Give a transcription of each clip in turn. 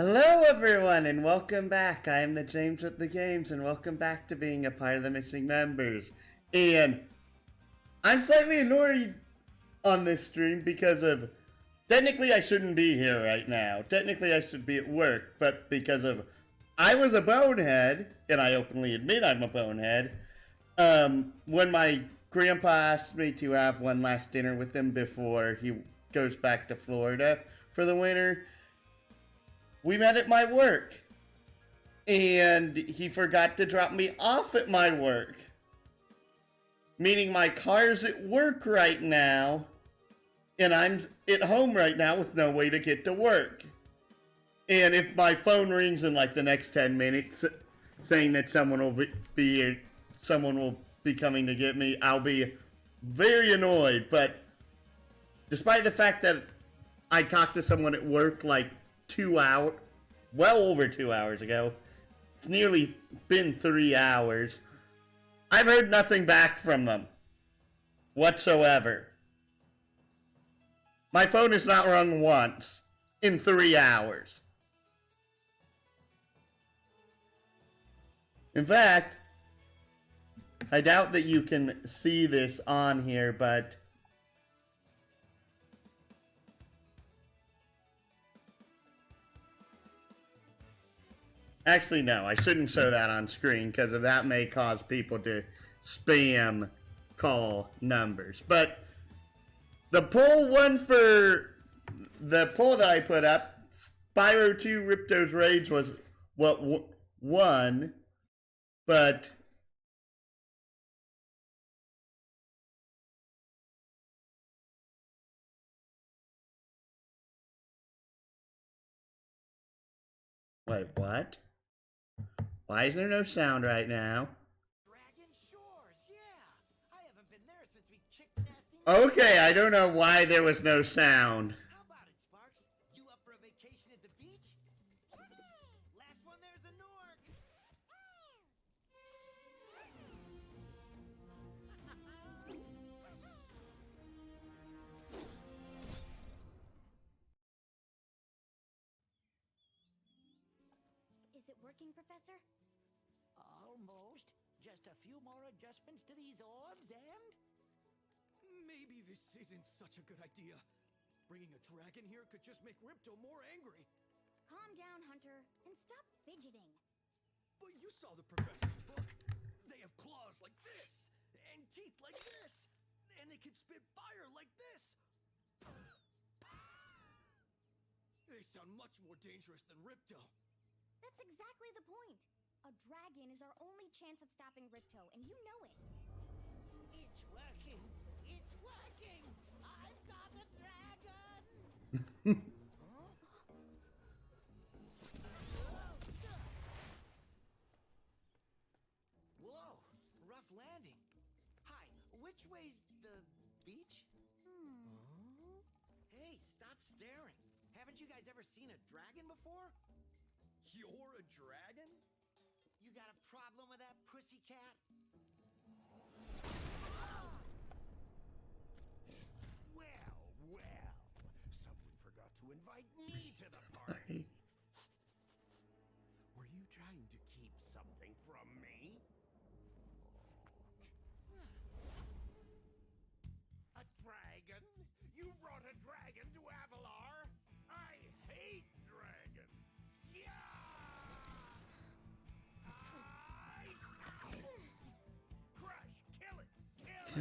Hello everyone and welcome back. I am the James with the Games and welcome back to being a part of the missing members. And I'm slightly annoyed on this stream because of, technically I shouldn't be here right now. Technically I should be at work, but because of, I was a bonehead, and I openly admit I'm a bonehead, when my grandpa asked me to have one last dinner with him before he goes back to Florida for the winter. We met at my work, and he forgot to drop me off at my work. Meaning my car's at work right now, and I'm at home right now with no way to get to work. And if my phone rings in like the next 10 minutes saying that someone will be coming to get me, I'll be very annoyed. But despite the fact that I talked to someone at work like 2 hours, well over 2 hours ago. It's nearly been 3 hours. I've heard nothing back from them whatsoever. My phone has not rung once in 3 hours. In fact, I doubt that you can see this on here, but actually, no, I shouldn't show that on screen because that may cause people to spam call numbers. But the poll that I put up, Spyro 2 Ripto's Rage was what won, but wait, what? Why is there no sound right now? Dragon Shores, yeah. I haven't been there since we kicked nasty. Okay, I don't know why there was no sound. How about it, Sparks? You up for a vacation at the beach? Last one there's a Nork. Is it working, Professor? Almost. Just a few more adjustments to these orbs and... Maybe this isn't such a good idea. Bringing a dragon here could just make Ripto more angry. Calm down, Hunter, and stop fidgeting. But you saw the professor's book. They have claws like this, and teeth like this, and they can spit fire like this. They sound much more dangerous than Ripto. That's exactly the point. A dragon is our only chance of stopping Ripto, and you know it. It's working. It's working. I've got a dragon. Whoa, rough landing. Hi, which way's the beach? Hey, stop staring. Haven't you guys ever seen a dragon before? You're a dragon? You got a problem with that pussycat? Well, someone forgot to invite me to the party. Were you trying to keep something from me? A dragon? You brought a dragon to Avalar? I hate dragons. Yeah! Crush, kill it! Kill it!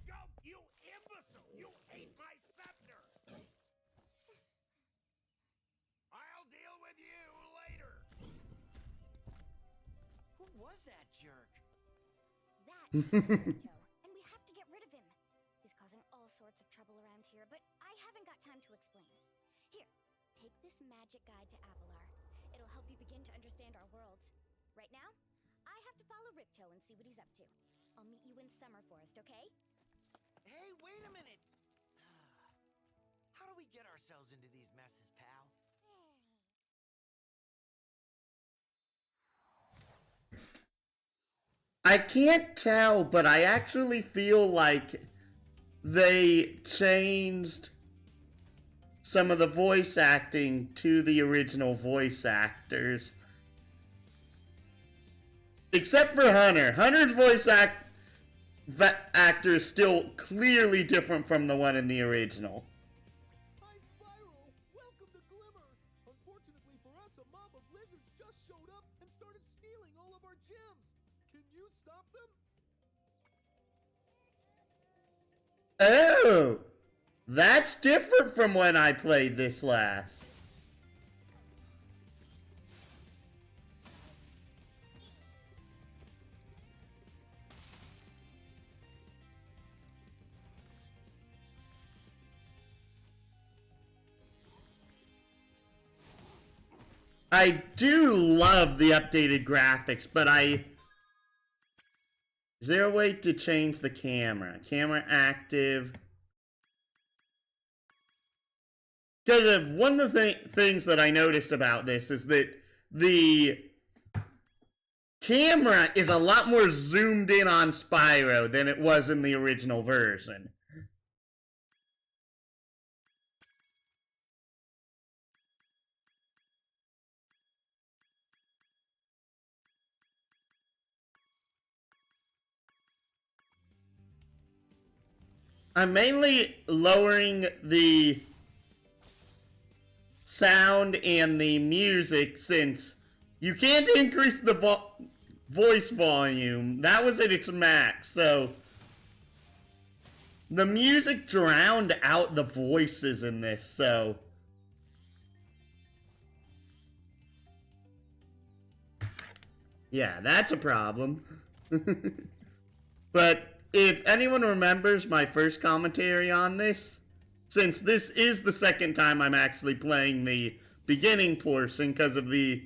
Go, you imbecile! You ate my scepter! I'll deal with you later! Who was that jerk? That is Ripto, and we have to get rid of him. He's causing all sorts of trouble around here, but I haven't got time to explain. Here, take this magic guide to Avalar. It'll help you begin to understand our worlds. Right now, I have to follow Ripto and see what he's up to. I'll meet you in Summer Forest, okay? Hey, wait a minute. How do we get ourselves into these messes, pal? I can't tell, but I actually feel like they changed some of the voice acting to the original voice actors. Except for Hunter. Hunter's voice actor is still clearly different from the one in the original. Hi, Spyro! Welcome to Glimmer! Unfortunately for us, a mob of lizards just showed up and started stealing all of our gems. Can you stop them? Oh! That's different from when I played this last. I do love the updated graphics, but is there a way to change the camera? Camera active. Because one of the things that I noticed about this is that the camera is a lot more zoomed in on Spyro than it was in the original version. I'm mainly lowering the sound and the music since you can't increase the voice volume. That was at its max, so the music drowned out the voices in this, so yeah, that's a problem. But if anyone remembers my first commentary on this, since this is the second time I'm actually playing the beginning portion because of the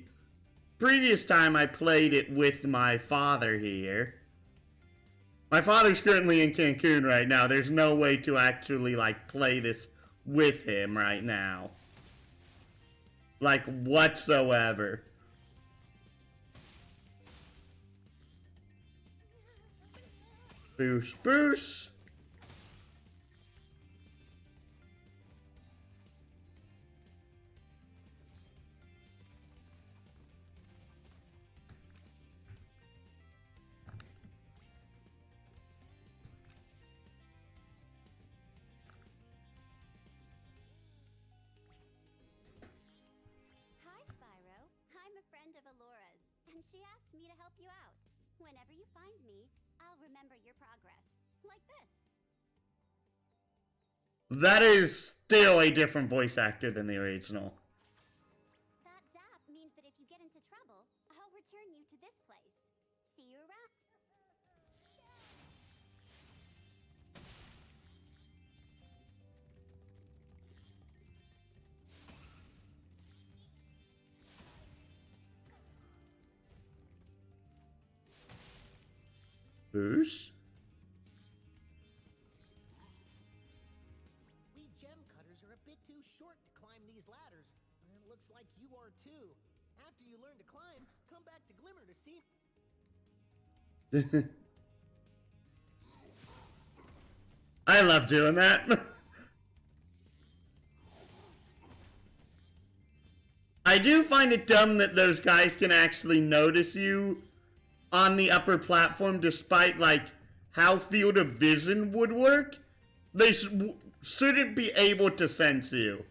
previous time I played it with my father here. My father's currently in Cancun right now. There's no way to actually, like, play this with him right now. Like, whatsoever. Boosh, boosh. Hi, Spyro. I'm a friend of Alora's, and she asked me to help you out. Whenever you find me, I'll remember your progress. Like this. That is still a different voice actor than the original. That zap means that if you get into trouble, I'll return you to this place. See you around. Boosh? We gem cutters are a bit too short to climb these ladders. And it looks like you are too. After you learn to climb, come back to Glimmer to see. I love doing that. I do find it dumb that those guys can actually notice you on the upper platform despite, like, how field of vision would work. They shouldn't be able to sense you.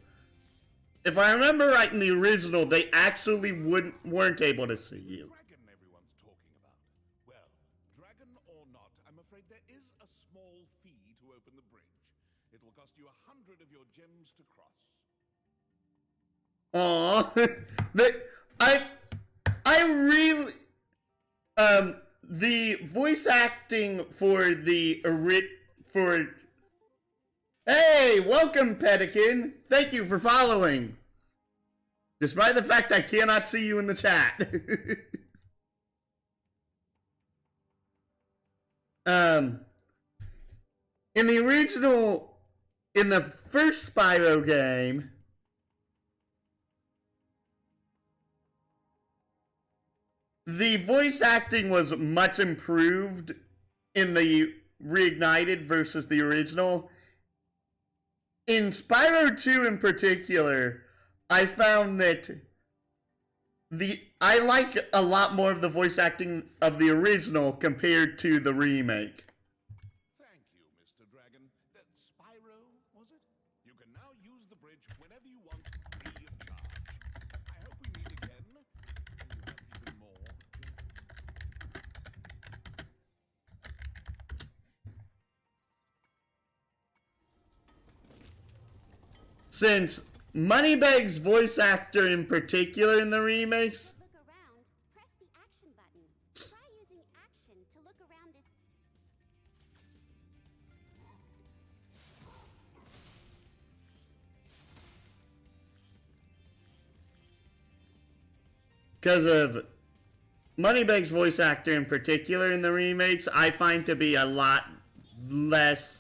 If I remember right in the original, they actually weren't able to see you. Dragon everyone's talking about. Well, dragon or not, I'm afraid there is a small fee to open the bridge. It will cost you 100 of your gems to cross. Aw, I really, the voice acting for hey, welcome, Pedikin. Thank you for following. Despite the fact I cannot see you in the chat. In the original, in the first Spyro game, the voice acting was much improved in the Reignited versus the original. In Spyro 2 in particular, I found that I like a lot more of the voice acting of the original compared to the remake. Thank you, Mr. Dragon. Spyro, was it? You can now use the bridge whenever you want, free of charge. I hope we meet again, and you have even more gems. Since Moneybags' voice actor in particular in the remakes, Look around, press the action button. Try using action to look around this. because of Moneybags' voice actor in particular in the remakes, I find to be a lot less.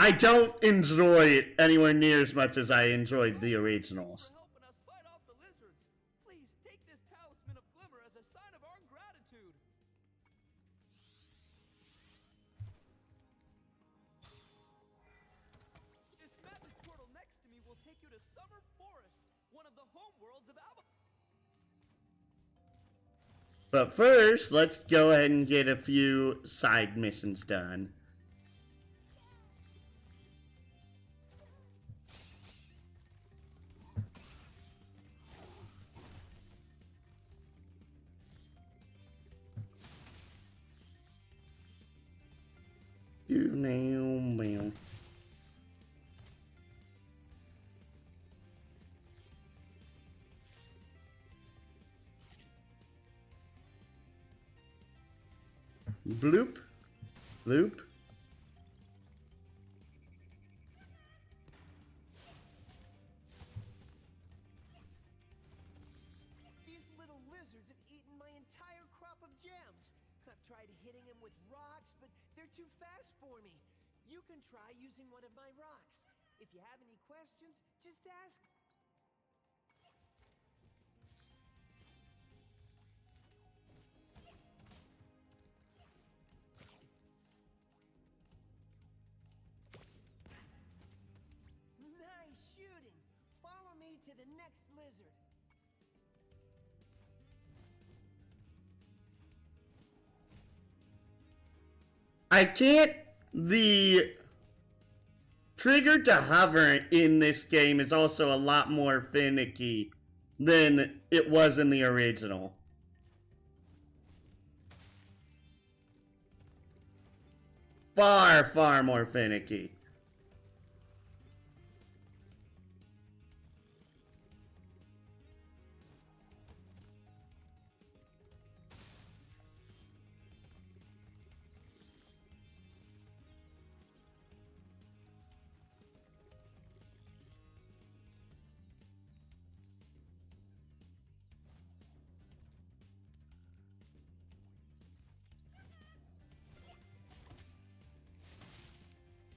I don't enjoy it anywhere near as much as I enjoyed the originals. For helping us fight off the lizards. Please take this talisman of glimmer as a sign of our gratitude. This magic portal next to me will take you to Summer Forest, one of the home worlds of Alba. But first, let's go ahead and get a few side missions done. Bloop, bloop. These little lizards have eaten my entire crop of gems. I've tried hitting them with rocks, but they're too fast for me. You can try using one of my rocks. If you have any questions, just ask. Nice shooting. Follow me to the next lizard. I can't. The trigger to hover in this game is also a lot more finicky than it was in the original. Far, far more finicky.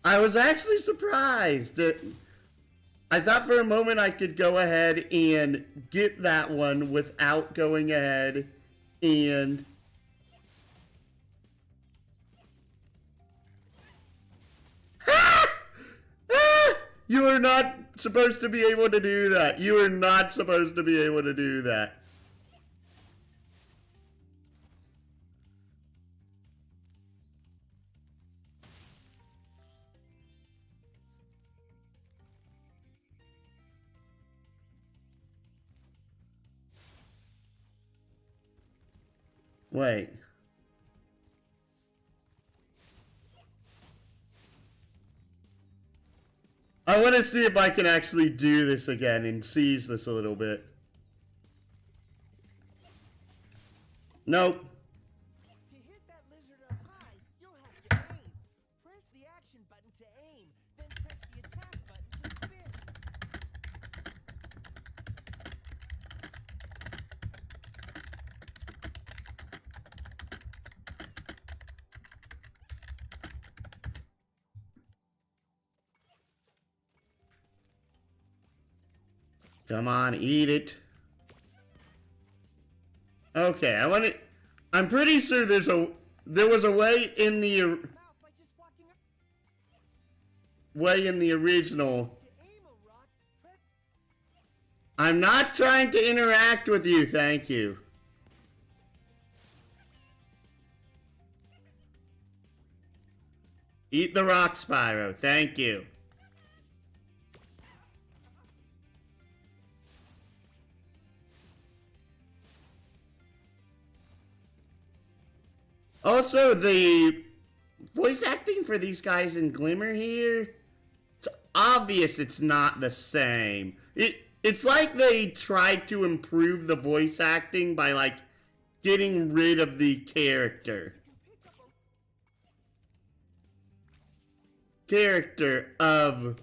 I was actually surprised. I thought for a moment I could go ahead and get that one without going ahead and... You are not supposed to be able to do that. You are not supposed to be able to do that. Wait. I want to see if I can actually do this again and seize this a little bit. Nope. To hit that lizard up high, you'll have to aim. Press the action button to aim, then press the attack button to spin. Come on, eat it. Okay, I'm pretty sure there was a way in the Mouth by just walking original. to aim a rock. Press I'm not trying to interact with you, thank you. Eat the rock, Spyro, thank you. Also, the voice acting for these guys in Glimmer here, it's obvious it's not the same. It's like they tried to improve the voice acting by, like, getting rid of the character. Character of...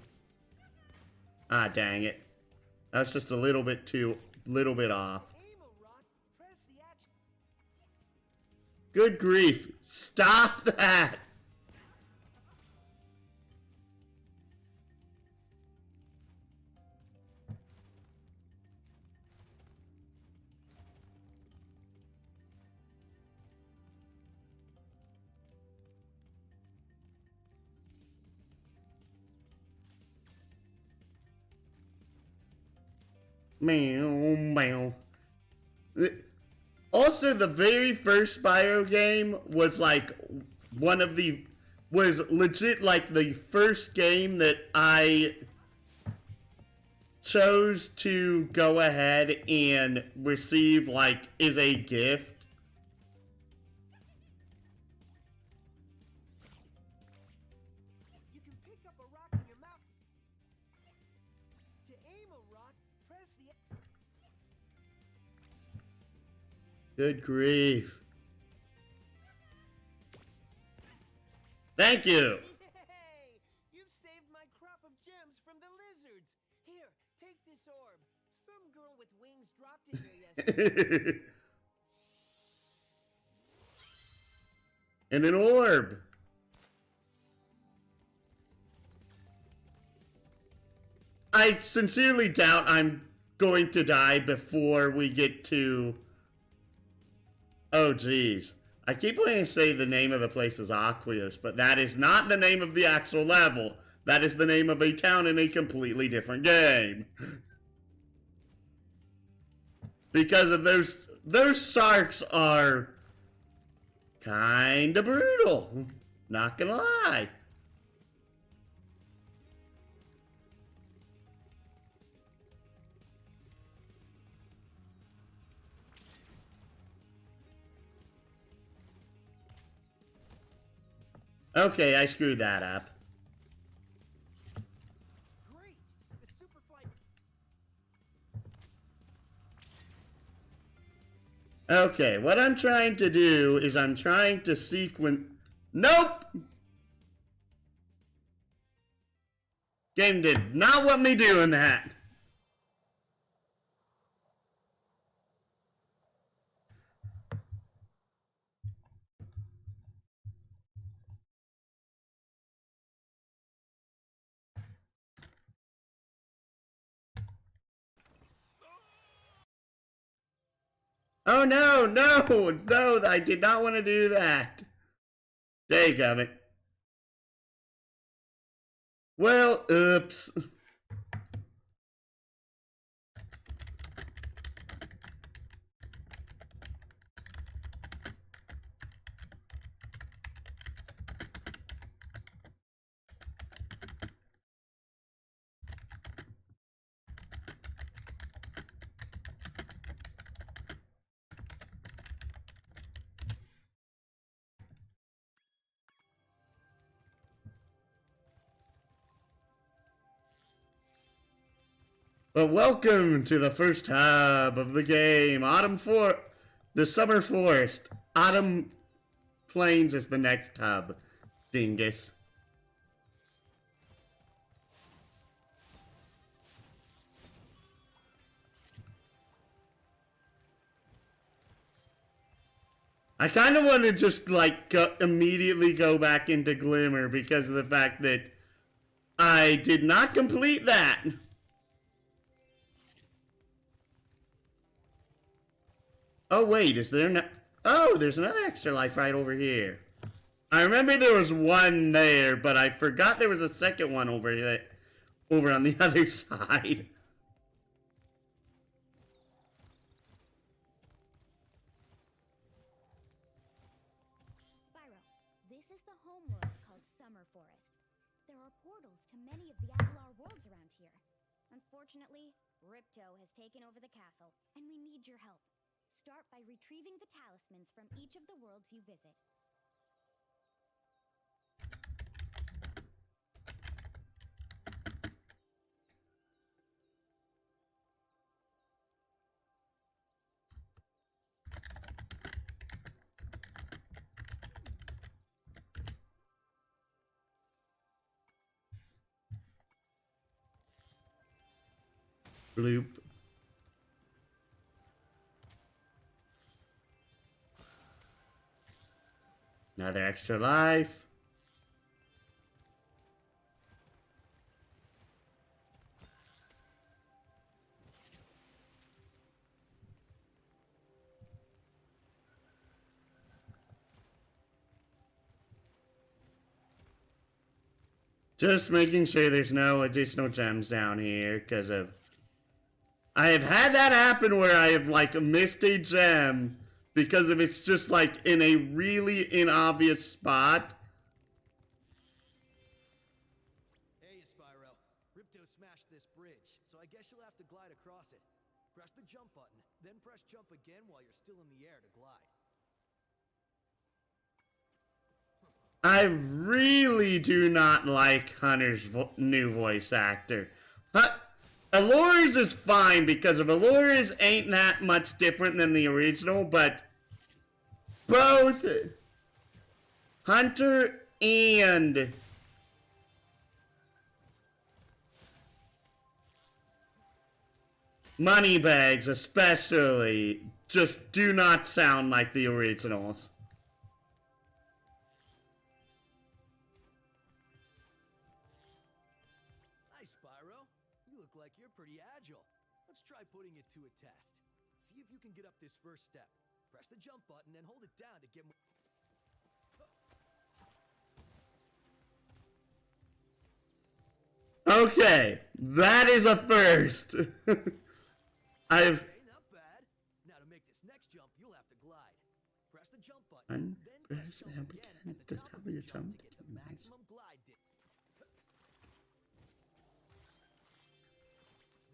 Ah, dang it. That was just a little bit off. aim a rock. Press the action. Good grief. Stop that! Meow, meow. Also, the very first Spyro game was like was legit like the first game that I chose to go ahead and receive like as a gift. You can pick up a rock in your mouth. To aim a rock, press the... Good grief. Thank you. Yay! You've saved my crop of gems from the lizards. Here, take this orb. Some girl with wings dropped it here yesterday. And an orb. I sincerely doubt I'm going to die before we get to... Oh, geez. I keep wanting to say the name of the place is Aqueous, but that is not the name of the actual level. That is the name of a town in a completely different game. Because of those sharks are kinda brutal. Not gonna lie. Okay, I screwed that up. Great! The superfly... Okay, what I'm trying to do is I'm trying to sequence... Nope! Game did not want me doing that. Oh no, no, I did not want to do that. Take of it. Well, oops. But welcome to the first hub of the game, the Summer Forest. Autumn Plains is the next hub, dingus. I kind of want to just like immediately go back into Glimmer because of the fact that I did not complete that. Oh, wait, is there no... Oh, there's another extra life right over here. I remember there was one there, but I forgot there was a second one over there, over on the other side. Spyro, this is the homeworld called Summer Forest. There are portals to many of the Avalar worlds around here. Unfortunately, Ripto has taken over the castle, and we need your help. Start by retrieving the talismans from each of the worlds you visit. Bloop. Another extra life. Just making sure there's no additional gems down here because of... I have had that happen where I have like missed a gem because of it's just like in a really inobvious spot. Hey, Spyro. Ripto smashed this bridge, so I guess you'll have to glide across it. Press the jump button, then press jump again while you're still in the air to glide. I really do not like Hunter's new voice actor. Alora's is fine because of Alora's ain't that much different than the original, but both Hunter and Moneybags especially just do not sound like the originals. Like you're pretty agile. Let's try putting it to a test. See if you can get up this first step. Press the jump button and hold it down to get more. Okay, that is a first. I've... Okay, not bad. Now to make this next jump, you'll have to glide. Press the jump button, then press jump again at the top of your jump to get the maximum glide distance.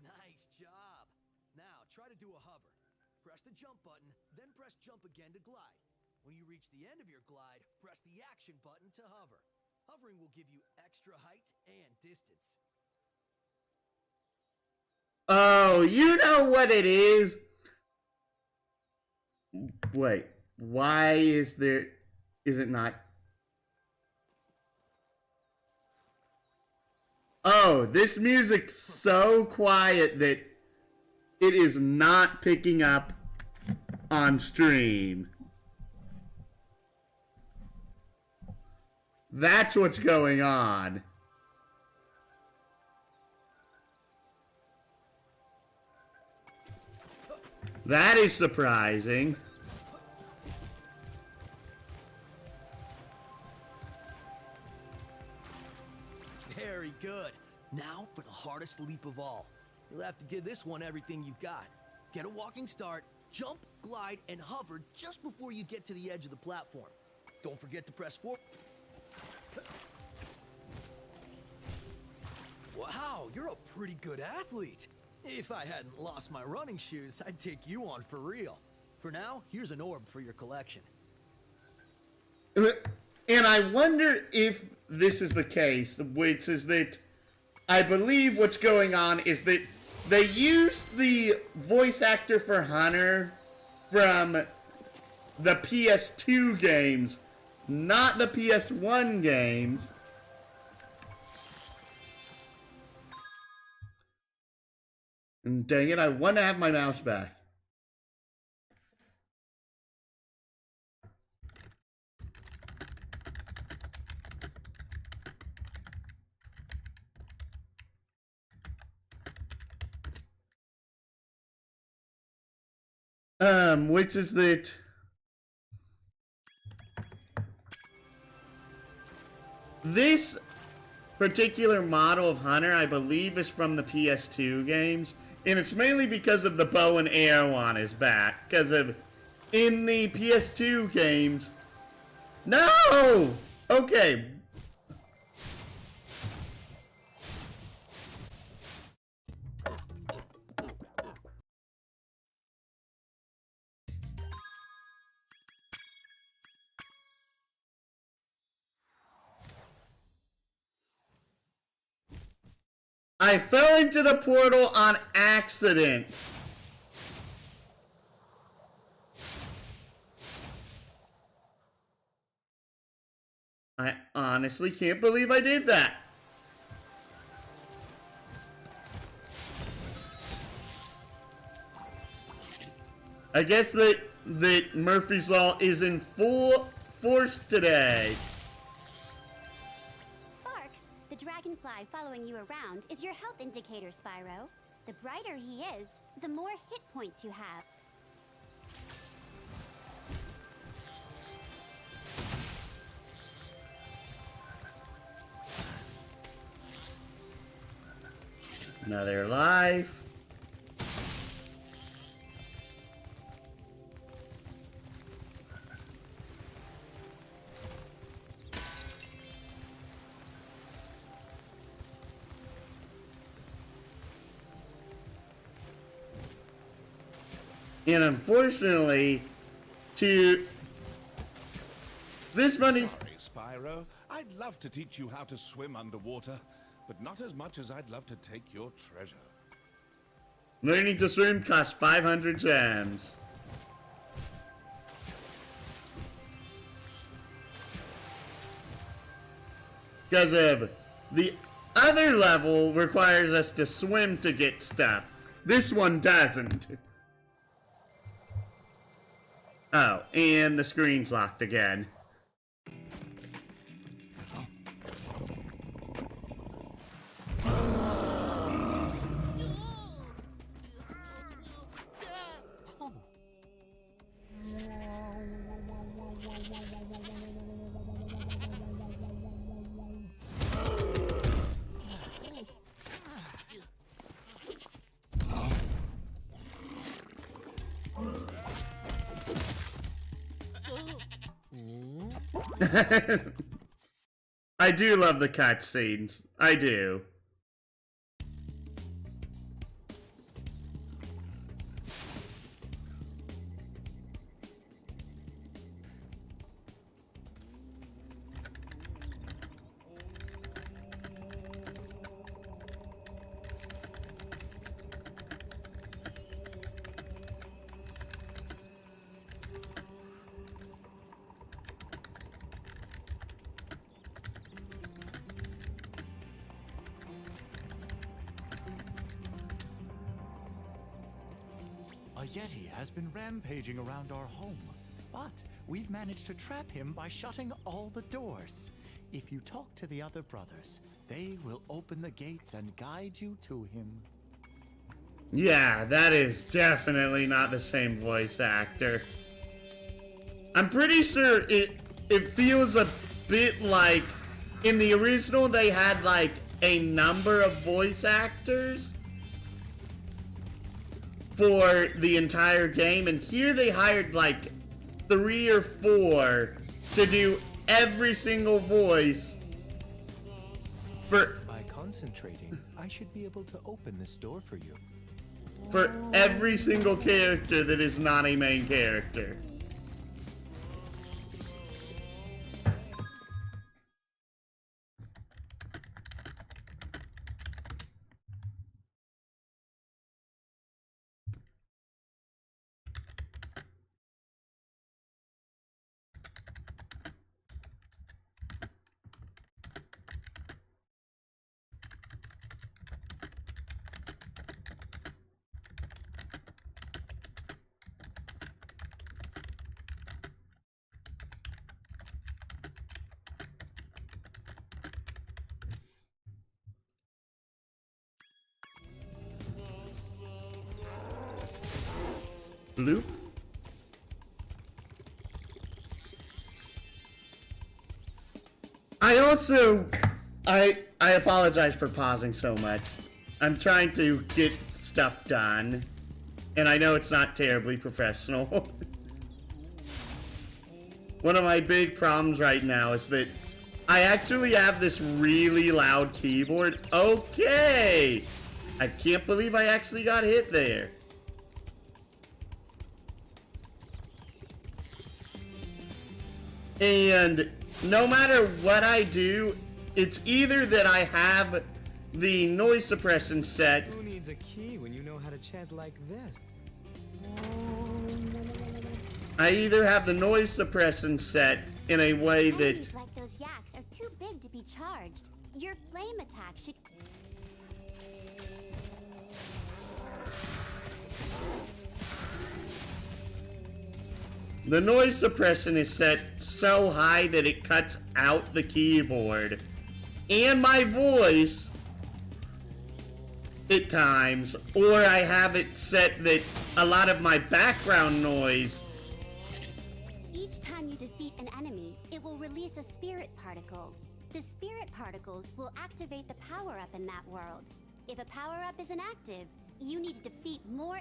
Nice job. Now try to do a hover. Press the jump button, then press jump again to glide. When you reach the end of your glide, press the action button to hover. Hovering will give you extra height and distance. Oh, you know what it is? Wait, why is there... Is it not... Oh, this music's so quiet that it is not picking up on stream. That's what's going on. That is surprising. Very good. Now for the hardest leap of all. You'll have to give this one everything you've got. Get a walking start, jump, glide, and hover just before you get to the edge of the platform. Don't forget to press forward. Wow, you're a pretty good athlete. If I hadn't lost my running shoes, I'd take you on for real. For now, here's an orb for your collection. And I wonder if this is the case, which is that I believe what's going on is that they used the voice actor for Hunter from the PS2 games, not the PS1 games. And dang it, I want to have my mouse back. Which is that this particular model of Hunter, I believe, is from the PS2 games, and it's mainly because of the bow and arrow on his back. Because of in the PS2 games. No. Okay. I fell into the portal on accident. I honestly can't believe I did that. I guess that Murphy's Law is in full force today. Sparks, the dragonfly following you around is your health indicator, Spyro. The brighter he is, the more hit points you have. Another life. And unfortunately, to this money. Sorry, Spyro. I'd love to teach you how to swim underwater, but not as much as I'd love to take your treasure. Learning to swim costs 500 gems. Because of the other level requires us to swim to get stuff. This one doesn't. Oh, and the screen's locked again. I do love the cutscenes. I do. A Yeti has been rampaging around our home, but we've managed to trap him by shutting all the doors. If you talk to the other brothers, they will open the gates and guide you to him. Yeah, that is definitely not the same voice actor. I'm pretty sure it feels a bit like in the original they had like a number of voice actors for the entire game, and here they hired like 3 or 4 to do every single voice for By concentrating, I should be able to open this door for you. for every single character that is not a main character. Bloop. I also, I apologize for pausing so much. I'm trying to get stuff done, and I know it's not terribly professional. One of my big problems right now is that I actually have this really loud keyboard. Okay! I can't believe I actually got hit there. And no matter what I do, it's either that I have the noise suppression set. Who needs a key when you know how to chant like this? I either have the noise suppression set in a way that Enemies like those yaks are too big to be charged. Your flame attack should... the noise suppression is set so high that it cuts out the keyboard and my voice at times, or I have it set that a lot of my background noise. Each time you defeat an enemy, it will release a spirit particle. The spirit particles will activate the power-up in that world. If a power-up is inactive, you need to defeat more...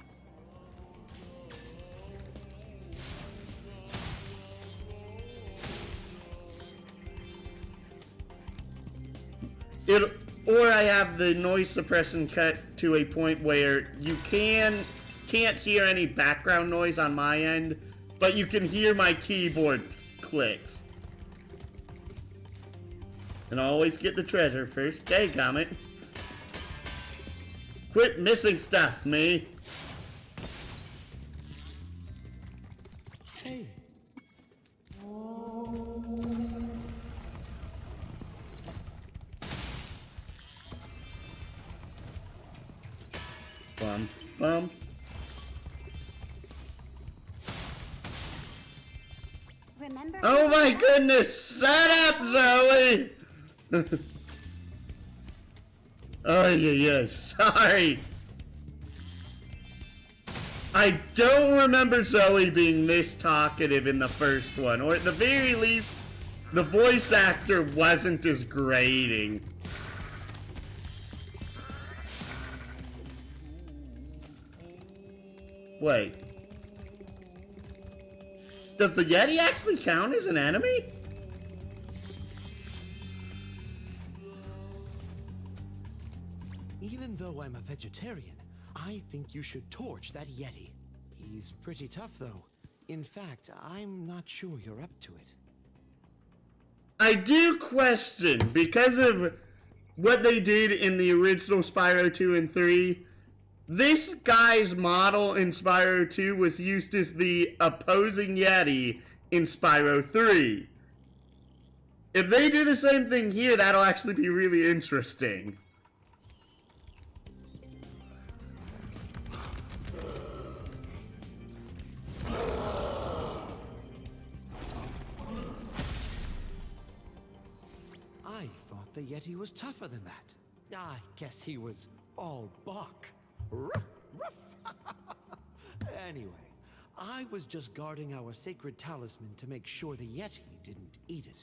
Or I have the noise suppression cut to a point where you can't hear any background noise on my end, but you can hear my keyboard clicks. And I always get the treasure first. Dadgummit. Quit missing stuff, me. Hey. Bum, bum. Remember... Oh my goodness! Shut up, Zoe! Oh, yeah, sorry. I don't remember Zoe being this talkative in the first one, or at the very least, the voice actor wasn't as grating. Wait. Does the Yeti actually count as an enemy? Even though I'm a vegetarian, I think you should torch that Yeti. He's pretty tough, though. In fact, I'm not sure you're up to it. I do question, because of what they did in the original Spyro 2 and 3, this guy's model in Spyro 2 was used as the opposing Yeti in Spyro 3. If they do the same thing here, that'll actually be really interesting. I thought the Yeti was tougher than that. I guess he was all bark. Ruff, ruff. Anyway, I was just guarding our sacred talisman to make sure the Yeti didn't eat it.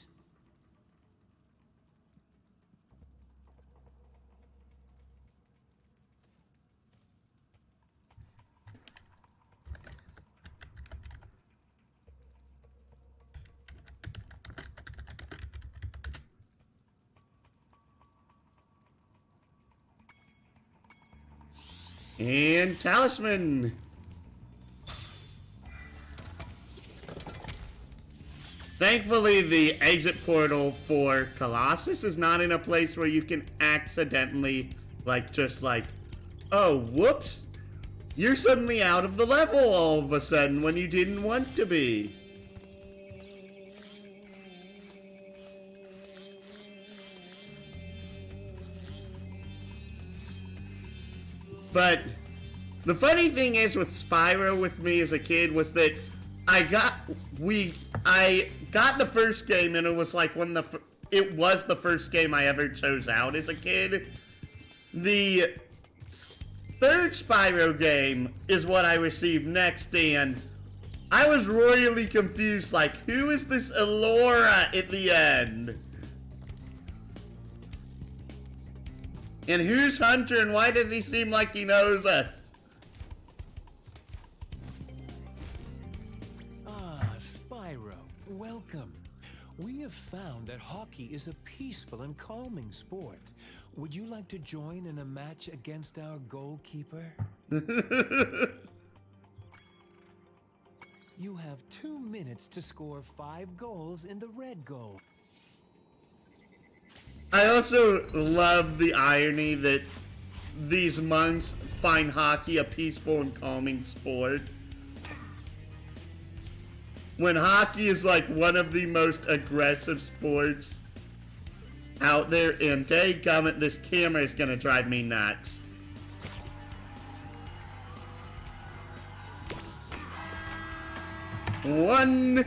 And talisman. Thankfully, the exit portal for Colossus is not in a place where you can accidentally, oh, whoops, you're suddenly out of the level all of a sudden when you didn't want to be. But the funny thing is with Spyro with me as a kid was that I got the first game and it was like it was the first game I ever chose out as a kid. The third Spyro game is what I received next, and I was royally confused, like, who is this Elora at the end? And who's Hunter and why does he seem like he knows us? Ah, Spyro, welcome. We have found that hockey is a peaceful and calming sport. Would you like to join in a match against our goalkeeper? You have 2 minutes to score 5 goals in the red goal. I also love the irony that these monks find hockey a peaceful and calming sport, when hockey is like one of the most aggressive sports out there, and dadgummit, this camera is gonna drive me nuts. One.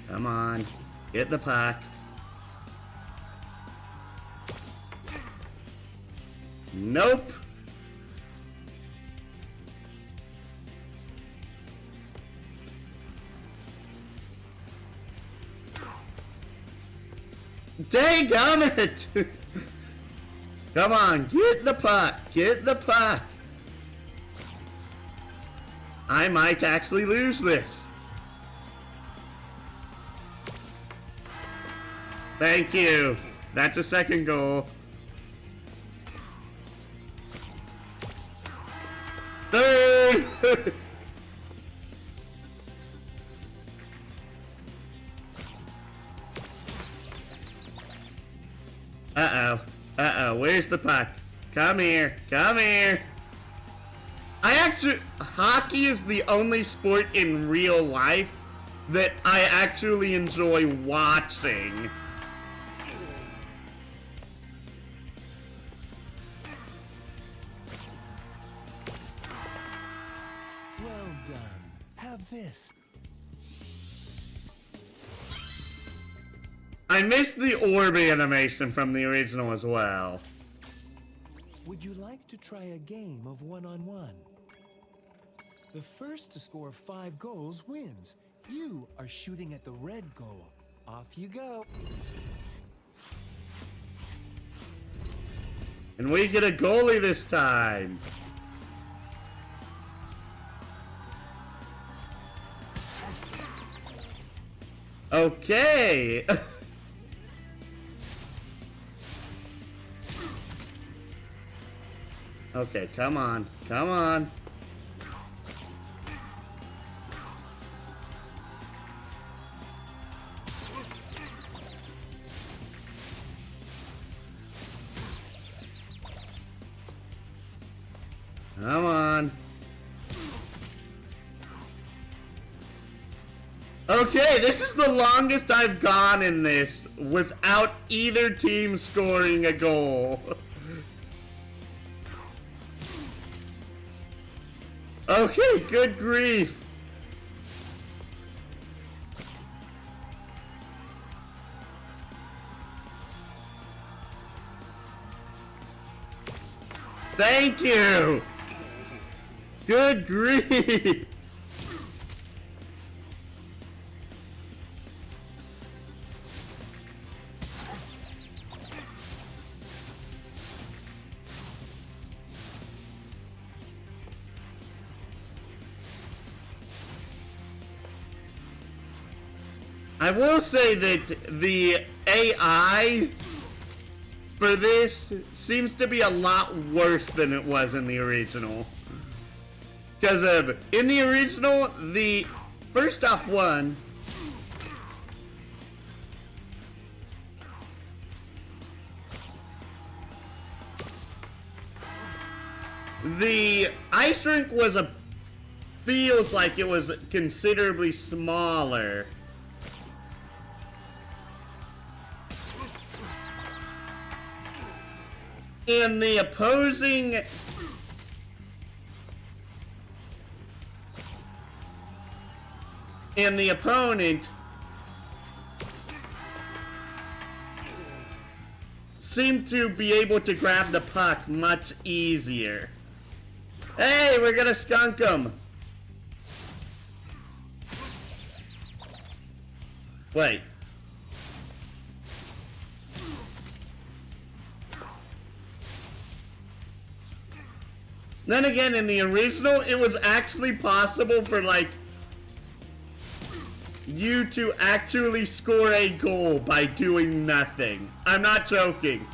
Come on, get the puck. Nope. Dadgummit! Come on, get the puck, get the puck. I might actually lose this. Thank you. That's a second goal. Third! Uh-oh. Uh-oh. Where's the puck? Come here. Come here. Hockey is the only sport in real life that I actually enjoy watching. Well done. Have this. I missed the orb animation from the original as well. Would you like to try a game of one-on-one? The first to score 5 goals wins. You are shooting at the red goal. Off you go. And we get a goalie this time. Okay. Okay, come on. Come on. Come on. Okay, this is the longest I've gone in this without either team scoring a goal. Okay, good grief. Thank you. Good grief. I will say that the AI for this seems to be a lot worse than it was in the original. Because in the original, the first off one, the ice rink feels like it was considerably smaller. And the opposing and the opponent seemed to be able to grab the puck much easier. Hey, we're gonna skunk him. Wait. Then again, in the original, it was actually possible for, like, you to actually score a goal by doing nothing. I'm not joking.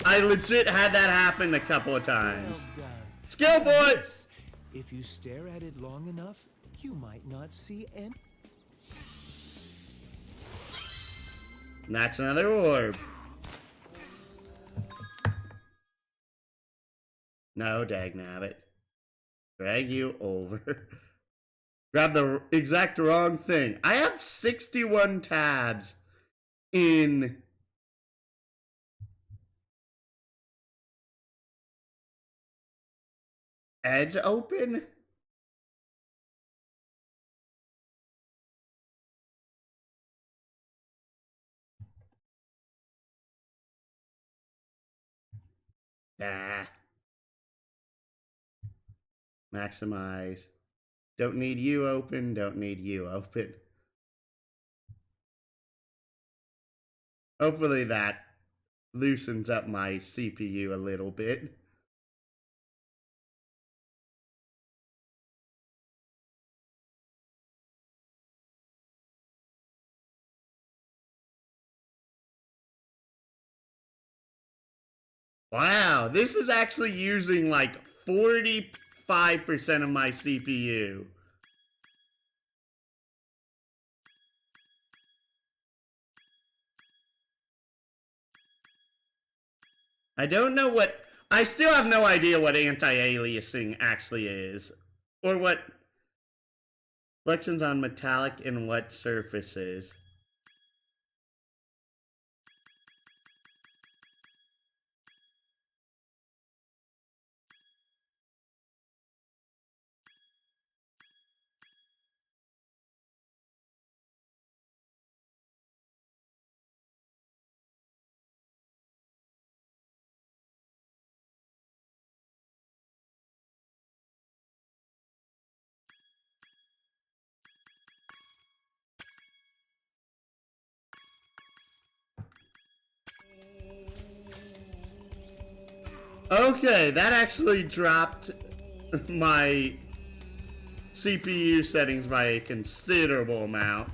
I legit had that happen a couple of times. Well done. Skill boy! Yes. If you stare at it long enough, you might not see any. That's another orb. No, dagnabbit. Drag you over. Grab the exact wrong thing. I have 61 tabs in Edge open? Ah. Maximize. Don't need you open, don't need you open. Hopefully that loosens up my CPU a little bit. Wow, this is actually using like 45% of my CPU. I don't know what... I still have no idea what anti-aliasing actually is. Or what... Reflections on metallic and wet surfaces. Okay, that actually dropped my CPU settings by a considerable amount.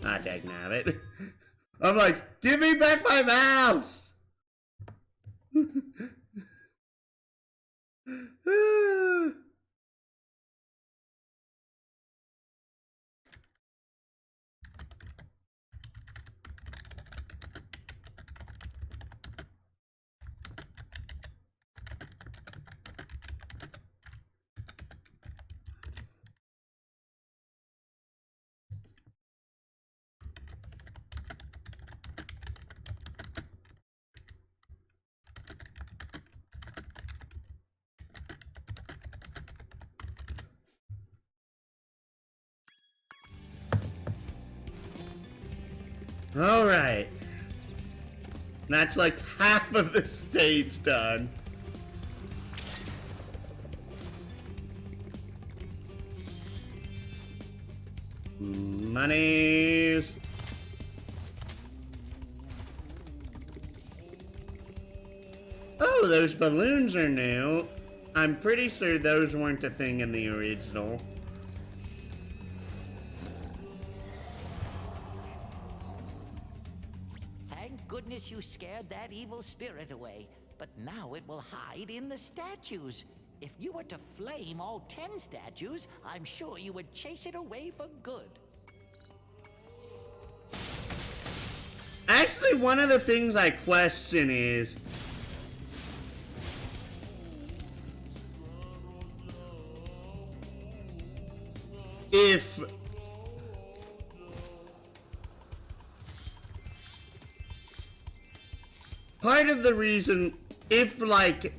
Ah, dagnabbit. I'm like, give me back my mouse! Alright. That's like half of the stage done. Monies. Oh, those balloons are new. I'm pretty sure those weren't a thing in the original. Thank goodness you scared that evil spirit away. But now it will hide in the statues. If you were to flame all 10 statues, I'm sure you would chase it away for good. Actually, one of the things I question is... if... part of the reason, if like...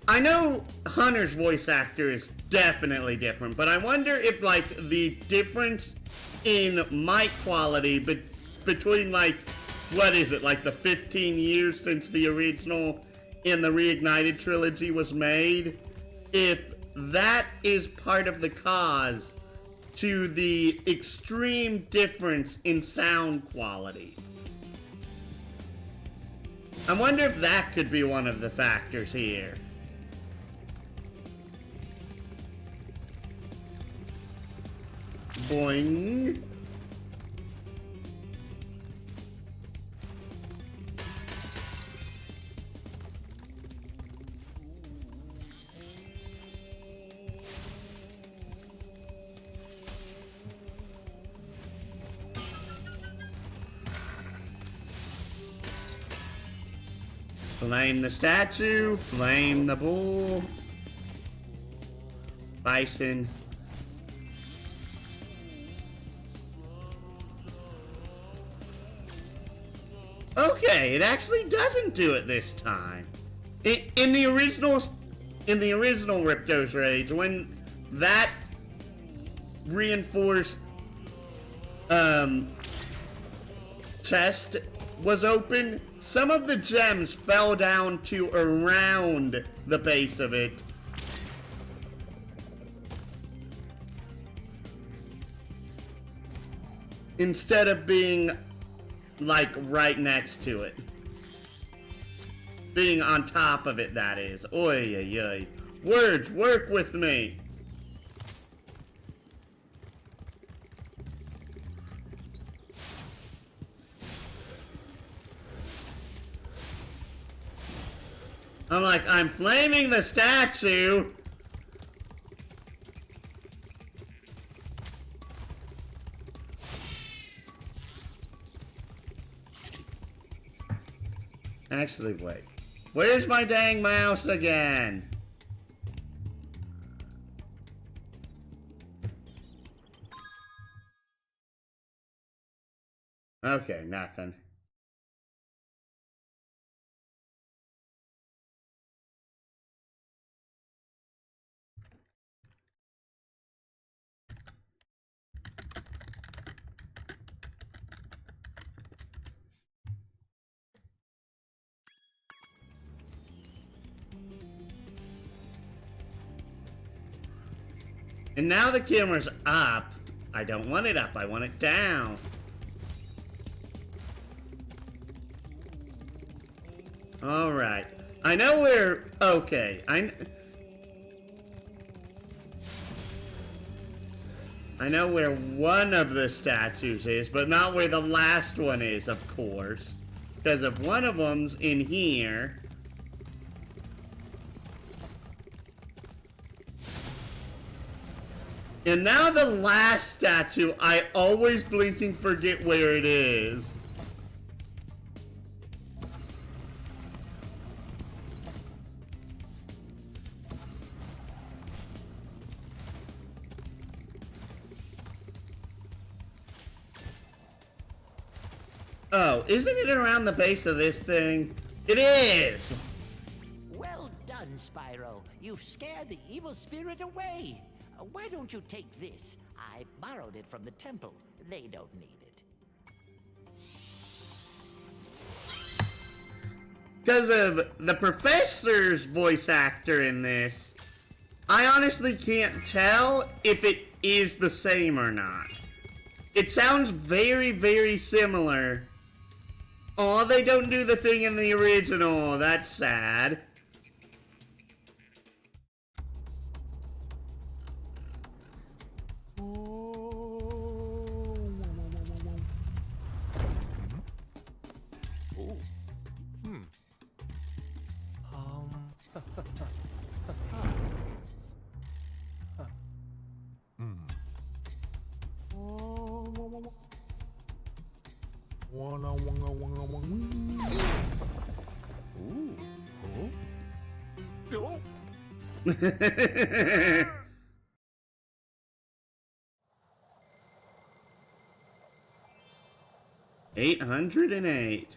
I know Hunter's voice actor is definitely different, but I wonder if like the difference in mic quality between like, what is it, like the 15 years since the original in the Reignited trilogy was made, if that is part of the cause to the extreme difference in sound quality. I wonder if that could be one of the factors here. Boing. Flame the statue, flame the bull. Bison. Okay, it actually doesn't do it this time. In the original Ripto's Rage, when that reinforced chest was open, some of the gems fell down to around the base of it. Instead of being like right next to it. Being on top of it, that is. Oy, oy, oy. Words, work with me. I'm like, I'm flaming the statue. Actually, wait. Where's my dang mouse again? Okay, nothing. And now the camera's up. I don't want it up, I want it down. Alright. I know where... Okay. I know where one of the statues is, but not where the last one is, of course. Because if one of them's in here... And now the last statue, I always blinking forget where it is. Oh, isn't it around the base of this thing? It is! Well done, Spyro. You've scared the evil spirit away. Why don't you take this? I borrowed it from the temple. They don't need it. Because of the professor's voice actor in this, I honestly can't tell if it is the same or not. It sounds very, very similar. Oh, they don't do the thing in the original. That's sad. $808.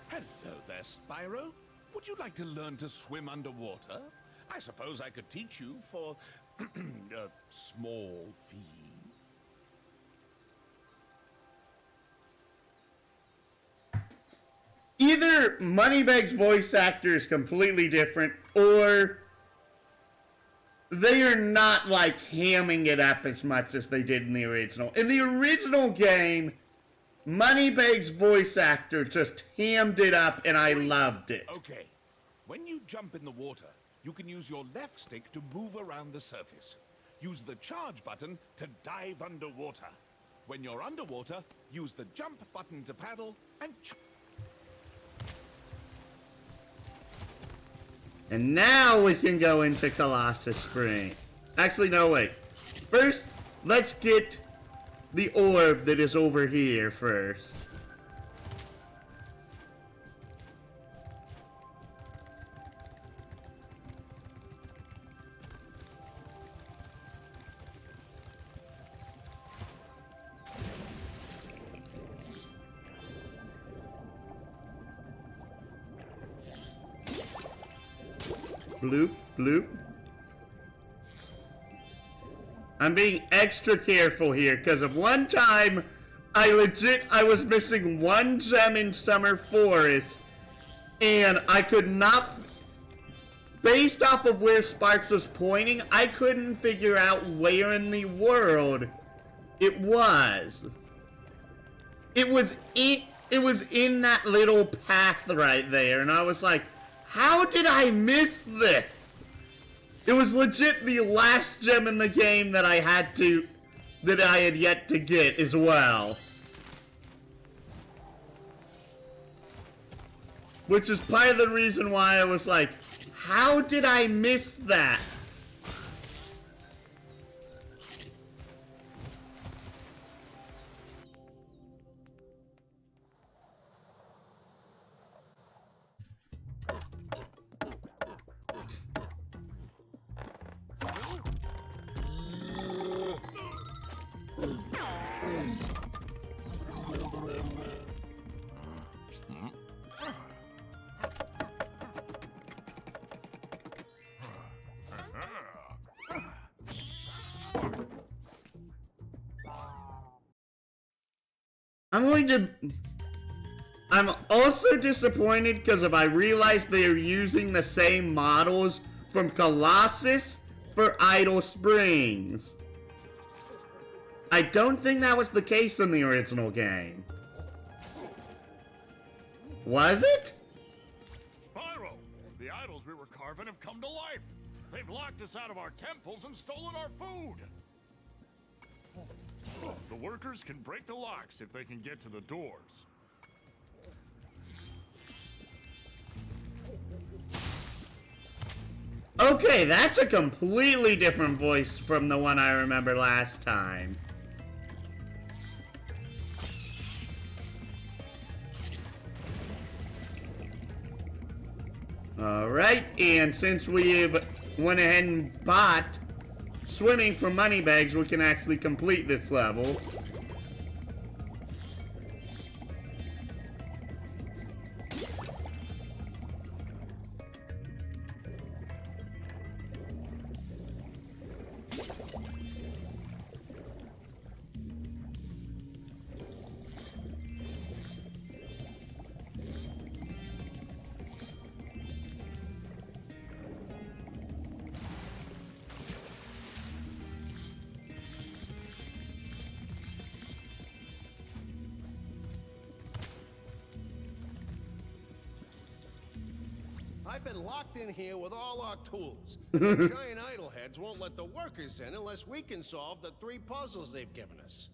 Hello there, Spyro. Would you like to learn to swim underwater? I suppose I could teach you for a small fee. either Moneybag's voice actor is completely different, or they are not like hamming it up as much as they did in the original. In the original game, Moneybag's voice actor just hammed it up, and I loved it. Okay. When you jump in the water, you can use your left stick to move around the surface. Use the charge button to dive underwater. When you're underwater, use the jump button to paddle and... And now we can go into Colossus Spring. Actually, no, wait. First, let's get the orb that is over here first. Bloop, bloop. I'm being extra careful here because of one time I was missing one gem in Summer Forest and I could not, based off of where Sparks was pointing, I couldn't figure out where in the world it was. It was in that little path right there, and I was like, how did I miss this? It was legit the last gem in the game that I had yet to get as well. Which is part of the reason why I was like, how did I miss that? I'm also disappointed because I realized they are using the same models from Colossus for Idle Springs. I don't think that was the case in the original game. Was it? Spyro! The idols we were carving have come to life. They've locked us out of our temples and stolen our food. The workers can break the locks if they can get to the doors. Okay, that's a completely different voice from the one I remember last time. Alright, and since we've went ahead and bought swimming for Moneybags, we can actually complete this level. I've been locked in here with all our tools. The giant idol heads won't let the workers in unless we can solve the 3 puzzles they've given us.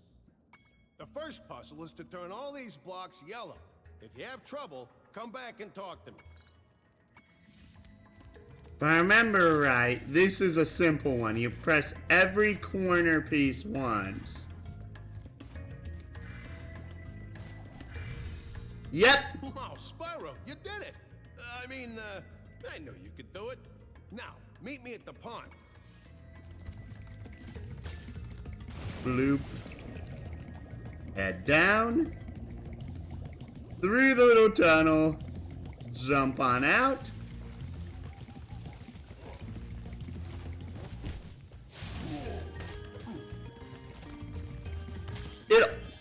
The first puzzle is to turn all these blocks yellow. If you have trouble, come back and talk to me. If I remember right, this is a simple one. You press every corner piece once. Yep! Wow, Spyro, you did it! I knew you could do it. Now, meet me at the pond. Bloop. Head down. Through the little tunnel. Jump on out.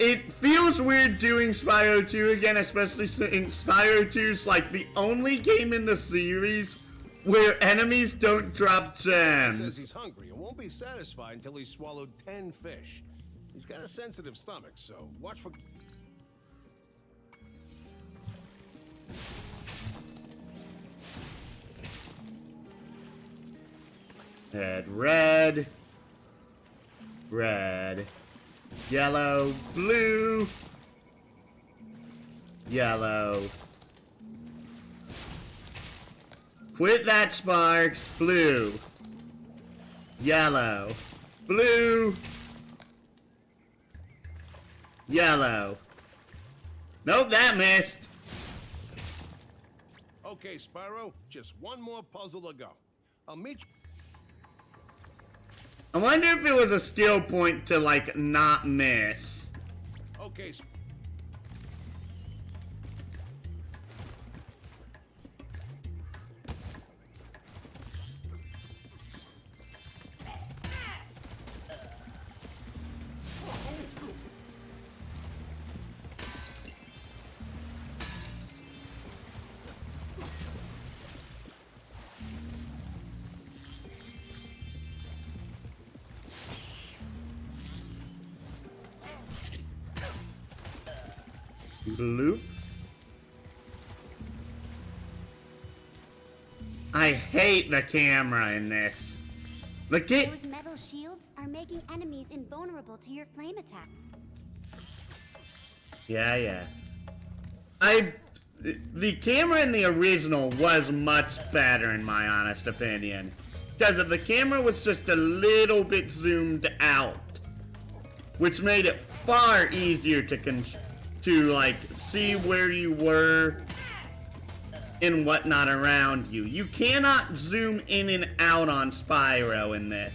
it feels weird doing Spyro 2 again, especially since Spyro 2 is like the only game in the series where enemies don't drop He says gems. he's hungry and won't be satisfied until he's swallowed 10 fish. He's got a sensitive stomach, so watch for... Red, red, red, yellow, blue, yellow. Quit that, Sparks. Blue, yellow, blue, yellow. Nope, that missed. Okay, Spyro, just one more puzzle to go. I'll meet you... I wonder if it was a skill point to, like, not miss. Okay, Bloop. I hate the camera in this. Those metal shields are making enemies invulnerable to your flame attack. Yeah. The camera in the original was much better in my honest opinion. Because if the camera was just a little bit zoomed out, which made it far easier to like see where you were and whatnot around you. You cannot zoom in and out on Spyro in this,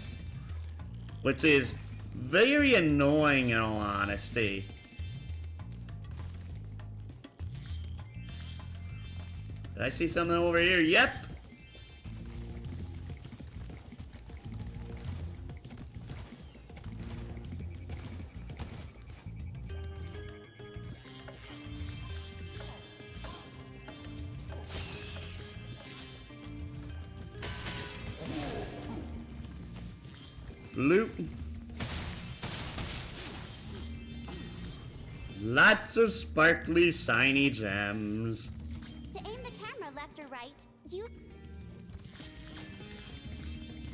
which is very annoying in all honesty. Did I see something over here? Yep. Bloop. Lots of sparkly, shiny gems. To aim the camera left or right, you...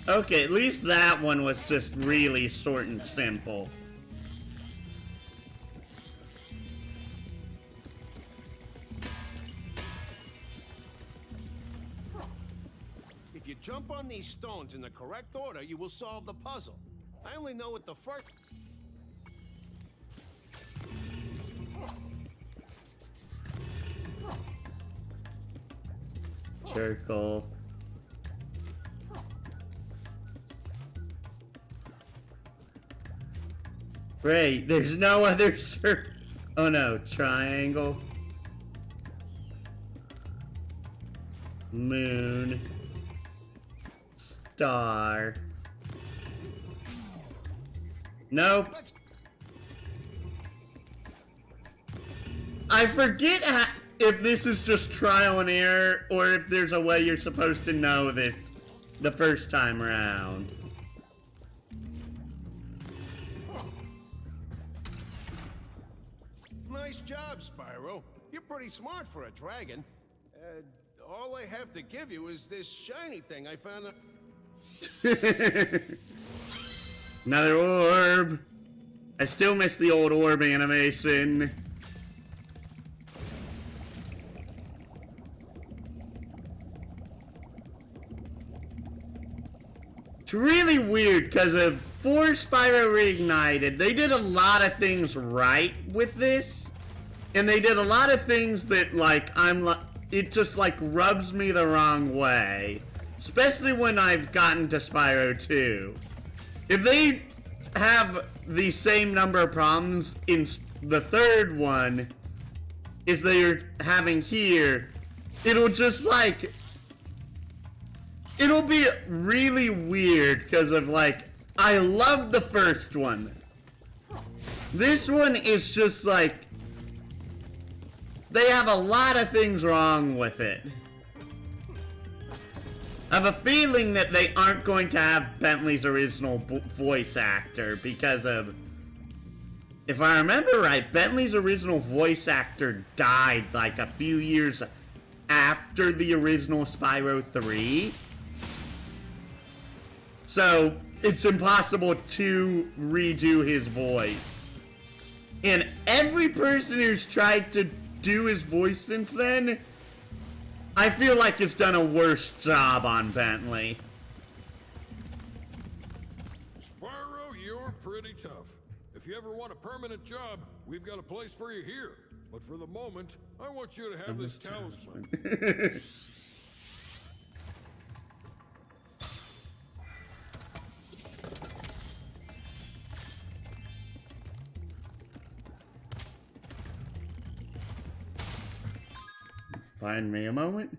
Okay, at least that one was just really short and simple. If you jump on these stones in the correct order, you will solve the puzzle. I only know what the first... Circle. Great, there's no other circle. Oh no, triangle. Moon. Star. Nope. I forget if this is just trial and error or if there's a way you're supposed to know this the first time around. Nice job, Spyro. You're pretty smart for a dragon. All I have to give you is this shiny thing I found. Another orb. I still miss the old orb animation. It's really weird because for Spyro Reignited, they did a lot of things right with this, and they did a lot of things that it just like rubs me the wrong way, especially when I've gotten to Spyro 2. If they have the same number of problems in the third one as they're having here, it'll just like... It'll be really weird because of like, I love the first one. This one is just like, they have a lot of things wrong with it. I have a feeling that they aren't going to have Bentley's original voice actor because of, if I remember right, Bentley's original voice actor died like a few years after the original Spyro 3. So it's impossible to redo his voice. And every person who's tried to do his voice since then, I feel like it's done a worse job on Bentley. Spyro, you're pretty tough. If you ever want a permanent job, we've got a place for you here. But for the moment, I want you to have this talisman. Find me a moment.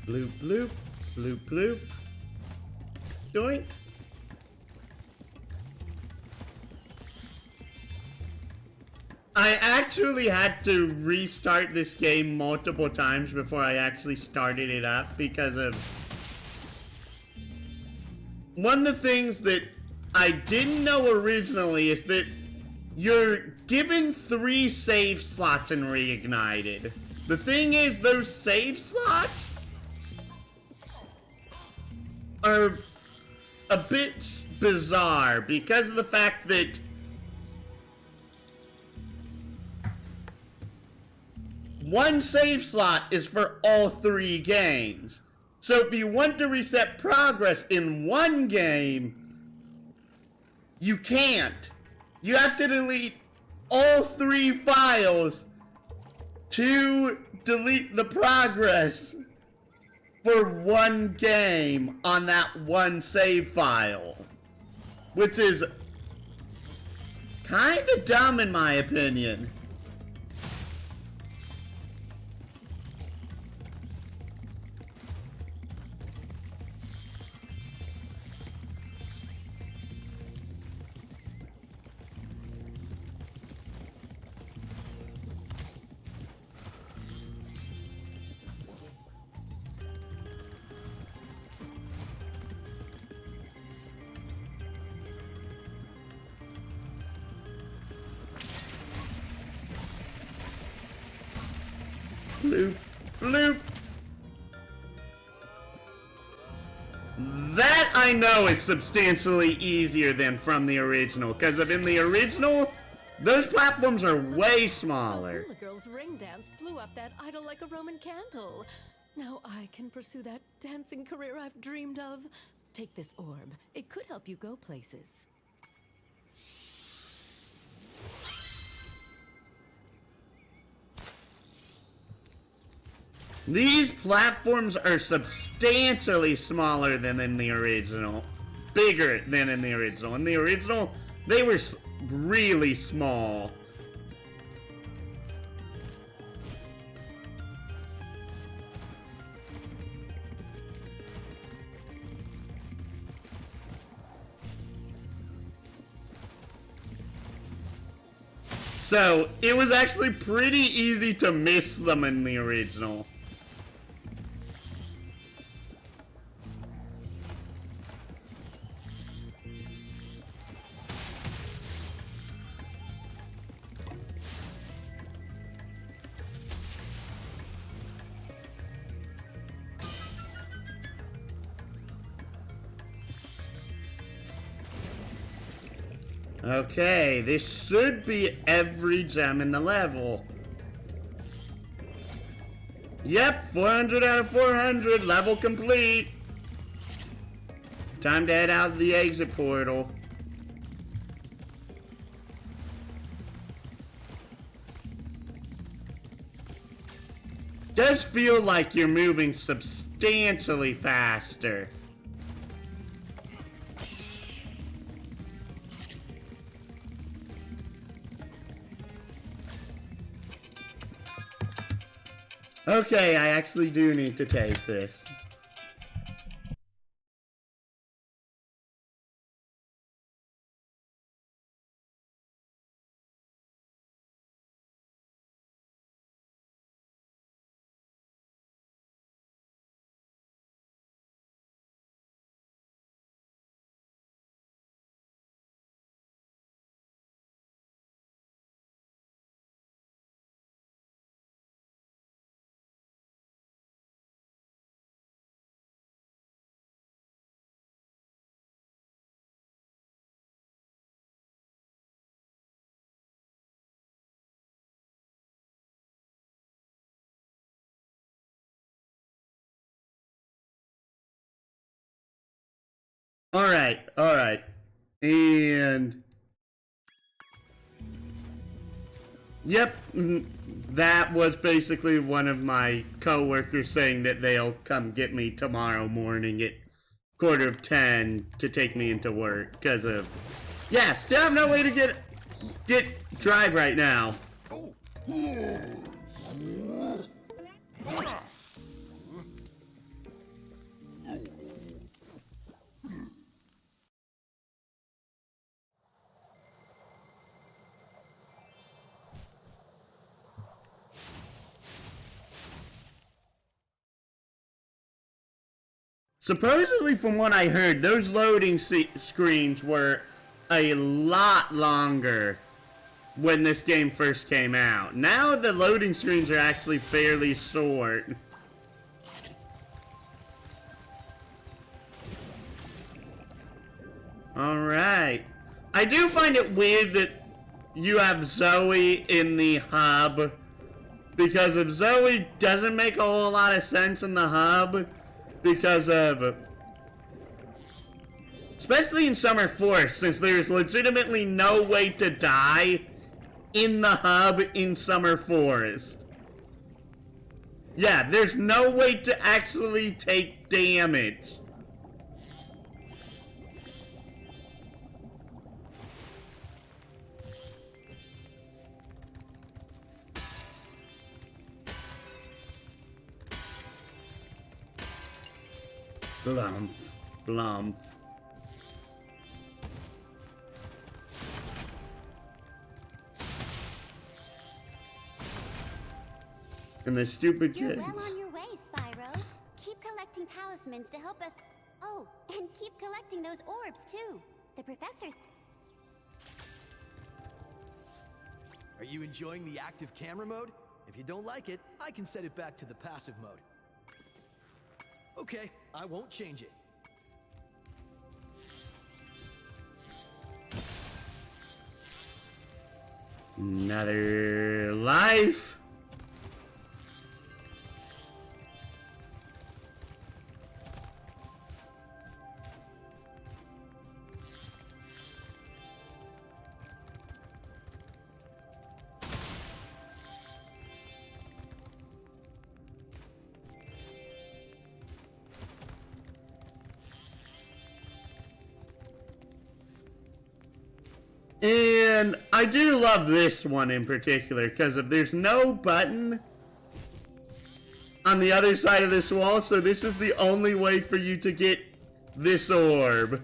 Bloop, bloop, bloop, bloop. Doink. I actually had to restart this game multiple times before I actually started it up because of... One of the things that I didn't know originally is that you're given 3 save slots in Reignited. The thing is, those save slots are a bit bizarre because of the fact that one save slot is for all 3 games. So if you want to reset progress in one game, you can't. You have to delete all 3 files to delete the progress for one game on that one save file, which is kind of dumb in my opinion. Bloop, bloop. That I know is substantially easier than from the original, because in the original, those platforms are way smaller. The girl's ring dance blew up that idol like a Roman candle. Now I can pursue that dancing career I've dreamed of. Take this orb. It could help you go places. These platforms are substantially smaller than in the original. Bigger than in the original. In the original, they were really small. So, it was actually pretty easy to miss them in the original. Okay, this should be every gem in the level. Yep, 400 out of 400, level complete. Time to head out the exit portal. Does feel like you're moving substantially faster. Okay, I actually do need to take this. Alright. And... Yep, that was basically one of my co-workers saying that they'll come get me tomorrow morning at 9:45 to take me into work, because of... Yeah, still have no way to drive right now. Supposedly, from what I heard, those loading screens were a lot longer when this game first came out. Now the loading screens are actually fairly short. Alright. I do find it weird that you have Zoe in the hub, because if Zoe doesn't make a whole lot of sense in the hub, because of, especially in Summer Forest, since there's legitimately no way to die in the hub in Summer Forest. Yeah, there's no way to actually take damage. Blump, blump. And the stupid kids. You're well on your way, Spyro. Keep collecting talismans to help us. Oh, and keep collecting those orbs too. The professor. Are you enjoying the active camera mode? If you don't like it, I can set it back to the passive mode. Okay, I won't change it. Another life. And I do love this one in particular, because if there's no button on the other side of this wall, so this is the only way for you to get this orb.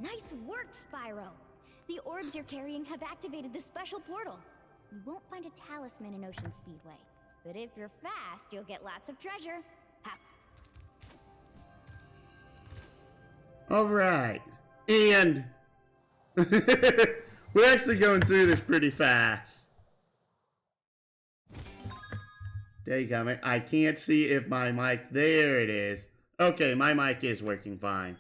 Nice work, Spyro. The orbs you're carrying have activated the special portal. You won't find a talisman in Ocean Speedway. But if you're fast, you'll get lots of treasure. Ha. Alright. And we're actually going through this pretty fast. Dadgummit, I can't see if my mic... There it is. Okay, my mic is working fine.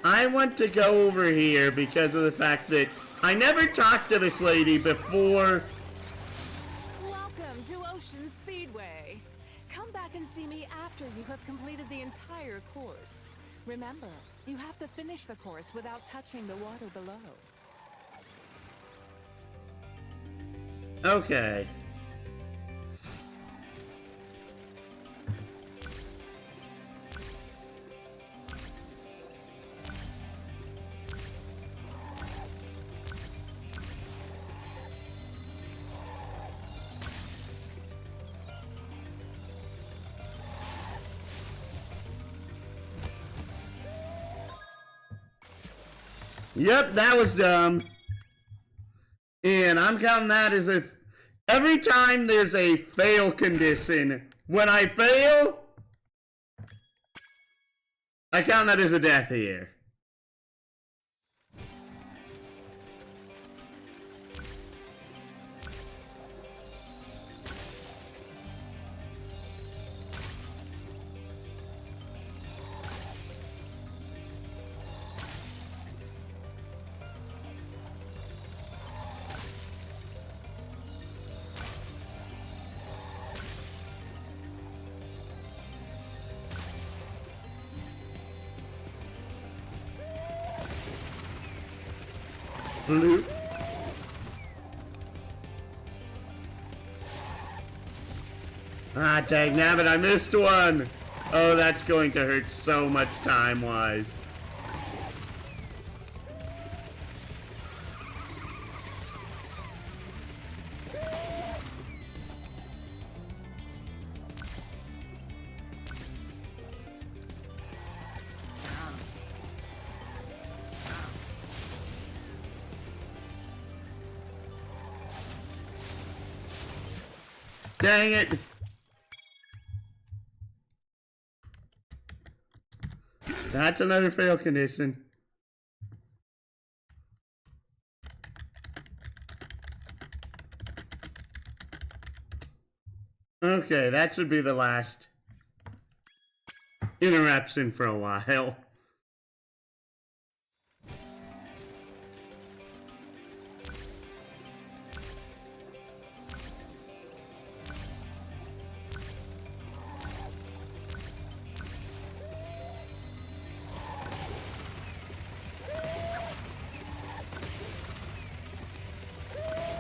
I want to go over here because of the fact that I never talked to this lady before. Welcome to Ocean Speedway. Come back and see me after you have completed the entire course. Remember, you have to finish the course without touching the water below. Okay. Yep, that was dumb. And I'm counting that as if every time there's a fail condition, when I fail, I count that as a death here. Blue. Ah, dang nabbit, I missed one. Oh, that's going to hurt so much time-wise. Dang it! That's another fail condition. Okay, that should be the last interruption for a while.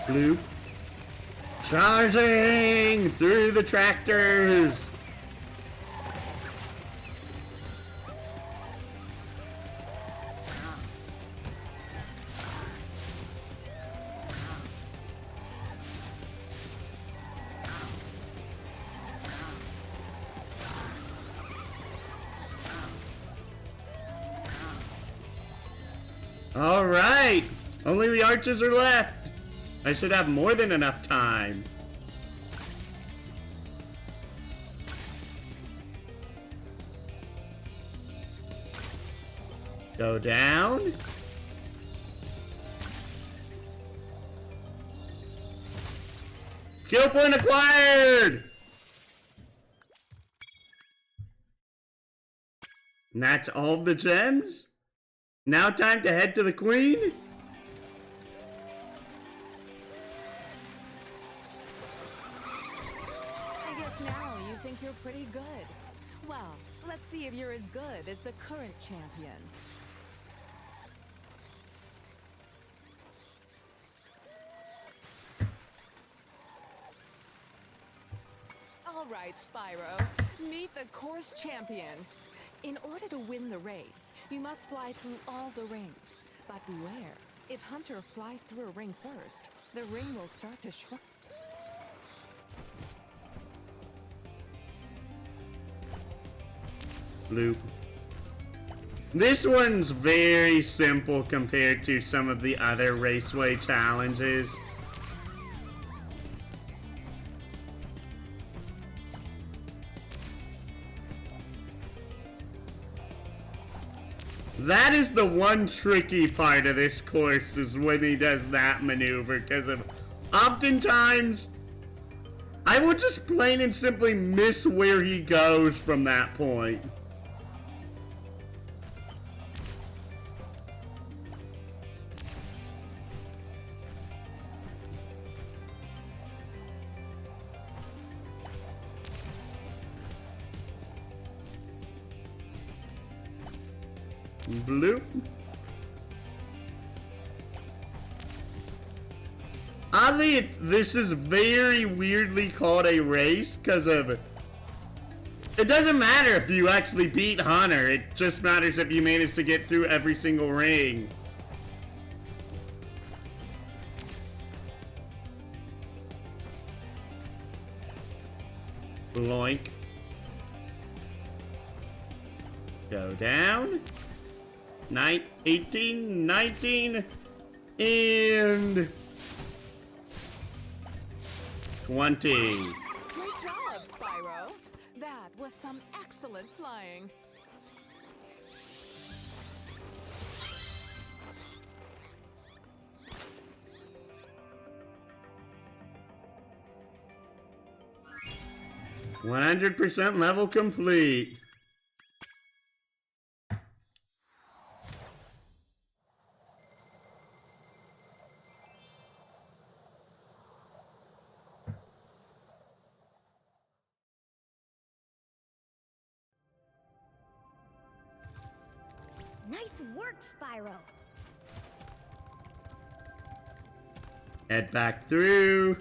Blue. Charging through the tractors. All right. Only the archers are left. I should have more than enough time. Go down. Skill point acquired! And that's all of the gems? Now time to head to the queen? You're pretty good. Well, let's see if you're as good as the current champion. All right, Spyro. Meet the course champion. In order to win the race, you must fly through all the rings. But beware, if Hunter flies through a ring first, the ring will start to shrink. Loop. This one's very simple compared to some of the other raceway challenges. That is the one tricky part of this course, is when he does that maneuver, because of oftentimes I would just plain and simply miss where he goes from that point. Bloop. Oddly, this is very weirdly called a race because of... It doesn't matter if you actually beat Hunter, it just matters if you manage to get through every single ring. Bloink. Go down. 18, 19, and 20. Great job, Spyro. That was some excellent flying. %100% level complete. Nice work, Spyro. Head back through.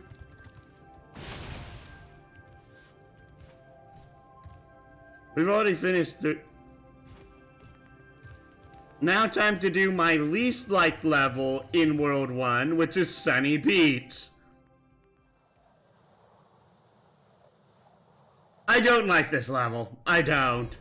We've already finished the... Now time to do my least liked level in World 1, which is Sunny Beach. I don't like this level. I don't.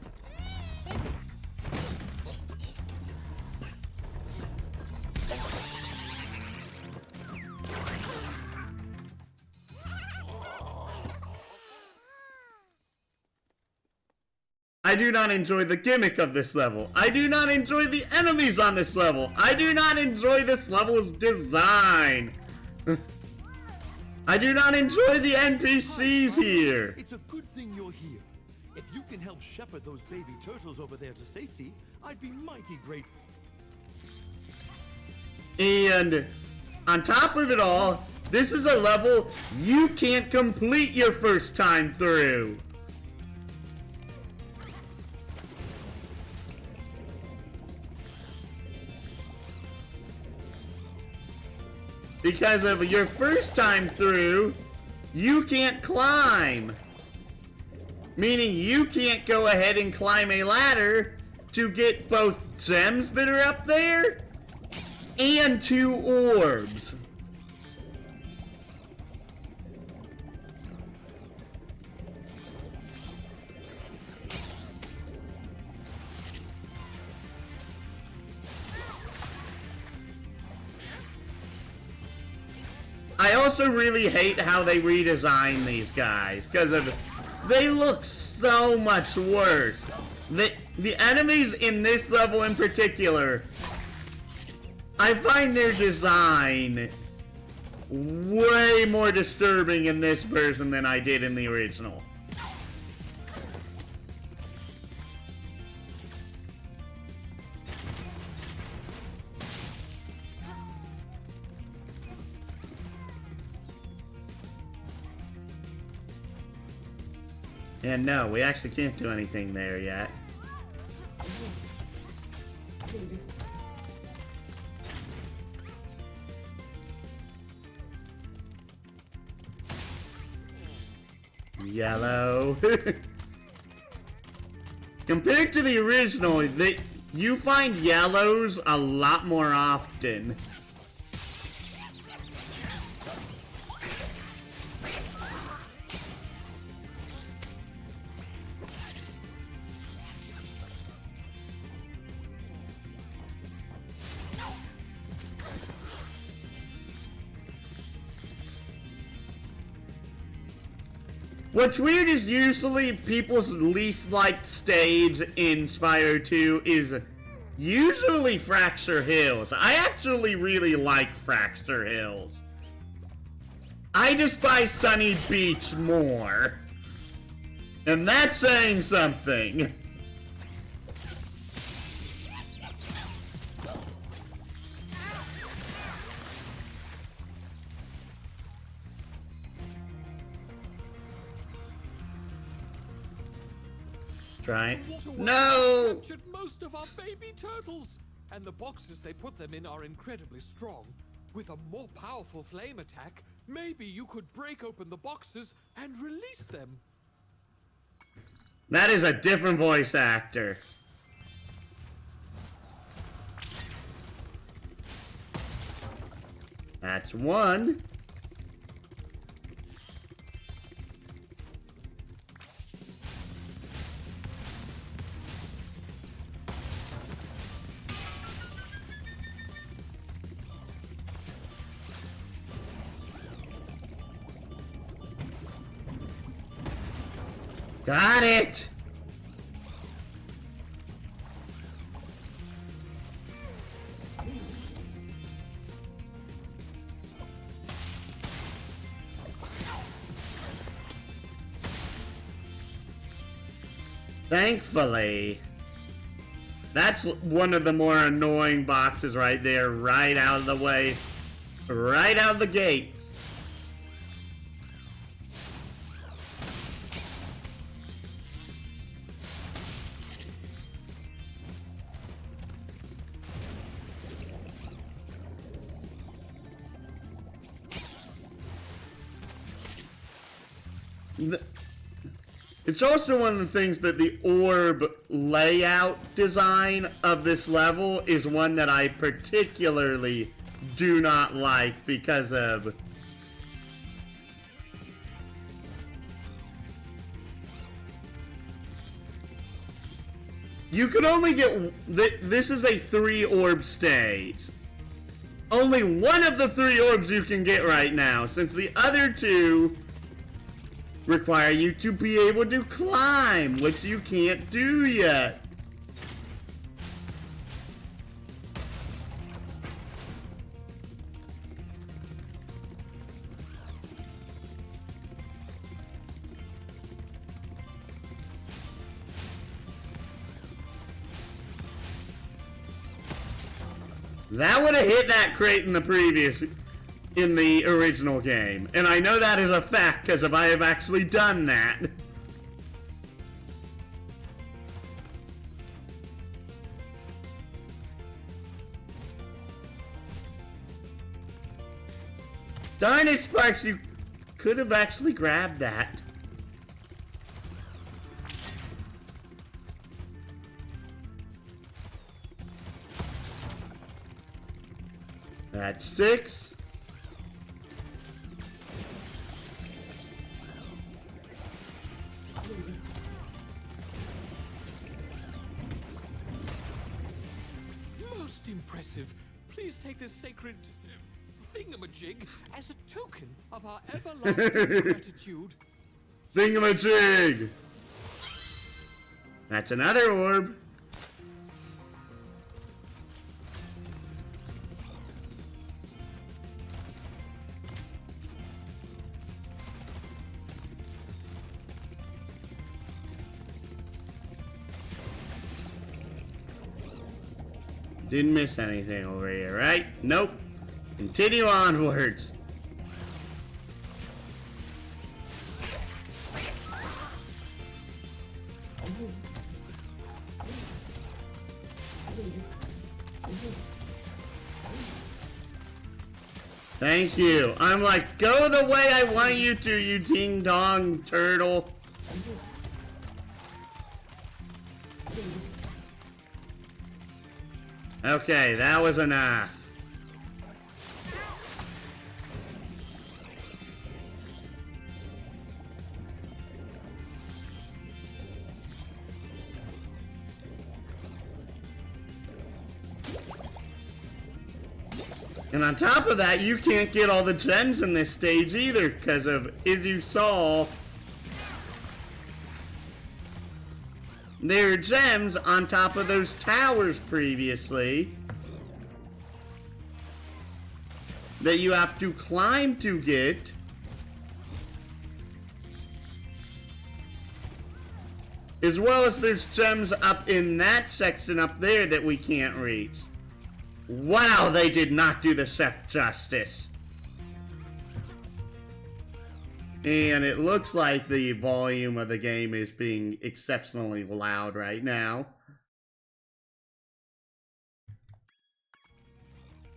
I do not enjoy the gimmick of this level. I do not enjoy the enemies on this level. I do not enjoy this level's design. I do not enjoy the NPCs here. It's a good thing you're here. If you can help shepherd those baby turtles over there to safety, I'd be mighty grateful. And on top of it all, this is a level you can't complete your first time through. Because of your first time through, you can't climb. Meaning you can't go ahead and climb a ladder to get both gems that are up there and 2 orbs. I also really hate how they redesign these guys, because they look so much worse. The enemies in this level in particular, I find their design way more disturbing in this version than I did in the original. And no, we actually can't do anything there yet. Yellow. Compared to the original, you find yellows a lot more often. What's weird is usually people's least liked stage in Spyro 2 is usually Fracture Hills. I actually really like Fracture Hills. I despise Sunny Beach more. And that's saying something. Try. No! Captured most of our baby turtles, and the boxes they put them in are incredibly strong. With a more powerful flame attack, maybe you could break open the boxes and release them. That is a different voice actor. That's one. Got it! Thankfully. That's one of the more annoying boxes right there, right out of the way, right out of the gate. It's also one of the things that the orb layout design of this level is one that I particularly do not like because of you can only get this is a 3 orb stage. Only one of the 3 orbs you can get right now, since the other 2 require you to be able to climb, which you can't do yet. That would have hit that crate in the original game. And I know that is a fact because I have actually done that. Darn it, Sparks, you could have actually grabbed that. That's 6. Most impressive. Please take this sacred thingamajig as a token of our everlasting gratitude. Thingamajig! That's another orb. Didn't miss anything over here, right? Nope. Continue onwards. Thank you. I'm like, go the way I want you to, you ding-dong turtle. Okay, that was enough. And on top of that, you can't get all the gems in this stage either, because of, as you saw, there are gems on top of those towers previously that you have to climb to get. As well as there's gems up in that section up there that we can't reach. Wow, they did not do the set justice. And it looks like the volume of the game is being exceptionally loud right now.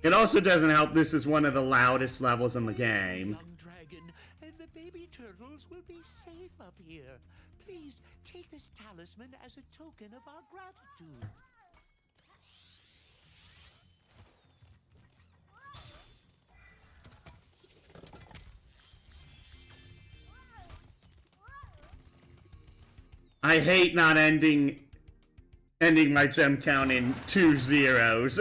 It also doesn't help this is one of the loudest levels in the game. Young dragon, the baby turtles will be safe up here. Please take this talisman as a token of our gratitude. I hate not ending my gem count in 2 zeros.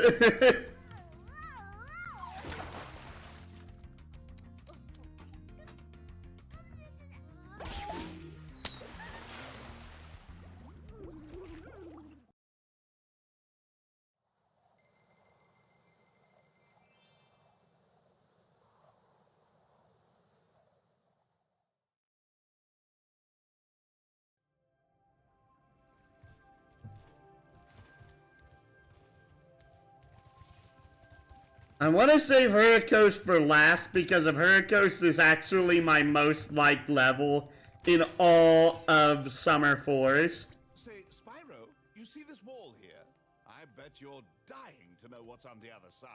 I want to save Hurricos for last because of Hurricos is actually my most liked level in all of Summer Forest. Say, Spyro, you see this wall here? I bet you're dying to know what's on the other side.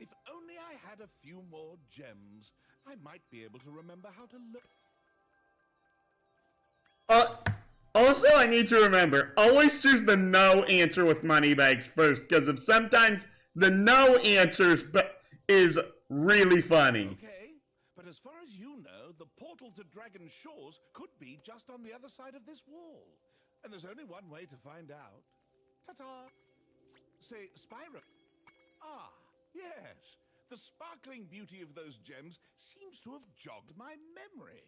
If only I had a few more gems, I might be able to remember how to look. Also, I need to remember, always choose the no answer with moneybags first, because if sometimes the no answer is really funny. Okay, but as far as you know, the portal to Dragon Shores could be just on the other side of this wall. And there's only one way to find out. Ta-ta! Say, Spyro. Ah, yes. The sparkling beauty of those gems seems to have jogged my memory.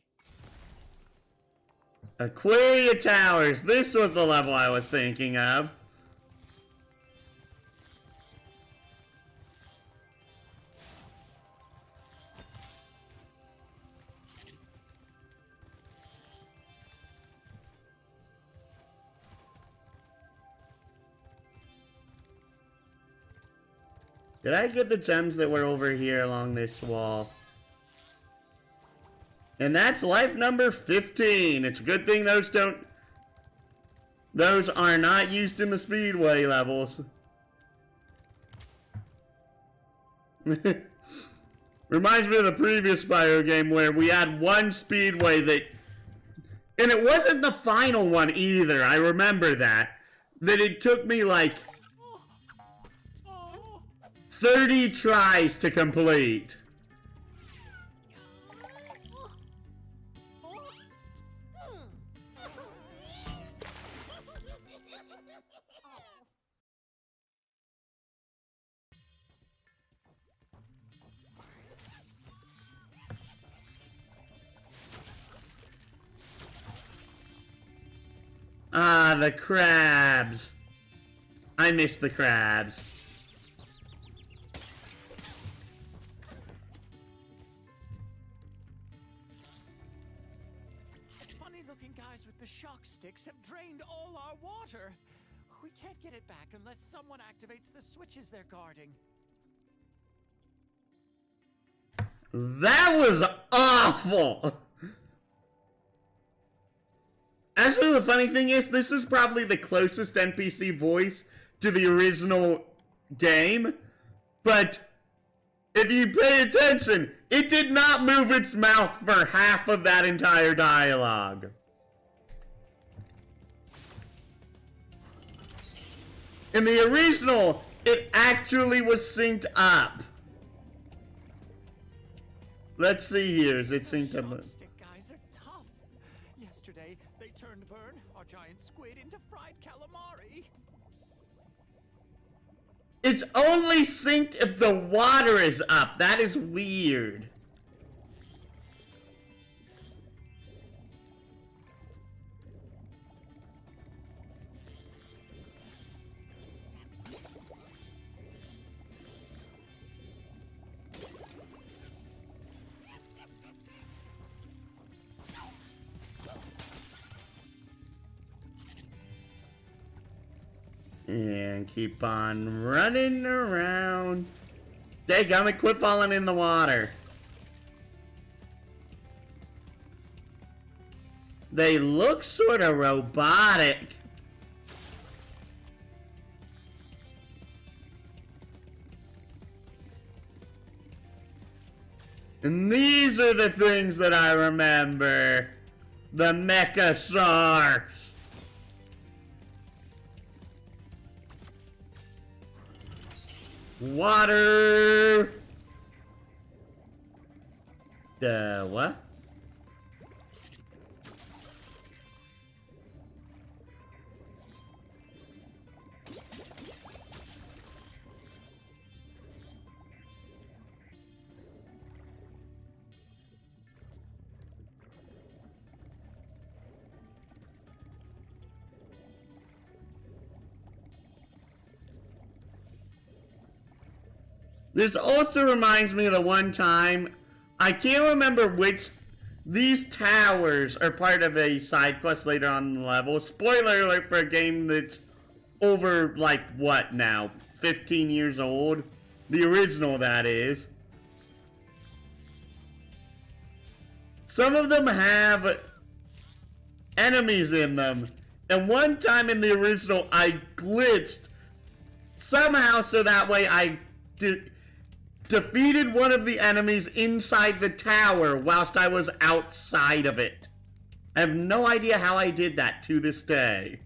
Aquaria Towers. This was the level I was thinking of. Did I get the gems that were over here along this wall? And that's life number 15. It's a good thing those are not used in the speedway levels. Reminds me of the previous Spyro game where we had one speedway and it wasn't the final one either, I remember that it took me like 30 tries to complete. Ah, the crabs. I miss the crabs. Funny-looking guys with the shock sticks have drained all our water. We can't get it back unless someone activates the switches they're guarding. That was awful! Actually, the funny thing is, this is probably the closest NPC voice to the original game, but if you pay attention, it did not move its mouth for half of that entire dialogue. In the original, it actually was synced up. Let's see here, is it synced up? Stick guys are tough. Yesterday, they turned Vern, our giant squid, into fried calamari. It's only synced if the water is up. That is weird. And keep on running around. Dadgummit, quit falling in the water. They look sort of robotic. And these are the things that I remember. The mecha sharks. Water. What? This also reminds me of the one time, I can't remember which, these towers are part of a side quest later on in the level. Spoiler alert for a game that's over, like, what now? 15 years old? The original, that is. Some of them have enemies in them. And one time in the original, I glitched somehow so that way I defeated one of the enemies inside the tower whilst I was outside of it. I have no idea how I did that to this day.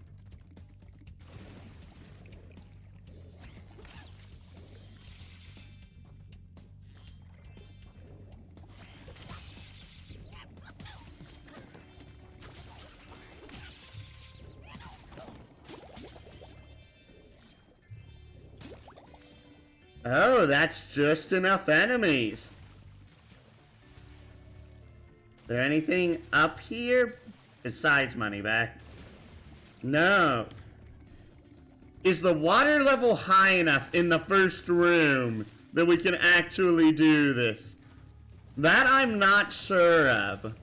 Oh, that's just enough enemies. Is there anything up here besides money back? No. Is the water level high enough in the first room that we can actually do this? That I'm not sure of.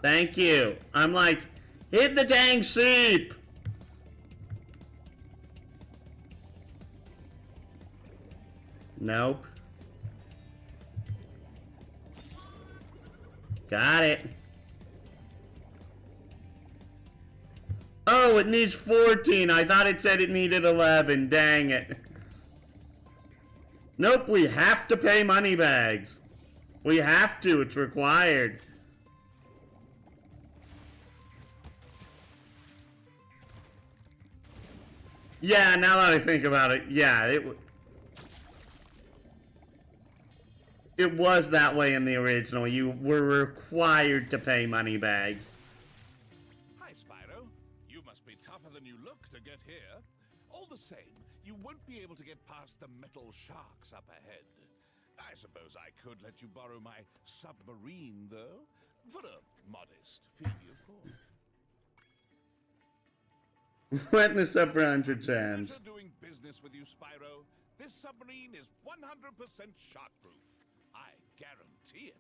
Thank you. I'm like, hit the dang sheep! Nope. Got it. Oh, it needs 14. I thought it said it needed 11. Dang it. Nope, we have to pay money bags. We have to. It's required. Yeah, now that I think about it, yeah, it was that way in the original. You were required to pay money bags. Hi, Spyro. You must be tougher than you look to get here. All the same, you won't be able to get past the metal sharks up ahead. I suppose I could let you borrow my submarine, though, for a modest fee, of course. Wetting this up for 100 gems. Pleasure doing business with you, Spyro. This submarine is 100% shark-proof. I guarantee it.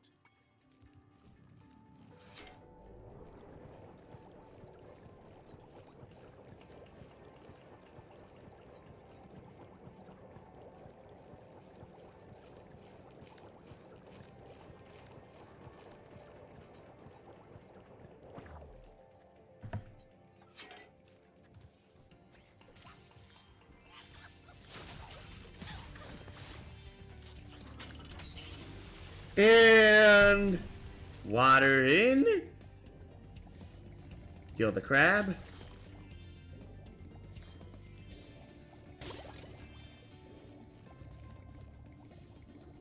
And water in. Kill the crab.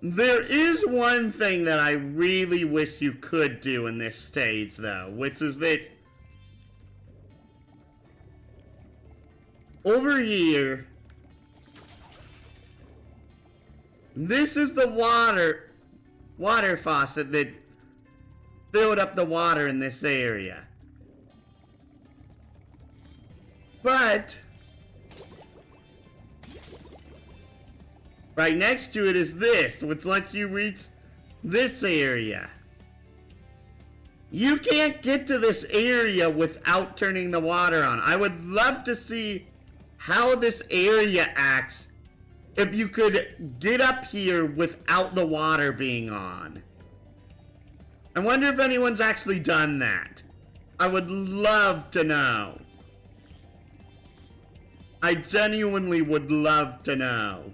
There is one thing that I really wish you could do in this stage, though, which is that over here, this is the water faucet that filled up the water in this area. But Right next to it is this, which lets you reach this area. You can't get to this area without turning the water on. I would love to see how this area acts if you could get up here without the water being on. I wonder if anyone's actually done that. I would love to know. I genuinely would love to know.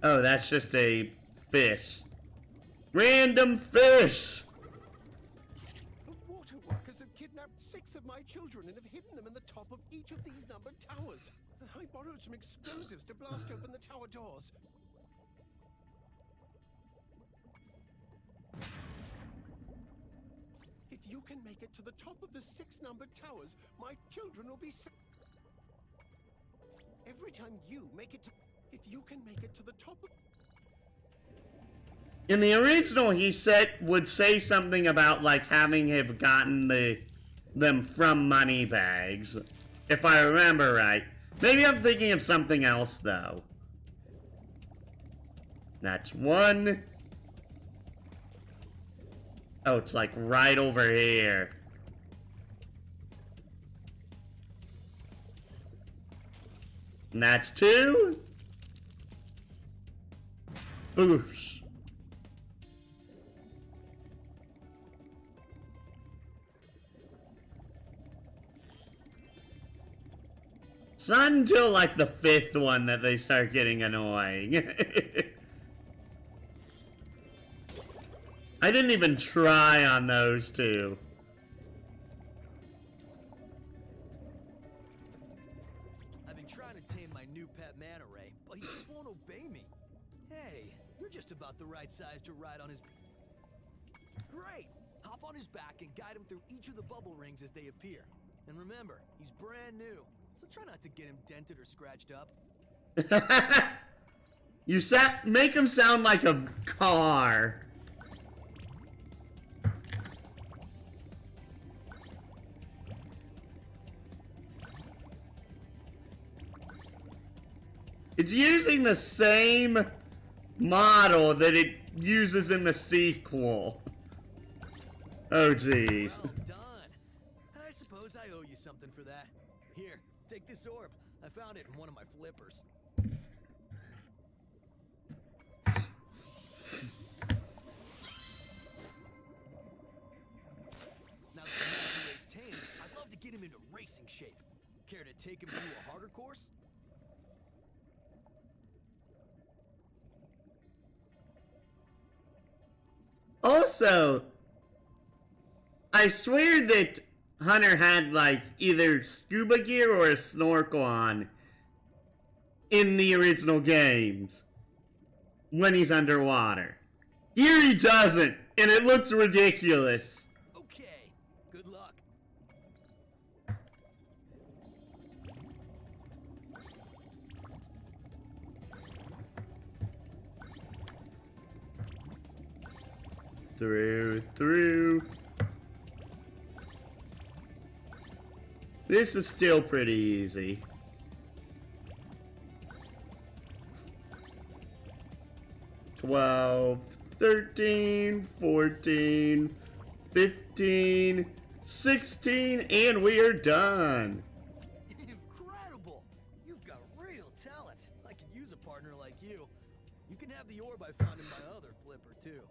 Oh, that's just a fish. Random fish! The water workers have kidnapped 6 of my children and have hidden them in the top of each of these numbered towers. I borrowed some explosives to blast open the tower doors. If you can make it to the top of the 6 numbered towers, my children will be safe. Every time you make it to... If you can make it to the top of... In the original, he would say something about like having have gotten them from money bags, if I remember right. Maybe I'm thinking of something else though. That's one. Oh, it's like right over here. And that's 2. Boosh. It's not until like the 5th one that they start getting annoying. I didn't even try on those 2. I've been trying to tame my new pet manta ray, but he just won't obey me. Hey, you're just about the right size to ride on his... Great! Hop on his back and guide him through each of the bubble rings as they appear. And remember, he's brand new, so try not to get him dented or scratched up. You make him sound like a car. It's using the same model that it uses in the sequel. Oh, jeez. Well done. I suppose I owe you something for that. Here, take this orb. I found it in one of my flippers. Now that the Manta Ray's tamed, I'd love to get him into racing shape. Care to take him through a harder course? Also, I swear that Hunter had like either scuba gear or a snorkel on in the original games when he's underwater. Here he doesn't, and it looks ridiculous. Okay, good luck. Through. This is still pretty easy. $12, $13, $14, $15, $16, and we are done. Incredible! You've got real talent. I could use a partner like you. You can have the orb I found in my other flipper, too.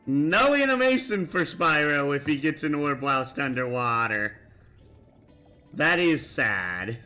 No animation for Spyro if he gets an orb whilst underwater. That is sad.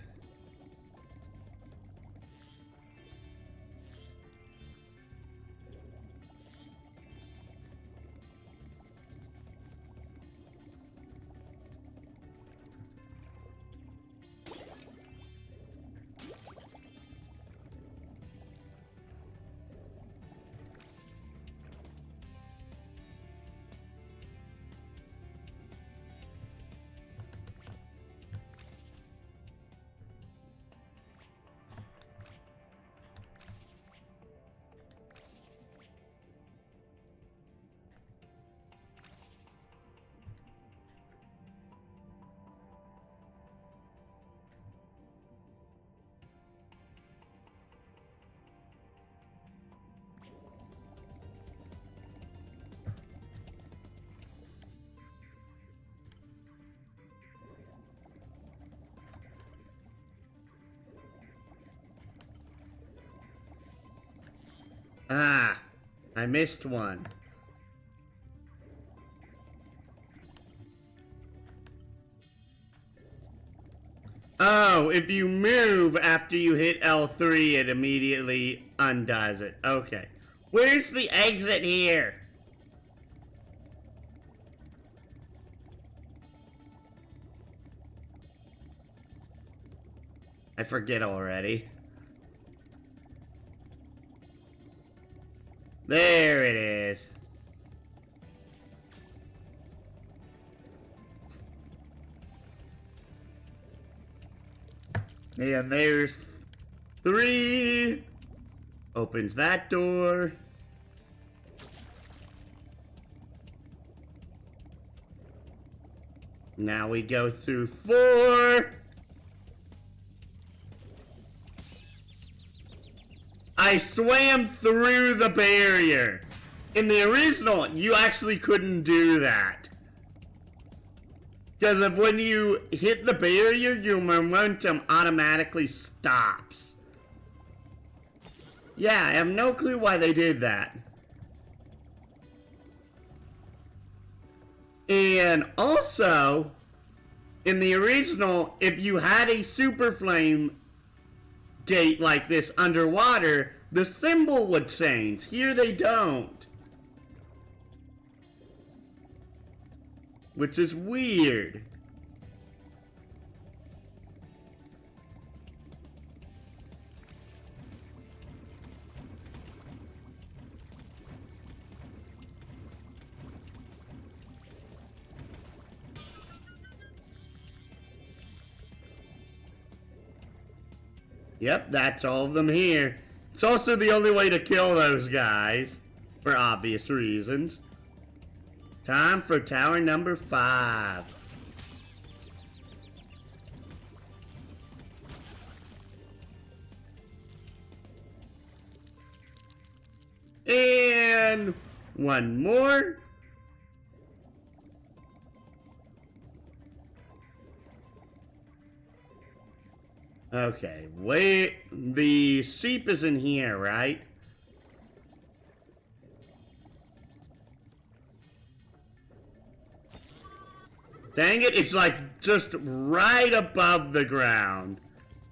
Ah, I missed one. Oh, if you move after you hit L3, it immediately undoes it. Okay. Where's the exit here? I forget already. There it is. And there's 3. Opens that door. Now we go through 4. I swam through the barrier. In the original, you actually couldn't do that. Because of when you hit the barrier, your momentum automatically stops. Yeah, I have no clue why they did that. And also, in the original, if you had a super flame gate like this underwater, the symbol would change. Here they don't. Which is weird. Yep, that's all of them here. It's also the only way to kill those guys, for obvious reasons. Time for tower number 5. And one more. Okay, wait, the sheep is in here, right? Dang it, it's like just right above the ground.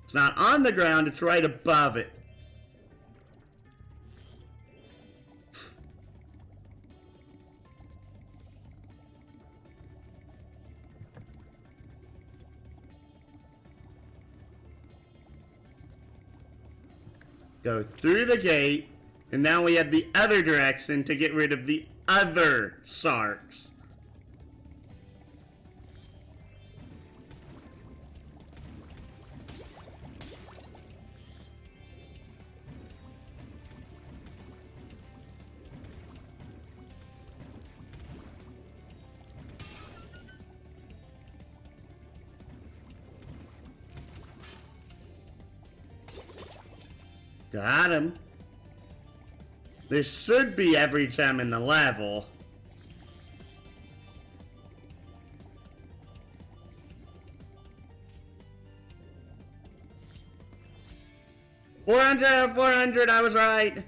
It's not on the ground, it's right above it. Go through the gate, and now we have the other direction to get rid of the other sharks. Got him. This should be every gem in the level. $400, I was right.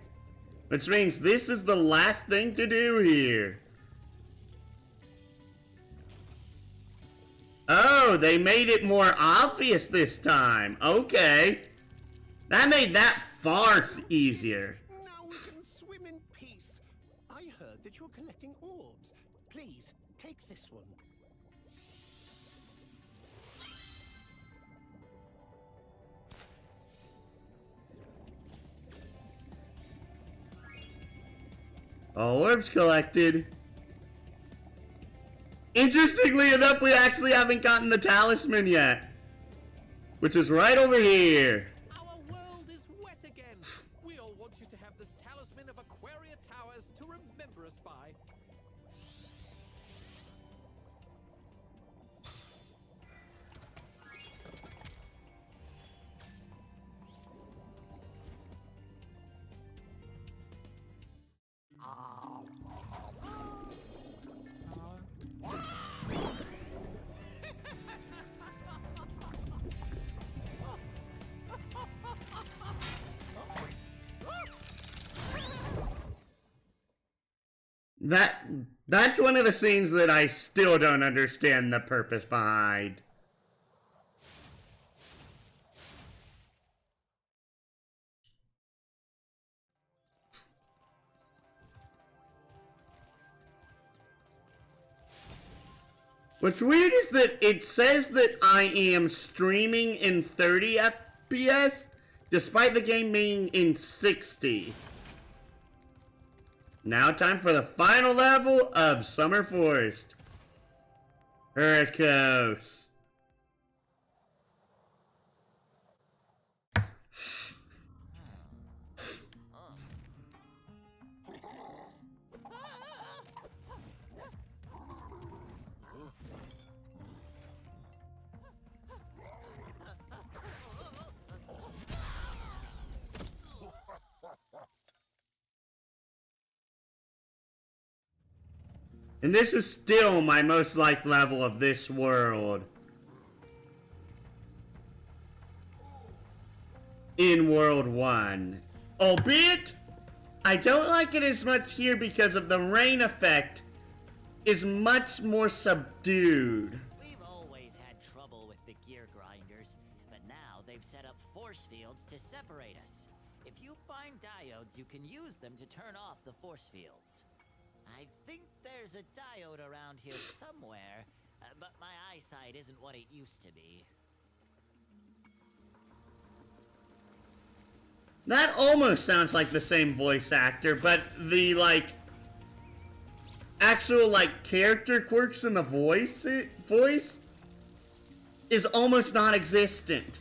Which means this is the last thing to do here. Oh, they made it more obvious this time. Okay. That made that far easier. Now we can swim in peace. I heard that you're collecting orbs. Please, take this one. All orbs collected. Interestingly enough, we actually haven't gotten the talisman yet. Which is right over here. Our world is wet again. We all want you to have this talisman of Aquaria Towers to remember us by. That's one of the scenes that I still don't understand the purpose behind. What's weird is that it says that I am streaming in 30 FPS, despite the game being in 60. Now time for the final level of Summer Forest. Hurricos. And this is still my most liked level of this world. In World 1. Albeit, I don't like it as much here because of the rain effect is much more subdued. We've always had trouble with the gear grinders, but now they've set up force fields to separate us. If you find diodes, you can use them to turn off the force fields. I think there's a diode around here somewhere, but my eyesight isn't what it used to be. That almost sounds like the same voice actor, but the, actual, character quirks in the voice is almost non-existent.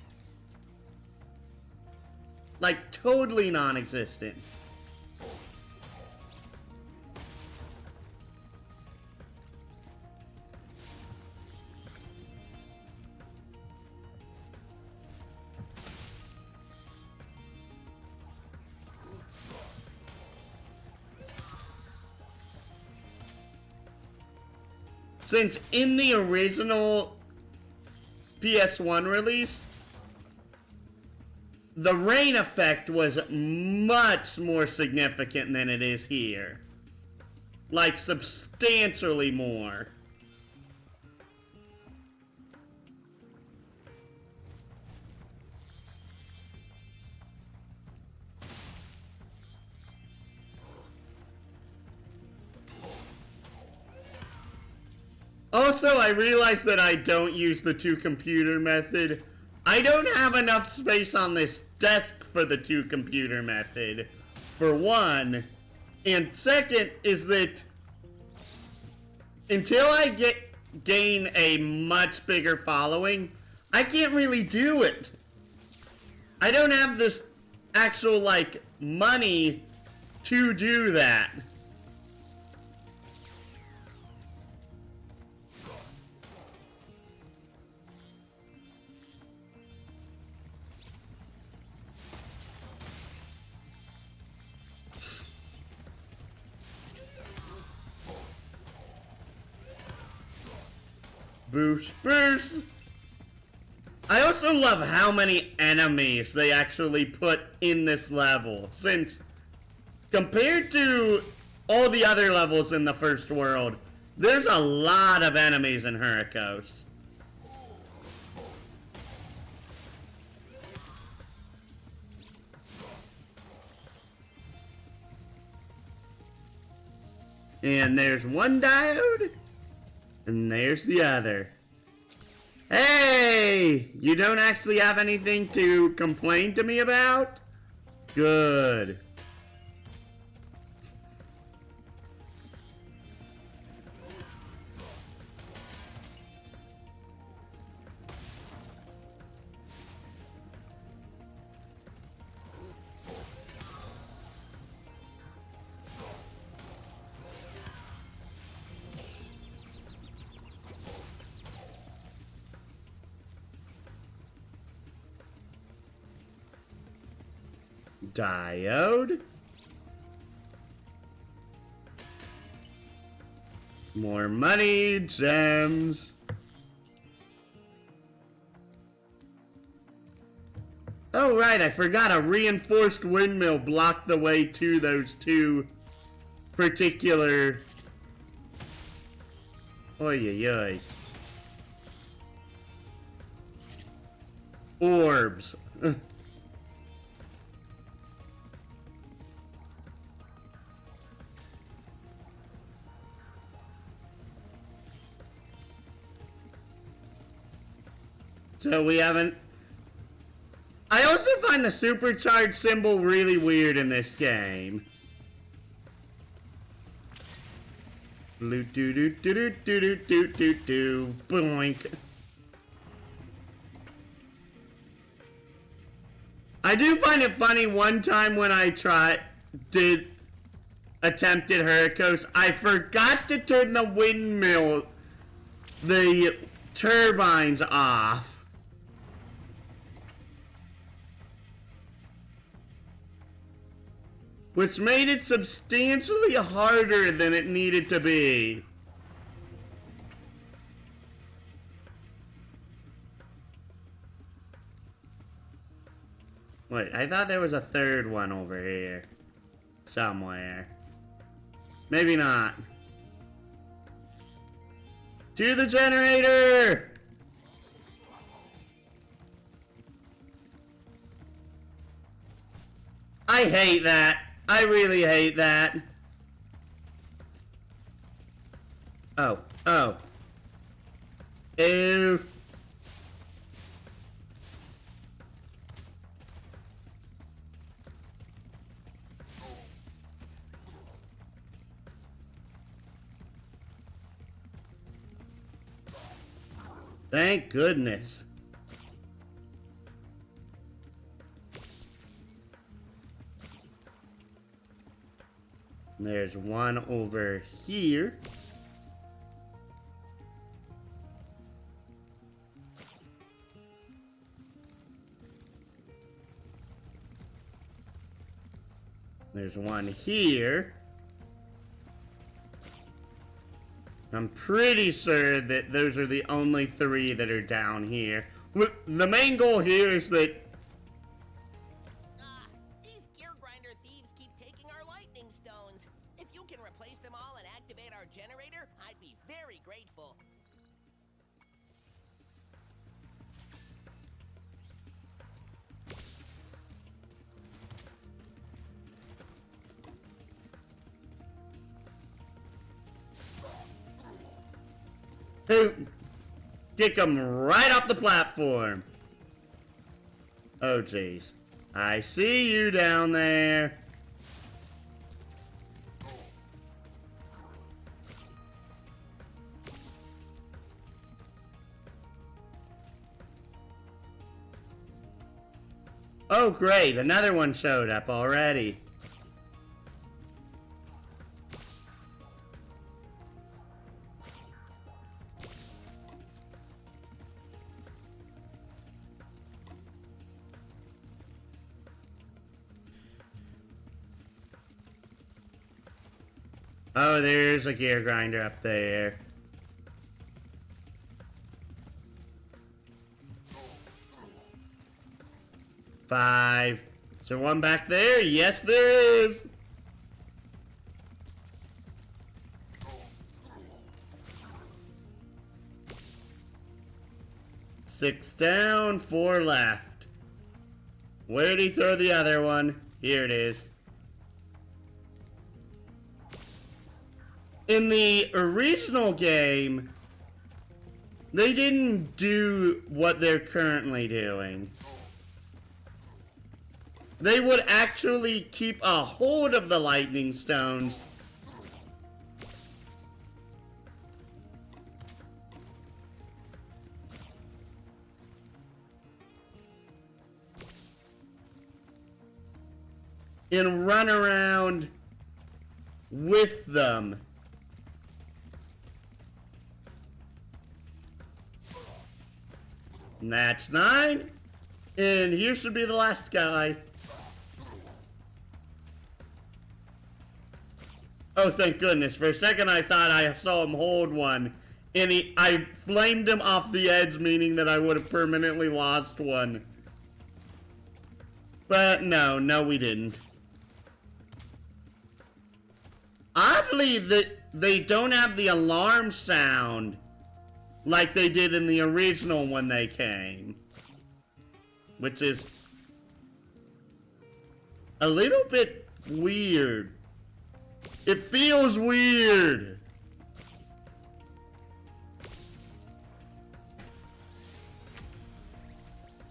Totally non-existent. Since in the original PS1 release, the rain effect was much more significant than it is here. Substantially more. Also, I realized that I don't use the two-computer method. I don't have enough space on this desk for the two-computer method, for one. And second is that until I gain a much bigger following, I can't really do it. I don't have this actual, money to do that. Boost, boost! I also love how many enemies they actually put in this level, since compared to all the other levels in the first world, there's a lot of enemies in Hurricos. And there's one diode. And there's the other. Hey! You don't actually have anything to complain to me about? Good. Diode. More money, gems. Oh right, I forgot a reinforced windmill blocked the way to those two particular Oy, oy, oy. Orbs. So we haven't... I also find the supercharged symbol really weird in this game. Blue doo doo doo doo doo doo doo doo boink. I do find it funny one time when I attempted Hurricos, I forgot to turn the turbines off. Which made it substantially harder than it needed to be. Wait, I thought there was a third one over here. Somewhere. Maybe not. To the generator! I hate that. I really hate that. Oh. Oh. Ew. Thank goodness. There's one over here. There's one here. I'm pretty sure that those are the only three that are down here. The main goal here is that... These gear grinder thieves keep taking our lightning stones. If you can replace them all and activate our generator, I'd be very grateful. Kick them right off the platform. Oh, jeez. I see you down there. Oh, great. Another one showed up already. Oh, there's a gear grinder up there. Five. Is there one back there? Yes, there is. Six down, four left. Where'd he throw the other one? Here it is. In the original game, they didn't do what they're currently doing. They would actually keep a hold of the lightning stones and run around with them. And that's 9. And here should be the last guy. Oh, thank goodness. For a second I thought I saw him hold one. And I flamed him off the edge, meaning that I would have permanently lost one. But no, we didn't. Oddly, they don't have the alarm sound like they did in the original when they came. Which is a little bit weird. It feels weird.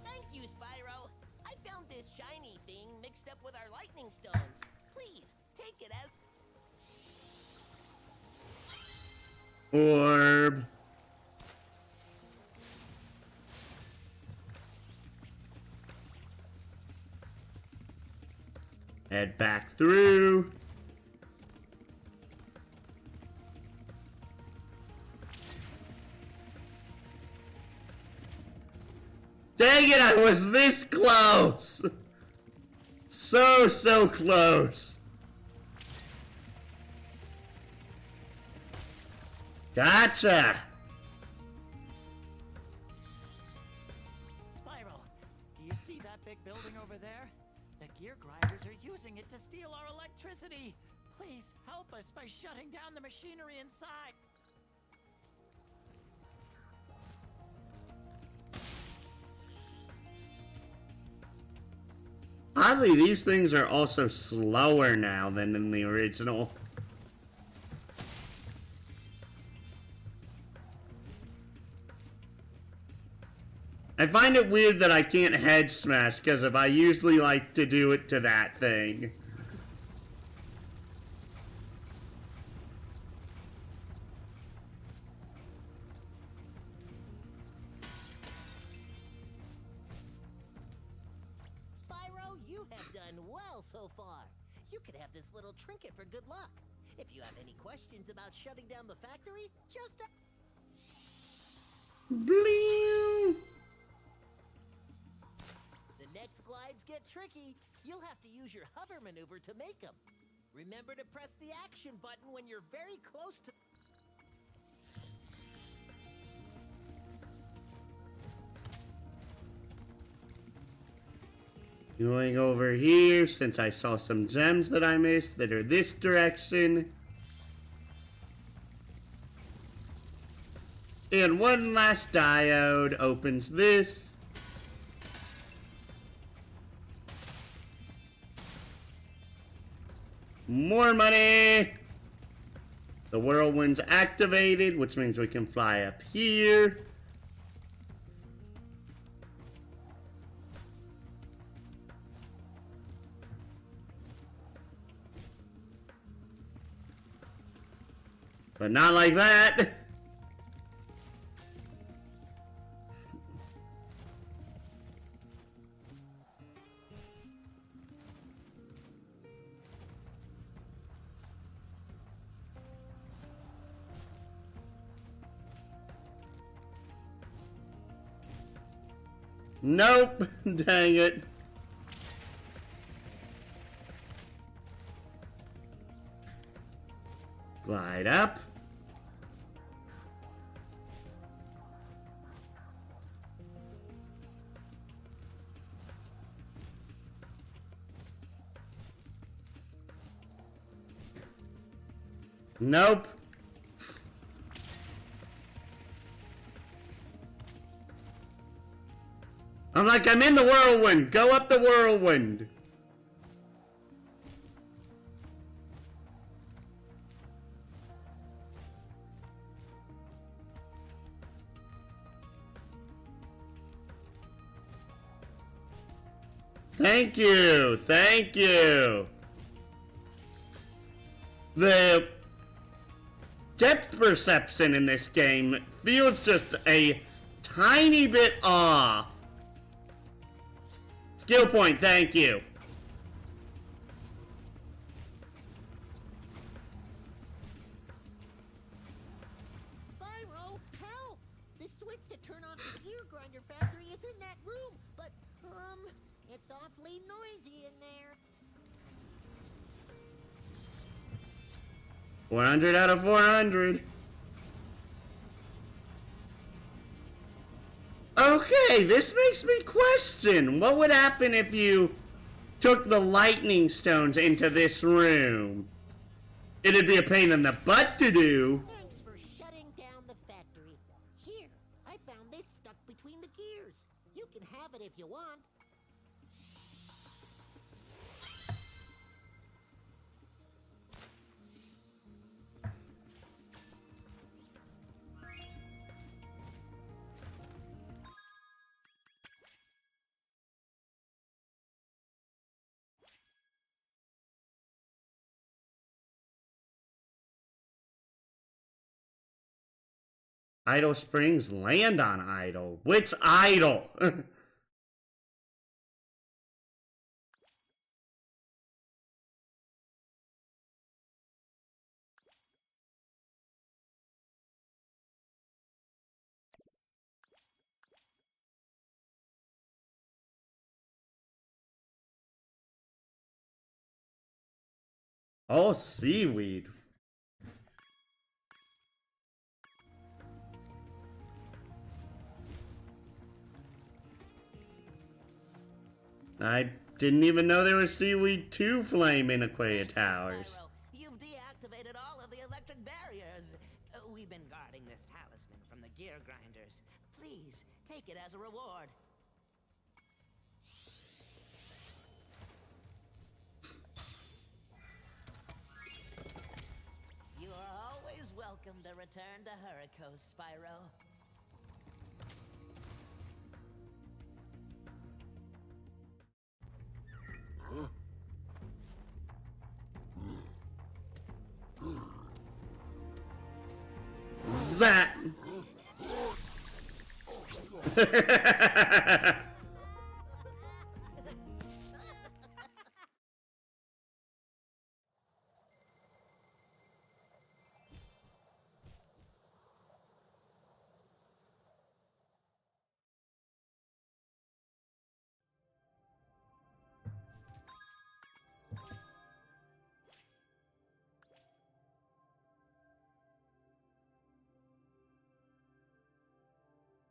Thank you, Spyro. I found this shiny thing mixed up with our lightning stones. Please, take it as... Orb. Head back through. Dang it, I was this close! So close. Gotcha! Spyro, do you see that big building over there? The gear grinders are using it to steal our electricity. Please help us by shutting down the machinery inside. Oddly, these things are also slower now than in the original. I find it weird that I can't hedge smash, because I usually like to do it to that thing. Spyro, you have done well so far. You could have this little trinket for good luck. If you have any questions about shutting down the factory, just... Bling! The next glides get tricky. You'll have to use your hover maneuver to make them. Remember to press the action button when you're very close to... Going over here, since I saw some gems that I missed that are this direction. And one last diode opens this. More money! The whirlwind's activated, which means we can fly up here. But not like that. Nope. Dang it. Glide up. Nope. I'm like, I'm in the whirlwind. Go up the whirlwind. Thank you. Thank you. The depth perception in this game feels just a tiny bit off. Skill point, thank you. Spyro, help! The switch to turn off the gear grinder factory is in that room, but, it's awfully noisy in there. 400 out of 400. Okay, this makes me question, what would happen if you took the lightning stones into this room? it'd be a pain in the butt to do. Thanks for shutting down the factory. Here, I found this stuck between the gears. You can have it if you want. Idle Springs land on Idle. Which Idle? Oh, seaweed. I didn't even know there was seaweed 2 flame in Aquia Towers. Spyro, you've deactivated all of the electric barriers. We've been guarding this talisman from the gear grinders. Please, take it as a reward. You are always welcome to return to Hurricane, Spyro. That.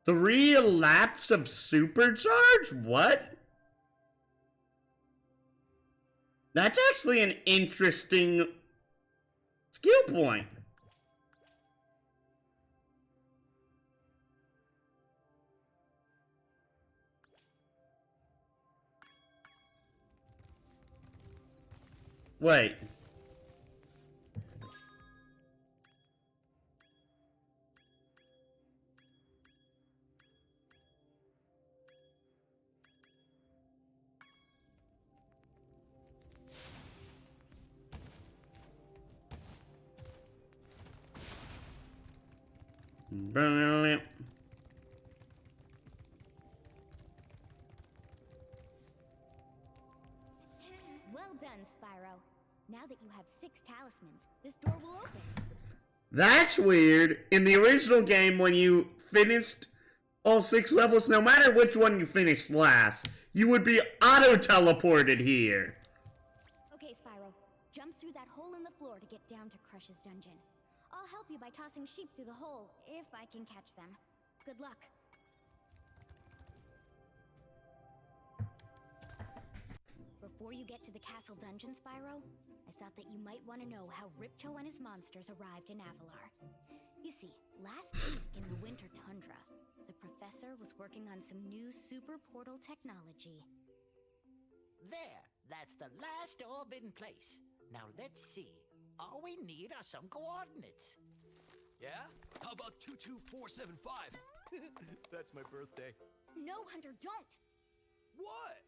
Three laps of supercharge? What? That's actually an interesting skill point. Wait. Brilliant. Well done, Spyro. Now that you have 6 talismans, this door will open. That's weird. In the original game, when you finished all 6 levels, no matter which one you finished last, you would be auto-teleported here. Okay, Spyro. Jump through that hole in the floor to get down to Crush's dungeon. I'll help you by tossing sheep through the hole, if I can catch them. Good luck. Before you get to the castle dungeon, Spyro, I thought that you might want to know how Ripto and his monsters arrived in Avalar. You see, last week in the winter tundra, the professor was working on some new super portal technology. There, that's the last orb in place. Now let's see. All we need are some coordinates. Yeah? How about 22475? That's my birthday. No, Hunter, don't! What?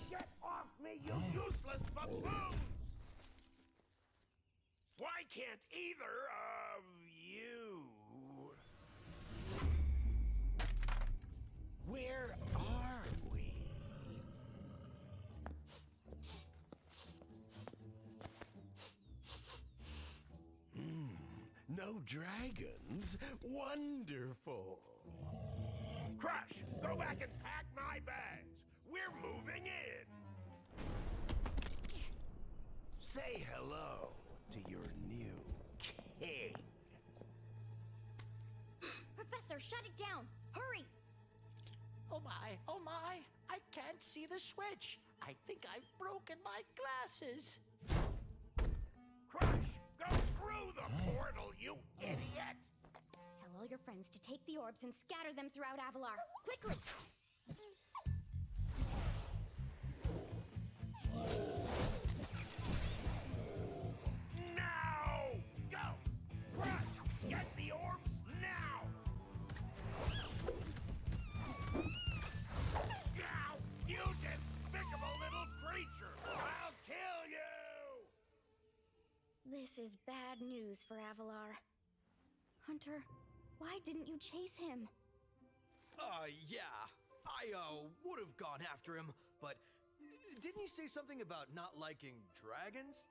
Get off me, you useless buffoons! Why can't either of you... Where are we? No dragons? Wonderful! Crush, go back and pack my bags! We're moving in! Say hello to your new king. Professor, shut it down! Hurry! Oh my, I can't see the switch. I think I've broken my glasses. Crush, go through the portal, you idiot! Tell all your friends to take the orbs and scatter them throughout Avalar. Quickly! Now! Go! Crush, get the orbs now! Now, you despicable little creature! I'll kill you! This is bad news for Avalar. Hunter, why didn't you chase him? Yeah. I, would have gone after him, but didn't he say something about not liking dragons?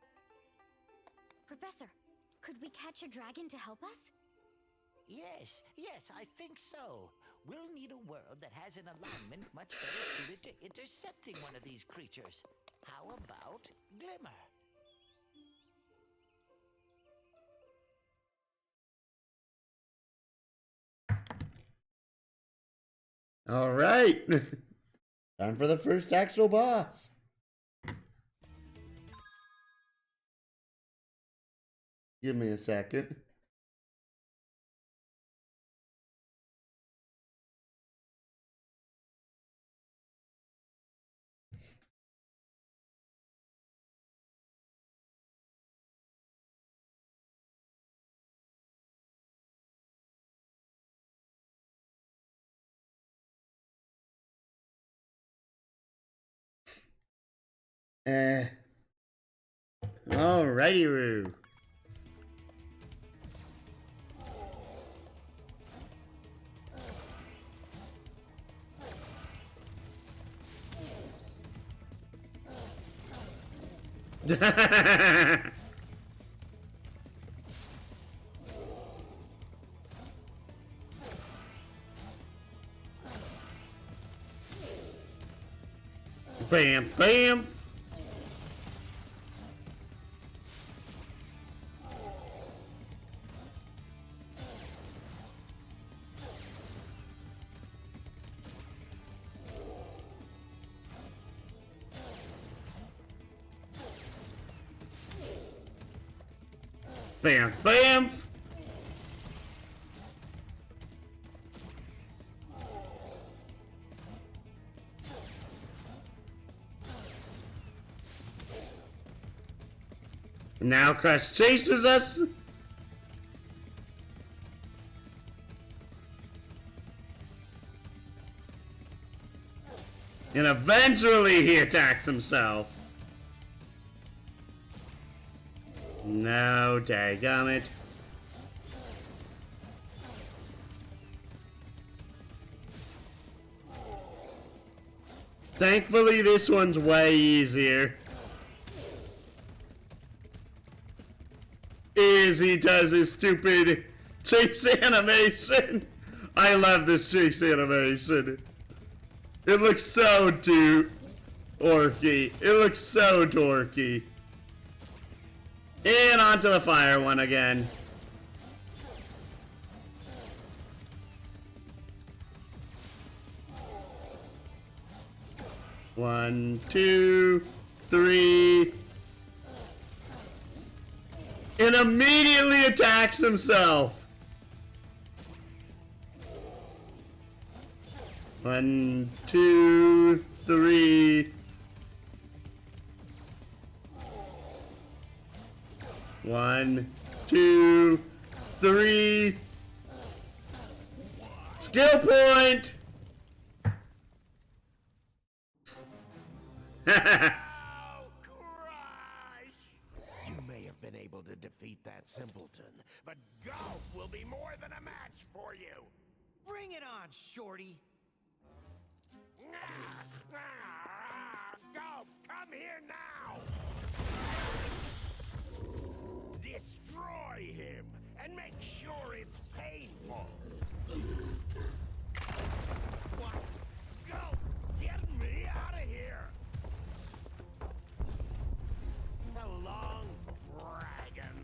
Professor, could we catch a dragon to help us? Yes, I think so. We'll need a world that has an alignment much better suited to intercepting one of these creatures. How about Glimmer? All right. Time for the first actual boss. Give me a second. Alrighty, Roo. Bam, bam. Bam, bam. Now Crush chases us. And eventually he attacks himself. No, dadgummit. Thankfully, this one's way easier. As he does his stupid chase animation. I love this chase animation. It looks so dorky. It looks so dorky. And onto the fire one again. One, two, three. And immediately attacks himself. One, two, three. One, two, three. Skill point! You may have been able to defeat that simpleton, but golf will be more than a match for you. Bring it on, Shorty. Golf, come here now! Destroy him, and make sure it's painful. What? Golf, get me out of here! So long, dragon.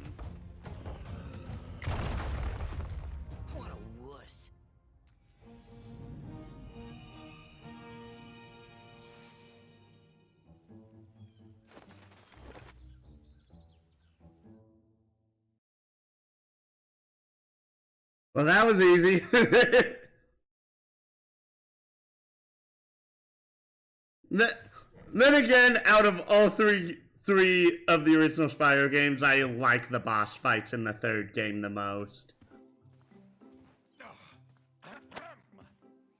Well, that was easy. Then again, out of all three of the original Spyro games, I like the boss fights in the third game the most.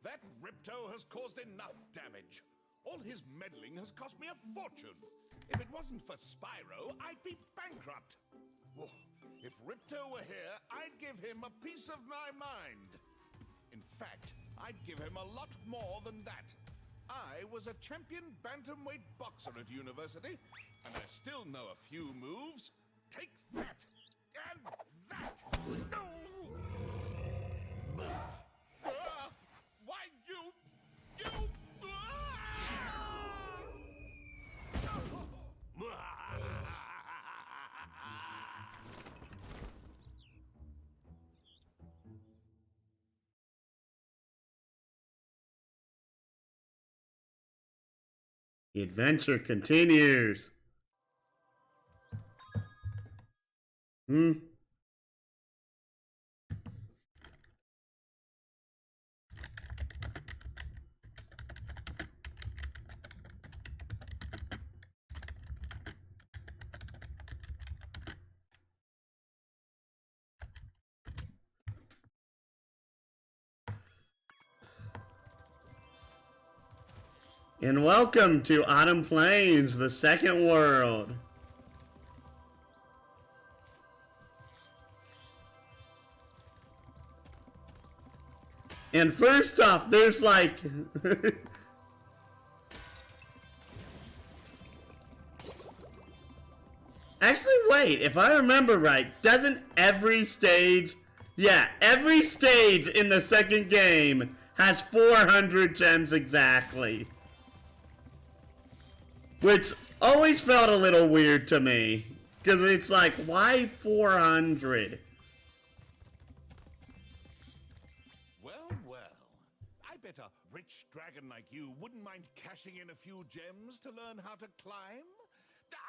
That Ripto has caused enough damage. All his meddling has cost me a fortune. If it wasn't for Spyro, I'd be bankrupt. Oh, if Ripto were here, I'd give him a piece of my mind. In fact, I'd give him a lot more than that. I was a champion bantamweight boxer at university, and I still know a few moves. Take that, and that! No! Why, you... The adventure continues. And welcome to Autumn Plains, the second world. And first off, there's like... Actually, wait, if I remember right, doesn't every stage... Yeah, every stage in the second game has 400 gems exactly. Which always felt a little weird to me. Because it's like, why 400? Well, I bet a rich dragon like you wouldn't mind cashing in a few gems to learn how to climb.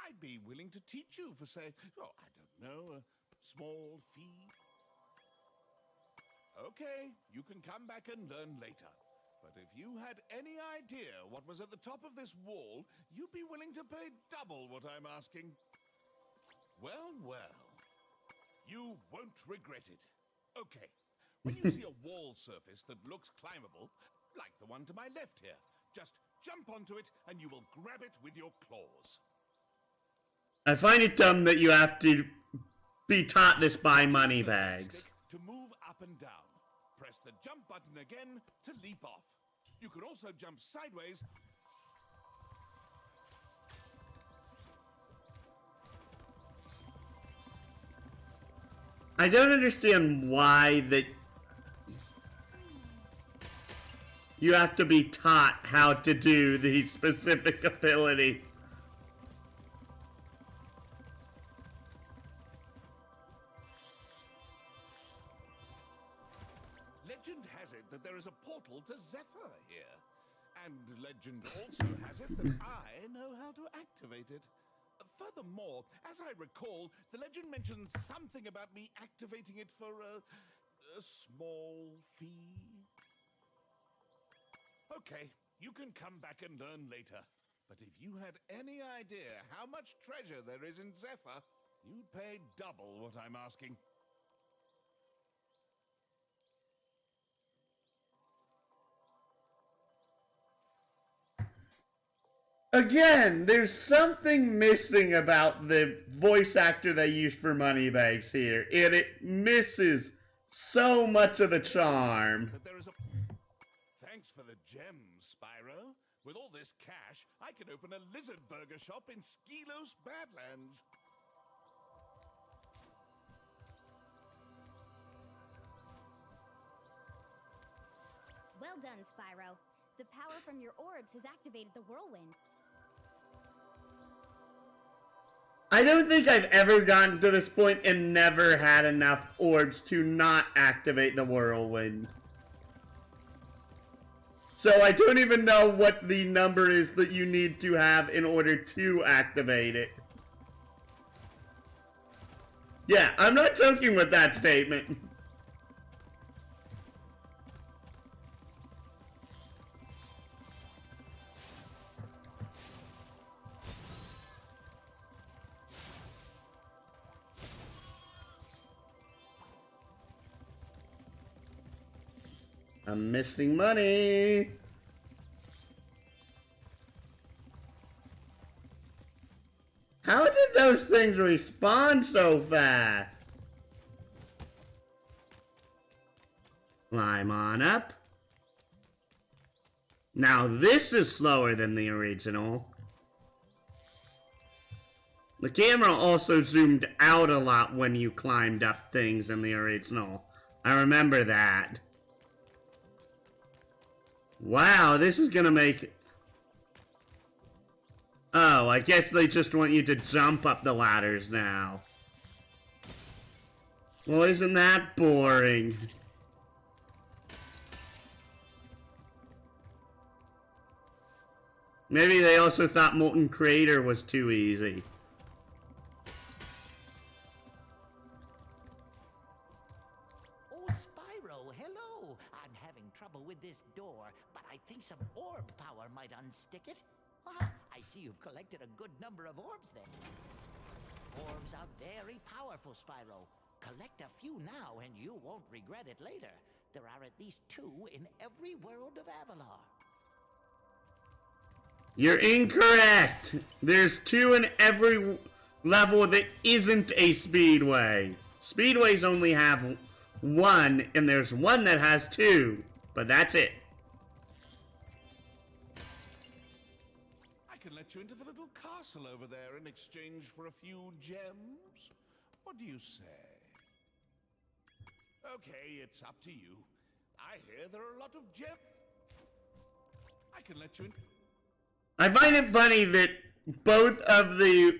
I'd be willing to teach you for, say, oh, I don't know, a small fee. Okay, you can come back and learn later. But if you had any idea what was at the top of this wall, you'd be willing to pay double what I'm asking. Well, you won't regret it. Okay, when you see a wall surface that looks climbable, like the one to my left here, just jump onto it and you will grab it with your claws. I find it dumb that you have to be taught this by money bags. To move up and down. Press the jump button again to leap off. You can also jump sideways. I don't understand why that you have to be taught how to do these specific abilities. Legend has it that there is a portal to Zephyr here. And legend also has it that I know how to activate it. Furthermore, as I recall, the legend mentions something about me activating it for a small fee. Okay, you can come back and learn later. But if you had any idea how much treasure there is in Zephyr, you'd pay double what I'm asking. Again, there's something missing about the voice actor they used for Moneybags here, and it misses so much of the charm. Thanks for the gems, Spyro. With all this cash, I can open a lizard burger shop in Skelos Badlands. Well done, Spyro. The power from your orbs has activated the whirlwind. I don't think I've ever gotten to this point and never had enough orbs to not activate the whirlwind. So I don't even know what the number is that you need to have in order to activate it. Yeah, I'm not joking with that statement. I'm missing money. How did those things respawn so fast? Climb on up. Now this is slower than the original. The camera also zoomed out a lot when you climbed up things in the original. I remember that. Wow, this is gonna make... Oh, I guess they just want you to jump up the ladders now. Well, isn't that boring? Maybe they also thought Molten Crater was too easy. Oh, Spyro, hello! I'm having trouble with this door, but I think some orb power might unstick it. Ah, I see you've collected a good number of orbs then. Orbs are very powerful, Spyro. Collect a few now and you won't regret it later. There are at least 2 in every world of Avalar. You're incorrect! There's 2 in every level that isn't a speedway. Speedways only have 1, and there's 1 that has 2. But that's it. I can let you into the little castle over there in exchange for a few gems. What do you say? Okay, it's up to you. I hear there are a lot of gems. I can let you in. I find it funny that both of the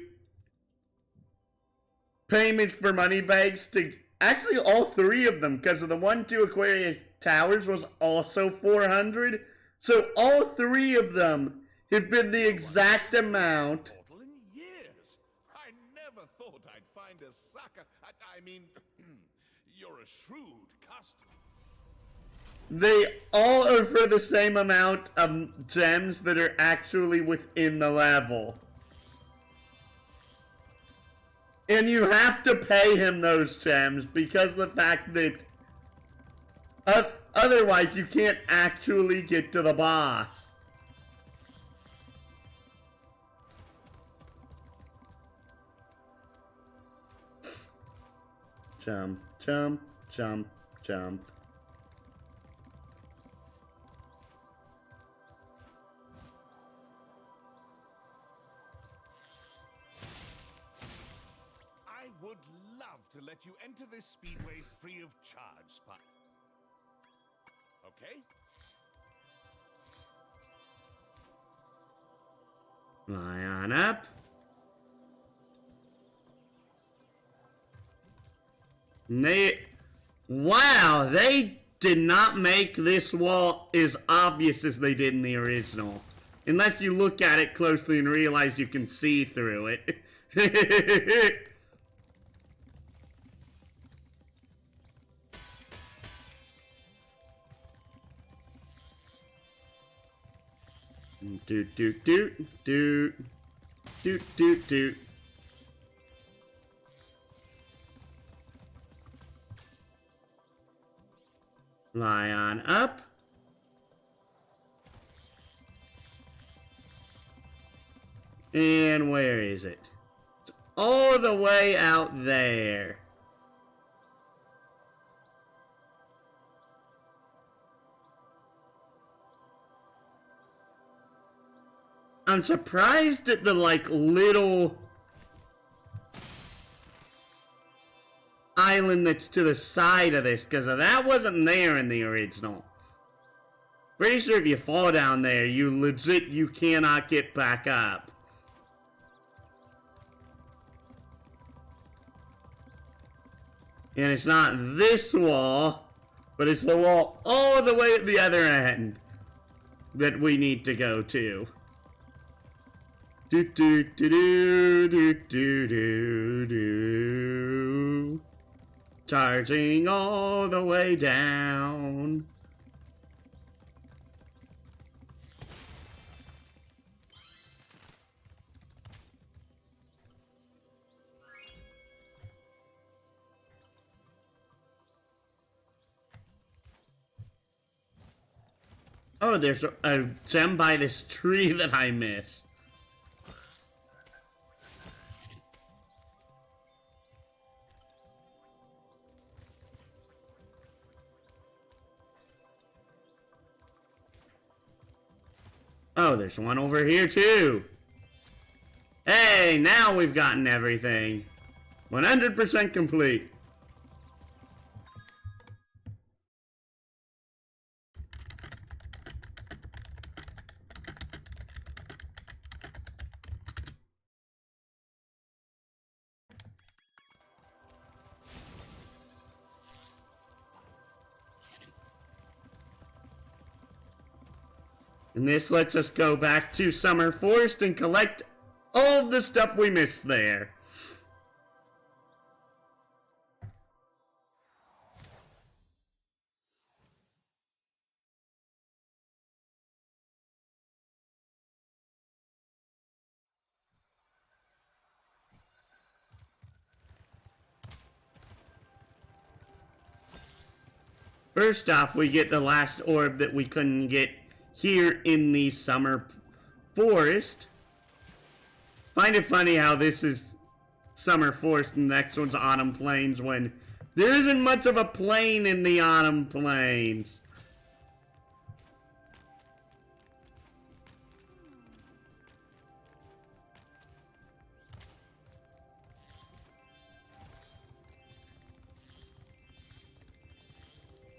payments for money bags to actually all 3 of them, because of the one to Aquarius Towers was also 400. So all 3 of them have been the exact amount. In years. I never thought I'd find a sucker. I mean, you're a shrewd customer. They all are for the same amount of gems that are actually within the level. And you have to pay him those gems because of the fact that otherwise you can't actually get to the boss. Jump, jump, jump, jump. I would love to let you enter this speedway free of charge, Spot. Okay? Fly on up. Wow, they did not make this wall as obvious as they did in the original. Unless you look at it closely and realize you can see through it. Doot doot doot doot doot doot doot. Fly on up. And where is it? It's all the way out there. I'm surprised at the, like, little island that's to the side of this, because that wasn't there in the original. Pretty sure if you fall down there, you cannot get back up. And it's not this wall, but it's the wall all the way at the other end that we need to go to. Do do do do do do do do. Charging all the way down. Oh, there's a gem by this tree that I missed. Oh, there's one over here too. Hey, now we've gotten everything. 100% complete. And this lets us go back to Summer Forest and collect all of the stuff we missed there. First off, we get the last orb that we couldn't get here in the Summer Forest. Find it funny how this is Summer Forest and the next one's Autumn Plains when there isn't much of a plain in the Autumn Plains.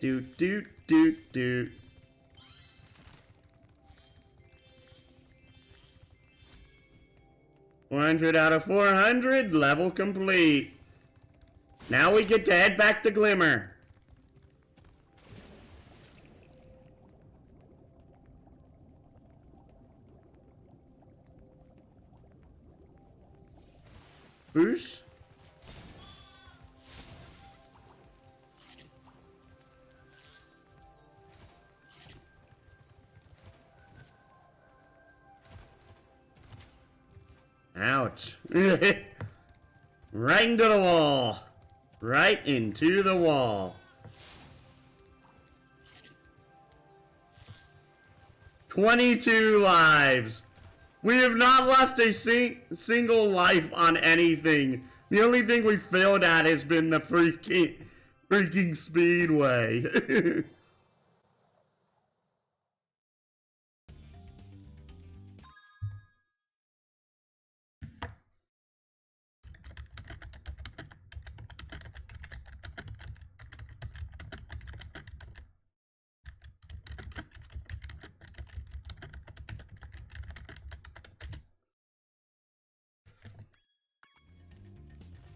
Doot, doot, doot, doot. $100 out of 400, level complete. Now we get to head back to Glimmer. Boosh. Ouch. Right into the wall. Right into the wall. 22 lives. We have not lost a single life on anything. The only thing we failed at has been the freaking speedway.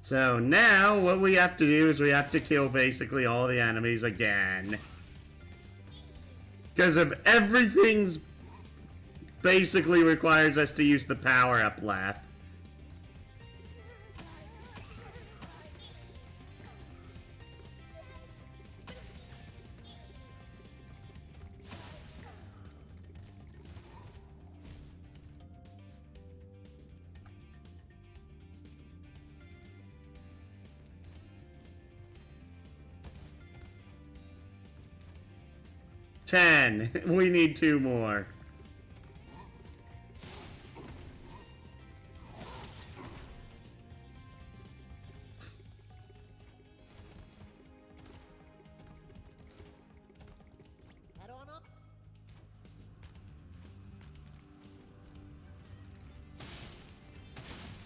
So now what we have to do is we have to kill basically all the enemies again. Because of everything's basically requires us to use the power-up left. We need 2 more. Head on up.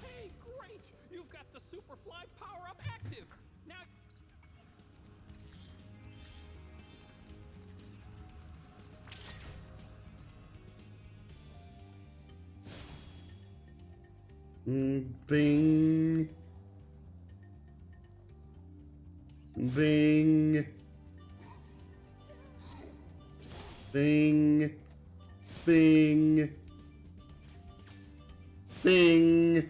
Hey, great! You've got the Superfly power-up active. Now... Bing. Bing. Bing. Bing. Bing.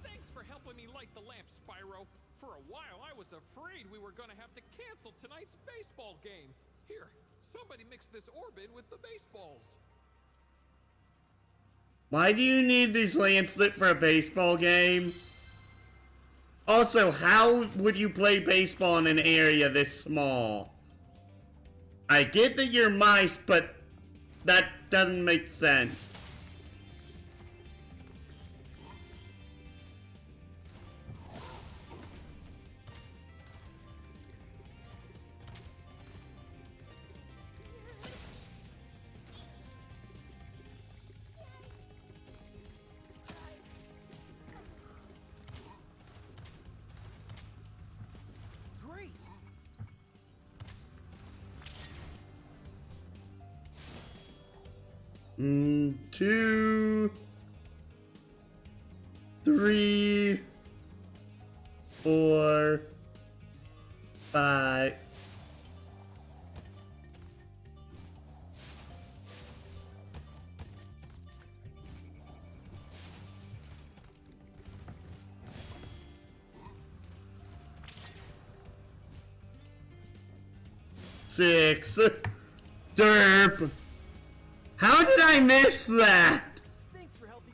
Thanks for helping me light the lamp, Spyro. For a while, I was afraid we were gonna have to cancel tonight's baseball game. Here, somebody mix this orb in with the baseballs. Why do you need these lamps lit for a baseball game? Also, how would you play baseball in an area this small? I get that you're mice, but that doesn't make sense. Great. 2, 3, 4, 5. Six. Derp. How did I miss that? Thanks for helping.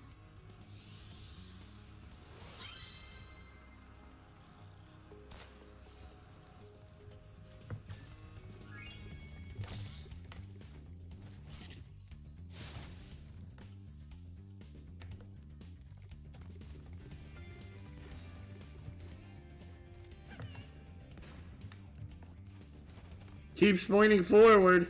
Keeps pointing forward.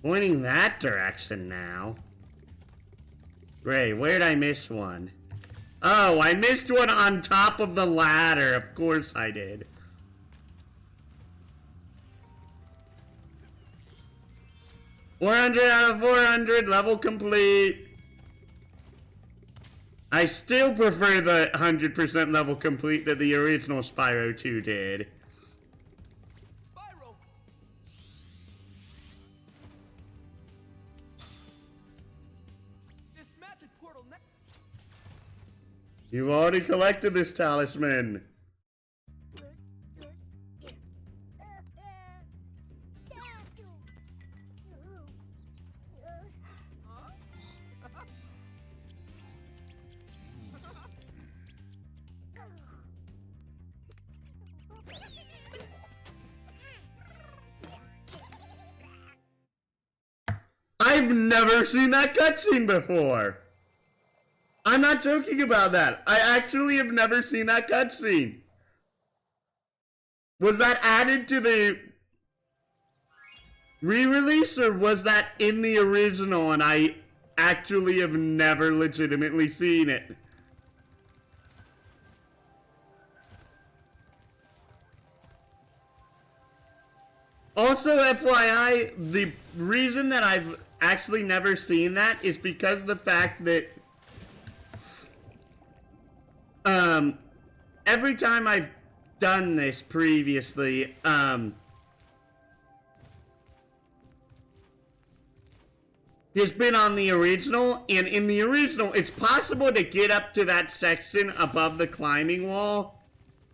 Pointing that direction now. Great, where'd I miss one? Oh, I missed one on top of the ladder. Of course I did. $400 out of 400, level complete. I still prefer the 100% level complete that the original Spyro 2 did. Spyro. This magic portal. You've already collected this talisman. I've never seen that cutscene before. I'm not joking about that. I actually have never seen that cutscene. Was that added to the re-release, or was that in the original and I actually have never legitimately seen it? Also, FYI, the reason that I've actually never seen that is because of the fact that every time I've done this previously, it's been on the original, and in the original, it's possible to get up to that section above the climbing wall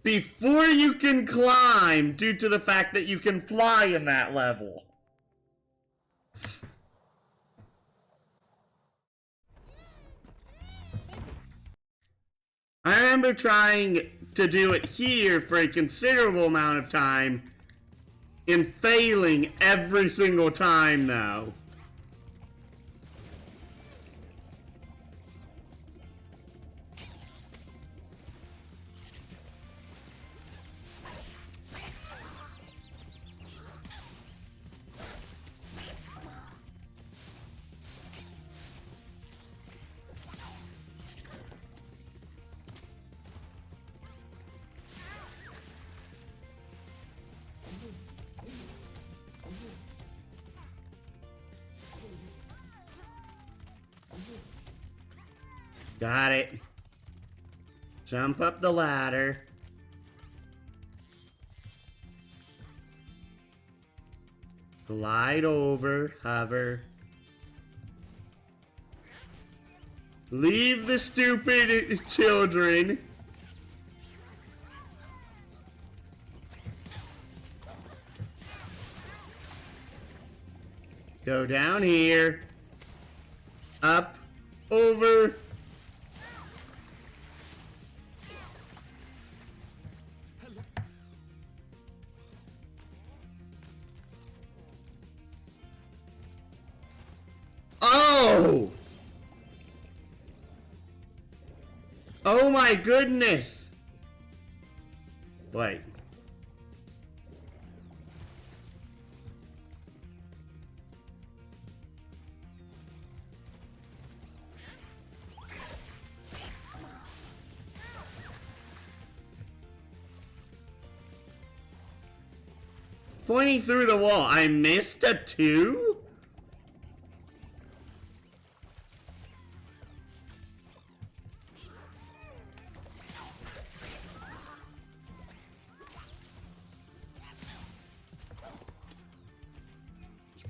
before you can climb, due to the fact that you can fly in that level. I remember trying to do it here for a considerable amount of time and failing every single time, though. Got it. Jump up the ladder. Glide over, hover. Leave the stupid children. Go down here. Up. Over. Oh! Oh my goodness! Wait. Pointing through the wall. I missed a 2?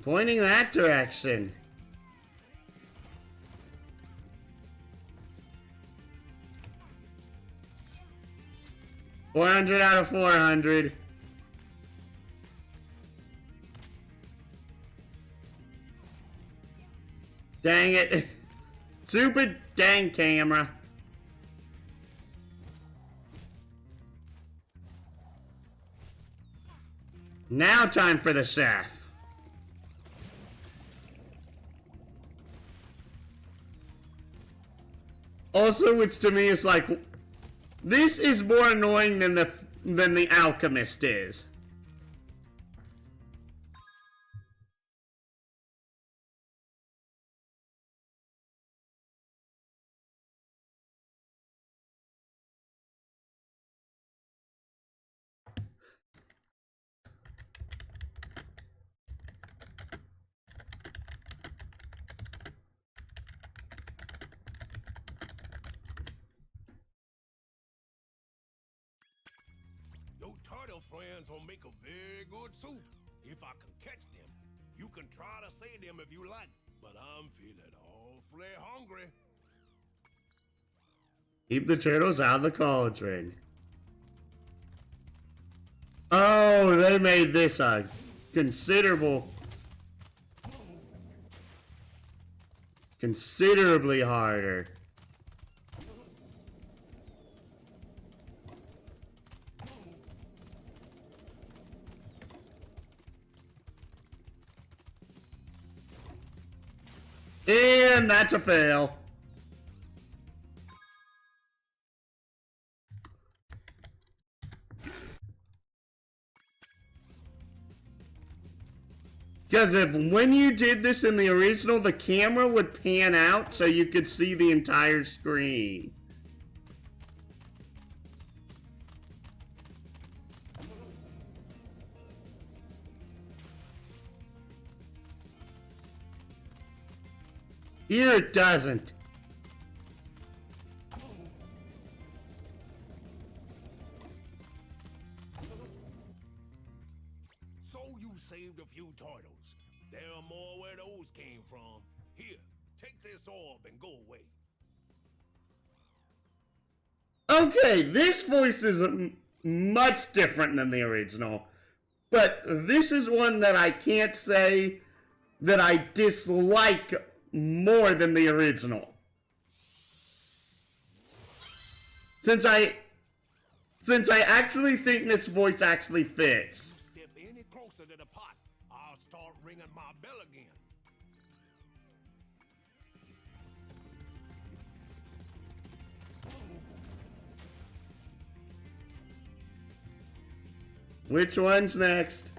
Pointing that direction. $400 out of 400. Dang it. Stupid dang camera. Now time for the chef. Also, which to me is like, this is more annoying than the alchemist is. Your turtle friends will make a very good soup. If I can catch them. You can try to save them if you like, but I'm feeling awfully hungry. Keep the turtles out of the cauldron. Oh, they made this a considerably harder. And that's a fail. Because if when you did this in the original, the camera would pan out so you could see the entire screen. Here it doesn't. So you saved a few turtles. There are more where those came from. Here, take this orb and go away. Okay, this voice is much different than the original. But this is one that I can't say that I dislike more than the original. Since I actually think this voice actually fits. Step any closer to the pot, I'll start ringing my bell again. Which one's next?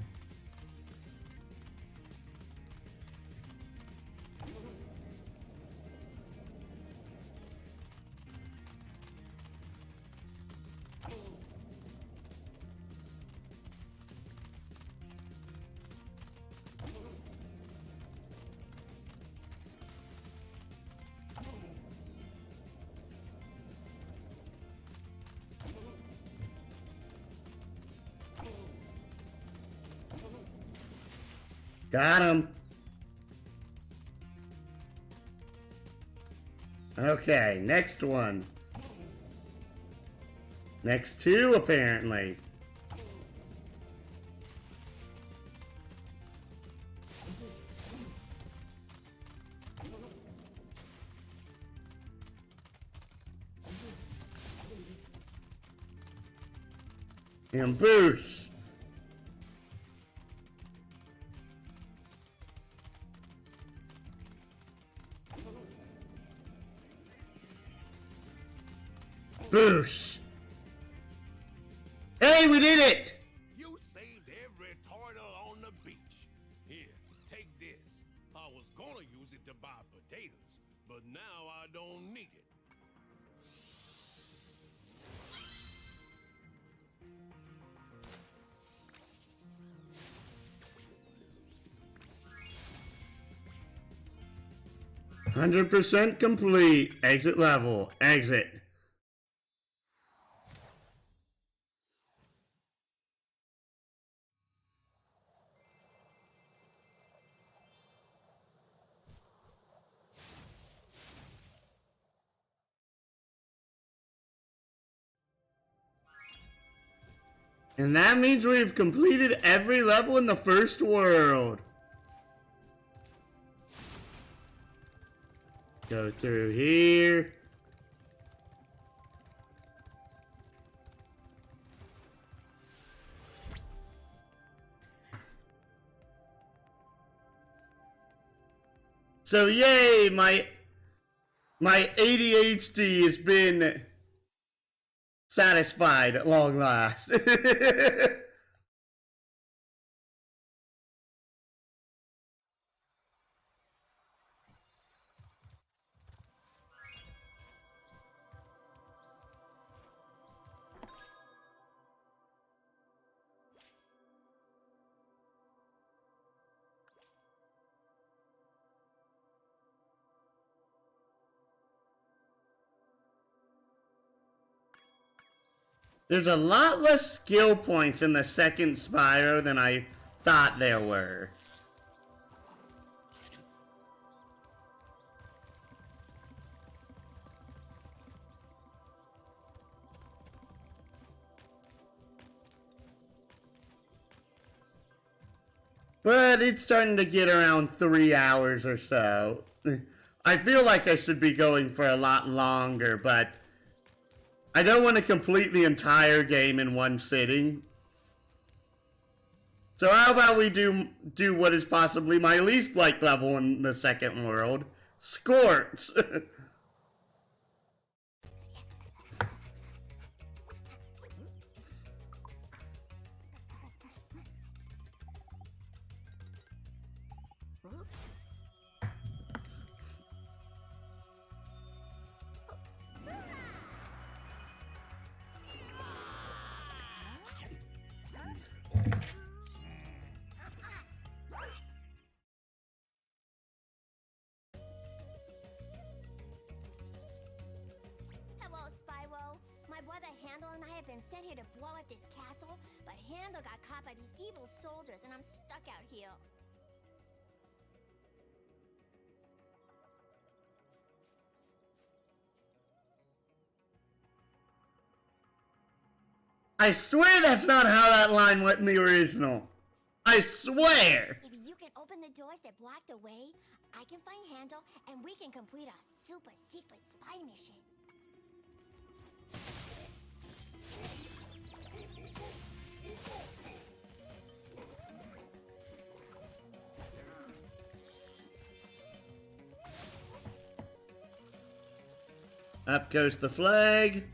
Got him. Okay, next one. Next two, apparently. And boost. Boosh! Hey, we did it! You saved every turtle on the beach. Here, take this. I was gonna use it to buy potatoes, but now I don't need it. %100% complete. Exit level. Exit. And that means we've completed every level in the first world. Go through here. So yay, my ADHD has been satisfied at long last. There's a lot less skill points in the second Spyro than I thought there were. But it's starting to get around 3 hours or so. I feel like I should be going for a lot longer, but I don't want to complete the entire game in one sitting. So how about we do what is possibly my least liked level in the second world, Scorch. Hello, Spyro. My brother Handel and I have been sent here to blow up this castle, but Handel got caught by these evil soldiers, and I'm stuck out here. I swear that's not how that line went in the original. I swear! If you can open the doors that block the way, I can find Handel, and we can complete our super secret spy mission. Up goes the flag.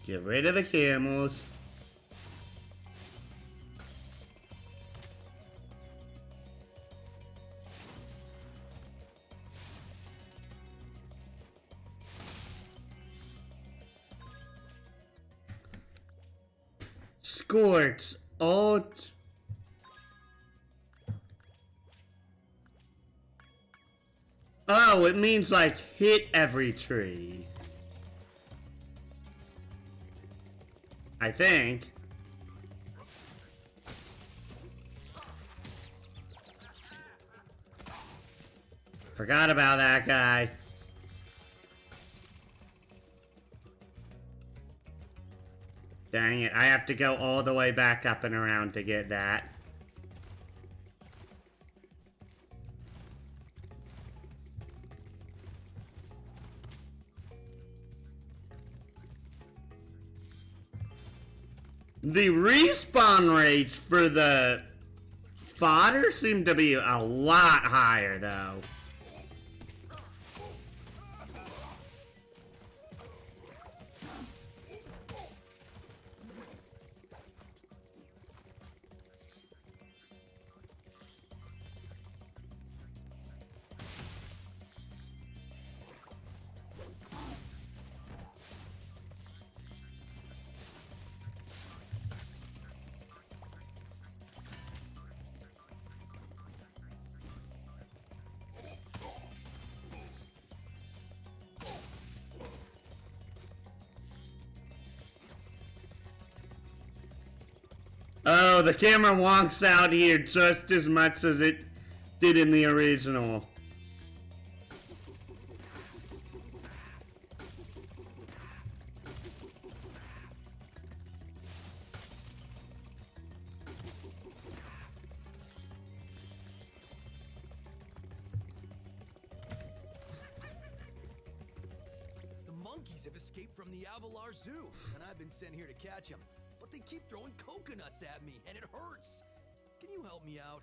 Get rid of the camels. Scorch. Alt. Oh, it means like hit every tree. I think. Forgot about that guy. Dang it, I have to go all the way back up and around to get that. The respawn rates for the fodder seem to be a lot higher, though. Oh, the camera wonks out here just as much as it did in the original. The monkeys have escaped from the Avalar Zoo, and I've been sent here to catch them. But they keep throwing coconuts at me, and it hurts. Can you help me out?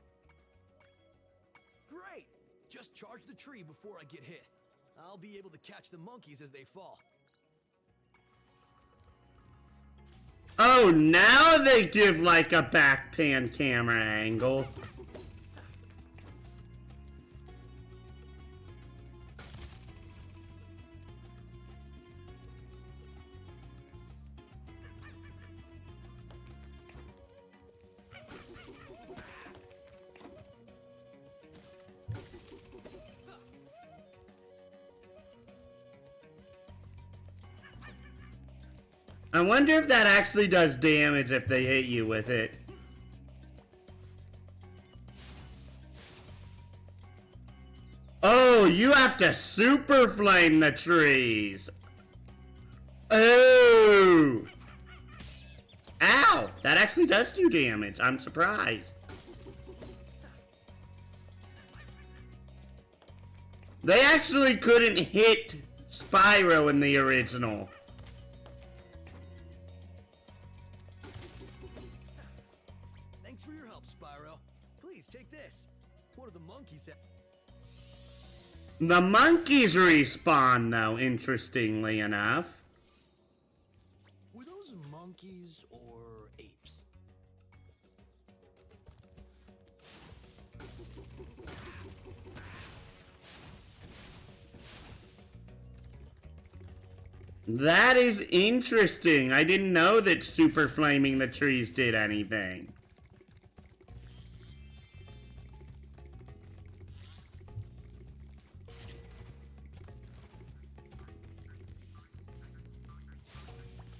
Great! Just charge the tree before I get hit. I'll be able to catch the monkeys as they fall. Oh, now they give like a back pan camera angle. I wonder if that actually does damage if they hit you with it. Oh, you have to super flame the trees. Oh. Ow, that actually does do damage. I'm surprised. They actually couldn't hit Spyro in the original. Thanks for your help, Spyro. Please take this. One of the monkeys. The monkeys respawn, though, interestingly enough. Were those monkeys or apes? That is interesting. I didn't know that super flaming the trees did anything.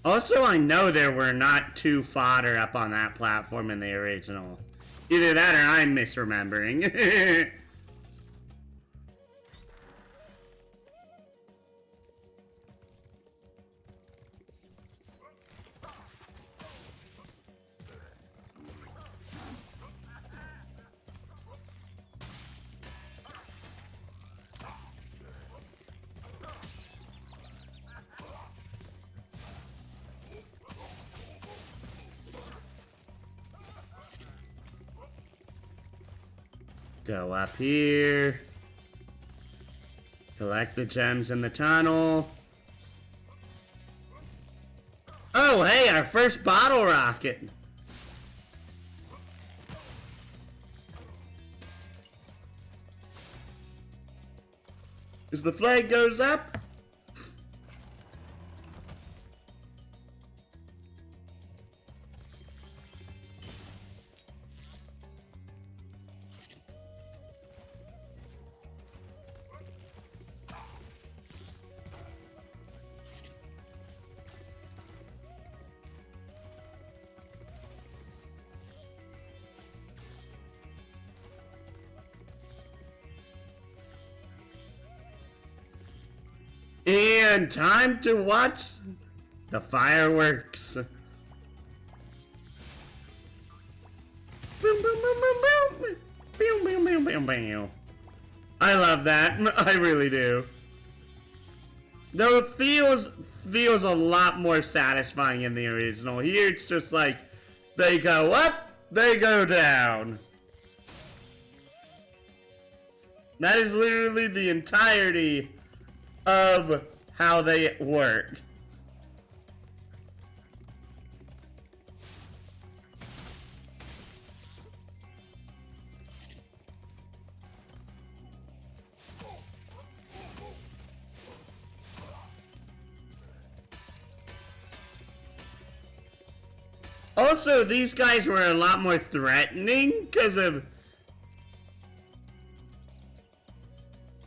Also, I know there were not two fodder up on that platform in the original. Either that or I'm misremembering. Go up here. Collect the gems in the tunnel. Oh, hey, our first bottle rocket. As the flag goes up. And time to watch the fireworks. Boom, boom, boom, boom, boom. Boom, boom, boom, boom, boom. I love that. I really do. Though it feels a lot more satisfying in the original. Here it's just like they go up, they go down. That is literally the entirety of how they work. Also, these guys were a lot more threatening because of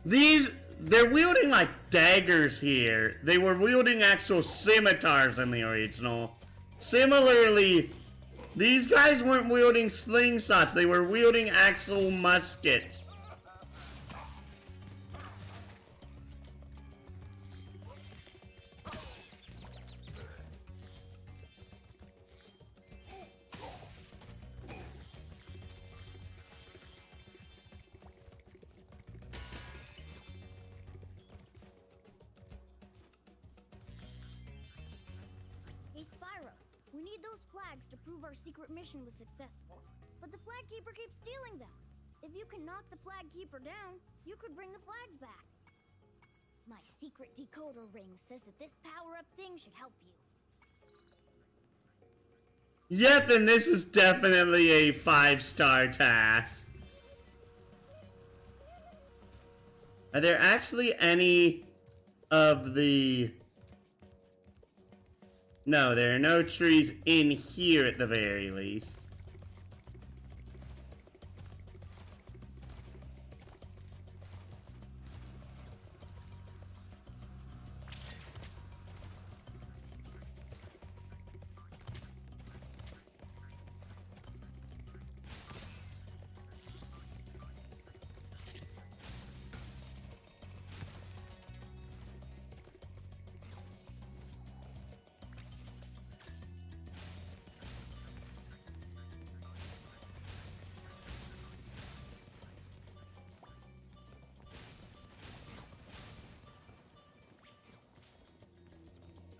they're wielding like daggers here. They were wielding actual scimitars in the original. Similarly, these guys weren't wielding slingshots. They were wielding actual muskets. Hey Spyro, we need those flags to prove our secret mission was successful. But the flag keeper keeps stealing them. If you can knock the flag keeper down, you could bring the flags back. My secret decoder ring says that this power-up thing should help you. Yep, and this is definitely a 5-star task. Are there actually any of the... No, there are no trees in here at the very least.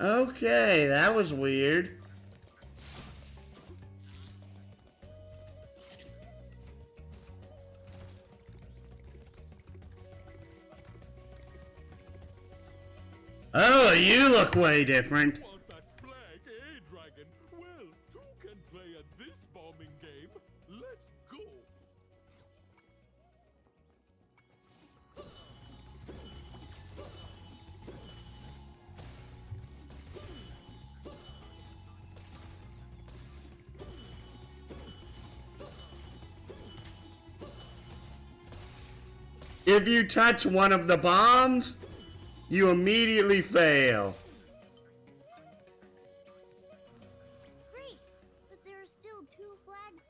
Okay, that was weird. Oh, you look way different. Want that flag, eh, Dragon? Well, two can play at this bombing game. Let's go. If you touch one of the bombs, you immediately fail. Great, but there are still 2 flags.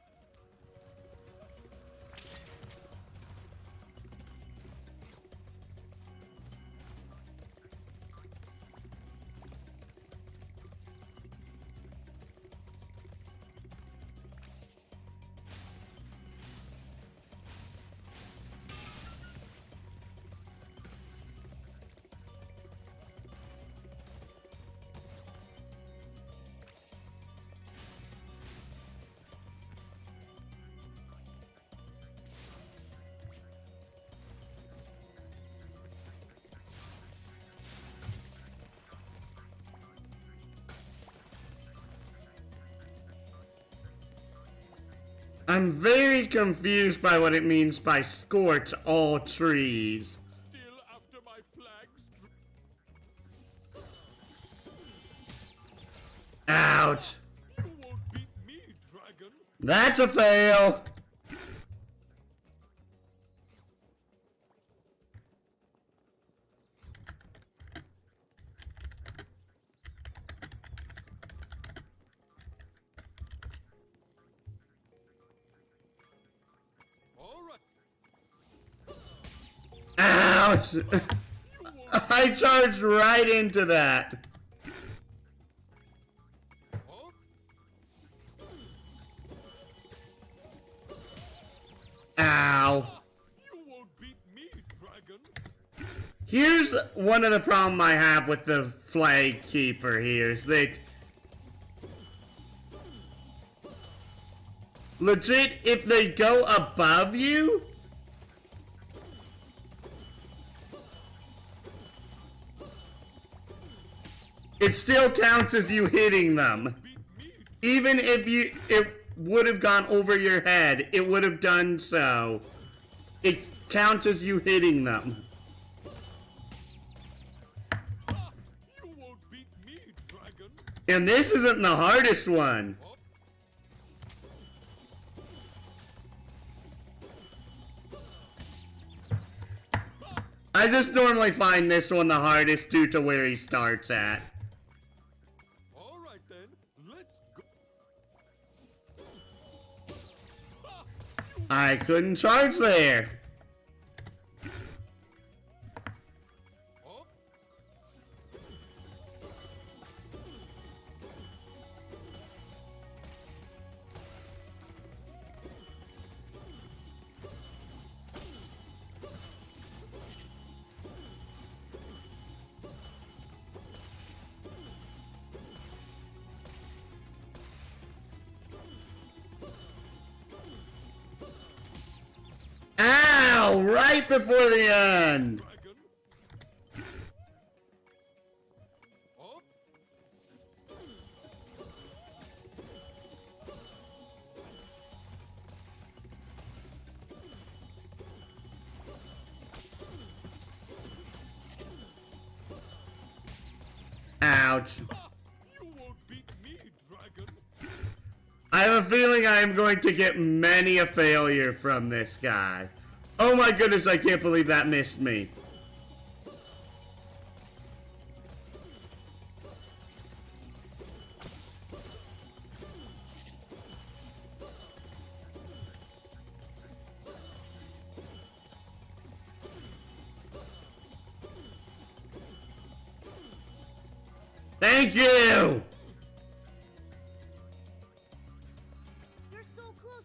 I'm very confused by what it means by scorch all trees. Still after my flags. Ouch. You won't beat me, Dragon. That's a fail. All right. Ouch. I I charged right into that. Ow. Here's one of the problems I have with the flag keeper here is that legit, if they go above you, it still counts as you hitting them. Even if it would have gone over your head, it would have done so. It counts as you hitting them. And this isn't the hardest one. I just normally find this one the hardest due to where he starts at. Alright then, let's go. I couldn't charge there. Ow! Right before the end! Ouch. I have a feeling I am going to get many a failure from this guy. Oh my goodness, I can't believe that missed me. Thank you! You're so close.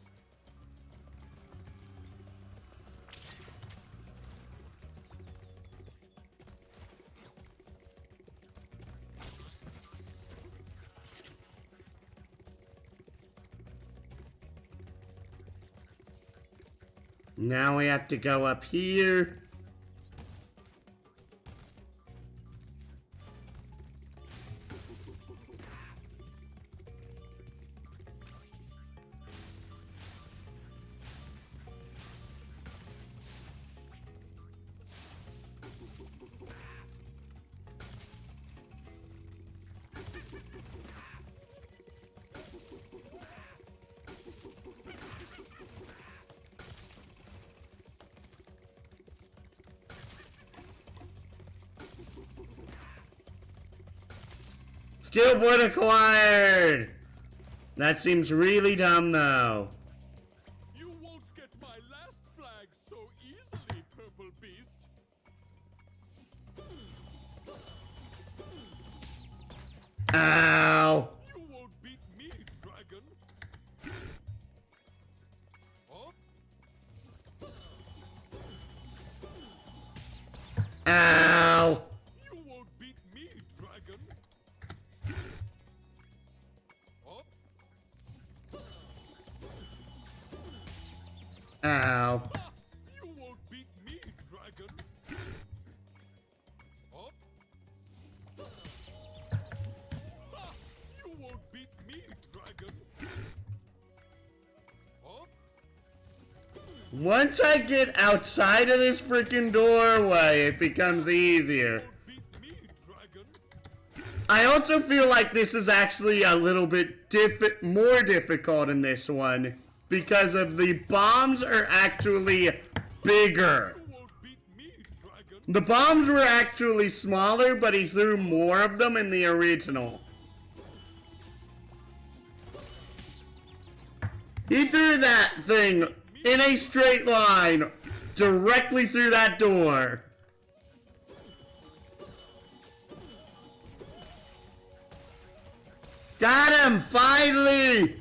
Now we have to go up here. Skill point acquired! That seems really dumb though. You won't get my last flag so easily, Purple Beast. Ow! You won't beat me, dragon. Ow! You won't beat me, dragon. Ow. You won't beat me, dragon. You won't beat me, dragon. Once I get outside of this freaking doorway, it becomes easier. I also feel like this is actually a little bit more difficult in this one because of the bombs are actually bigger. The bombs were actually smaller, but he threw more of them in the original. He threw that thing in a straight line directly through that door. Got him, finally!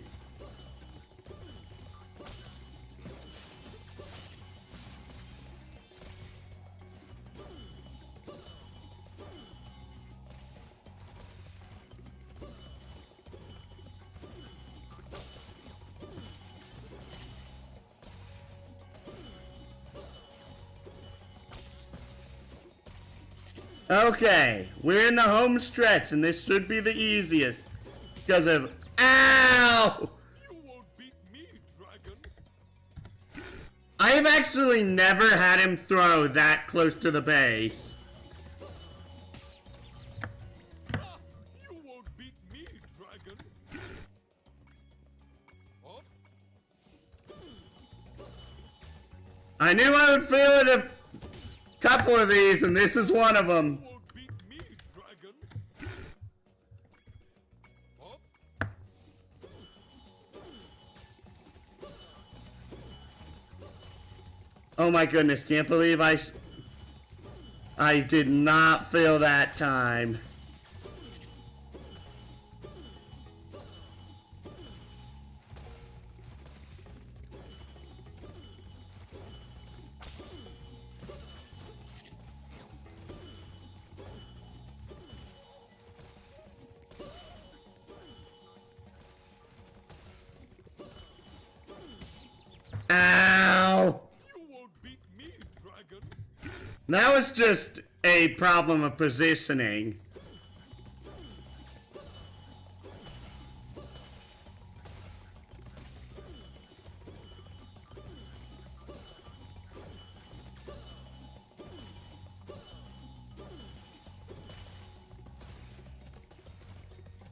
Okay, we're in the home stretch, and this should be the easiest. Because of... Ow! You won't beat me, dragon. I've actually never had him throw that close to the base. You won't beat me, dragon. Oh? I knew I would feel it a couple of these, and this is one of them. You won't beat me, dragon. Oh? Oh my goodness, can't believe I did not fail that time. Ow! You won't beat me, dragon. That was just a problem of positioning.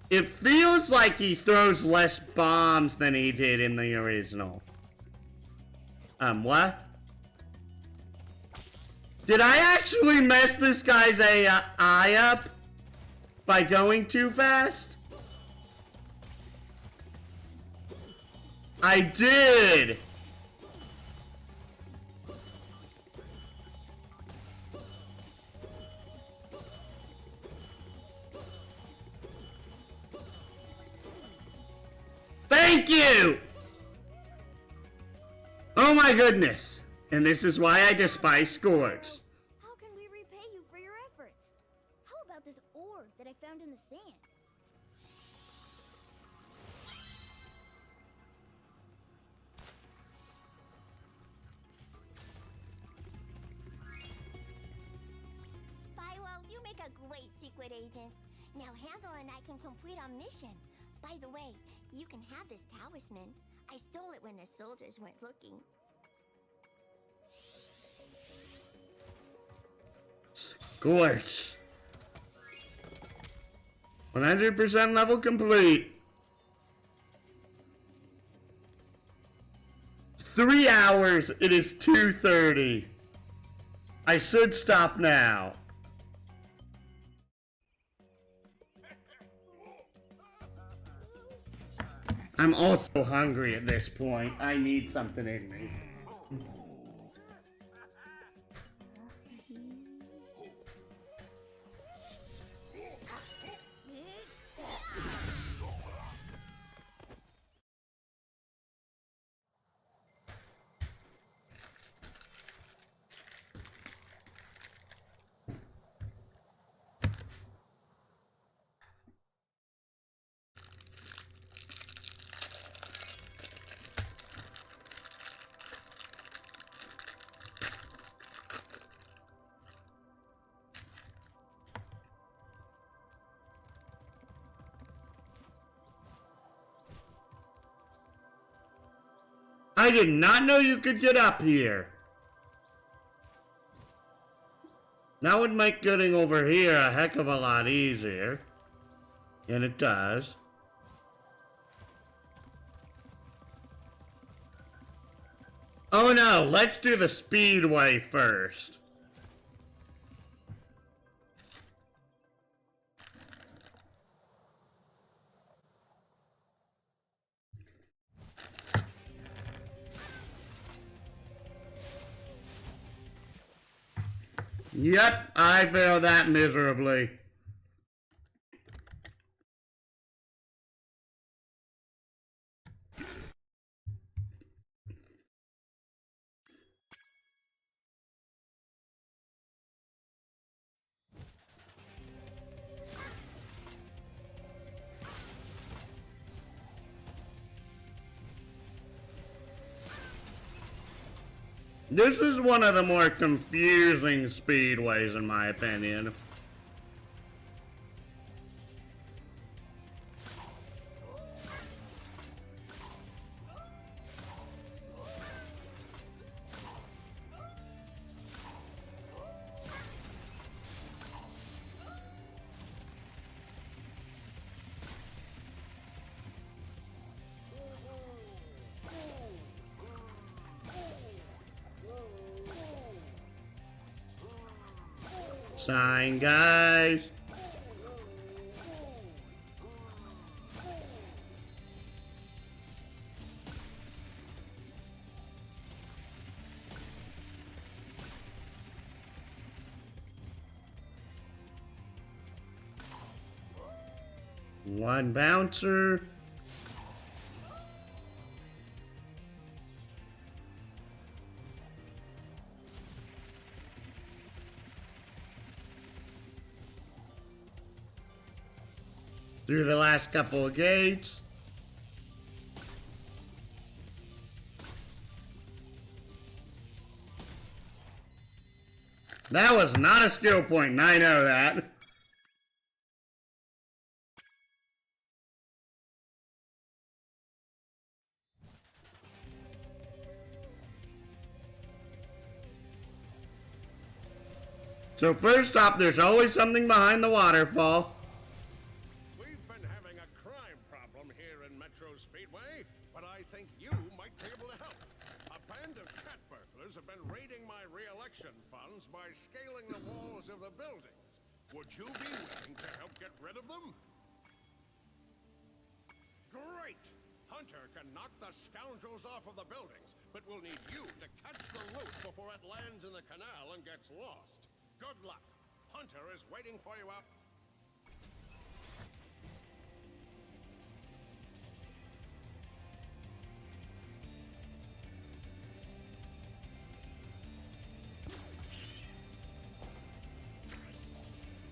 It feels like he throws less bombs than he did in the original. What? Did I actually mess this guy's eye up by going too fast? I did! Thank you! Oh my goodness! And this is why I despise scores. How can we repay you for your efforts? How about this orb that I found in the sand? Spyro, you make a great secret agent. Now Handel and I can complete our mission. By the way, you can have this talisman. I stole it when the soldiers weren't looking. Scorch. 100% level complete. 3 hours. It is 2:30. I should stop now. I'm also hungry at this point. I need something in me. I did not know you could get up here. That would make getting over here a heck of a lot easier. And it does. Oh no, let's do the speedway first. Yep, I failed that miserably. This is one of the more confusing speedways in my opinion. Sign, guys. One bouncer. Through the last couple of gates. That was not a skill point, and I know that. So first off, there's always something behind the waterfall. We've been having a crime problem here in Metro Speedway, but I think you might be able to help. A band of cat burglars have been raiding my re-election funds by scaling the walls of the buildings. Would you be willing to help get rid of them? Great! Hunter can knock the scoundrels off of the buildings, but we'll need you to catch the loot before it lands in the canal and gets lost. Good luck. Hunter is waiting for you out.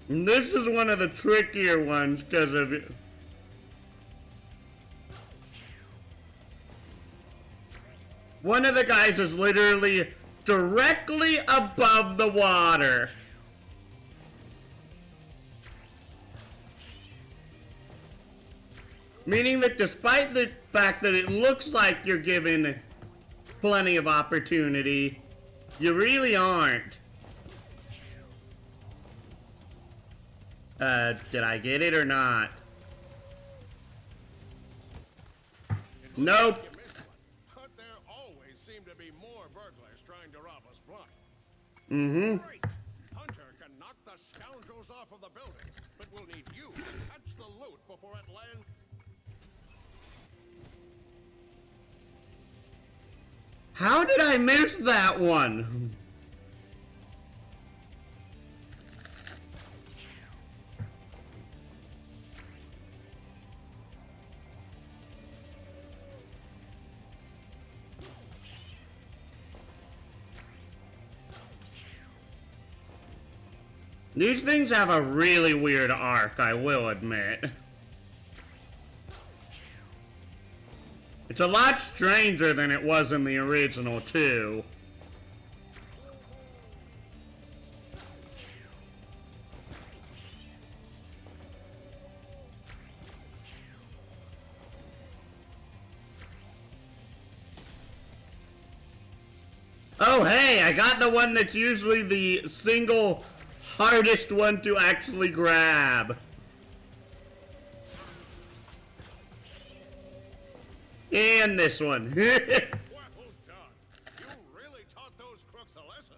And this is one of the trickier ones because of it. One of the guys is literally directly above the water. Meaning that despite the fact that it looks like you're given plenty of opportunity, you really aren't. Did I get it or not? Nope. But there always seem to be more burglars trying to rob us blind. Mm-hmm. Great! Hunter can knock the scoundrels off of the buildings, but we'll need you to catch the loot before it lands. How did I miss that one? These things have a really weird arc, I will admit. It's a lot stranger than it was in the original, too. Oh, hey, I got the one that's usually the single hardest one to actually grab. And this one. Well done. You really taught those crooks a lesson.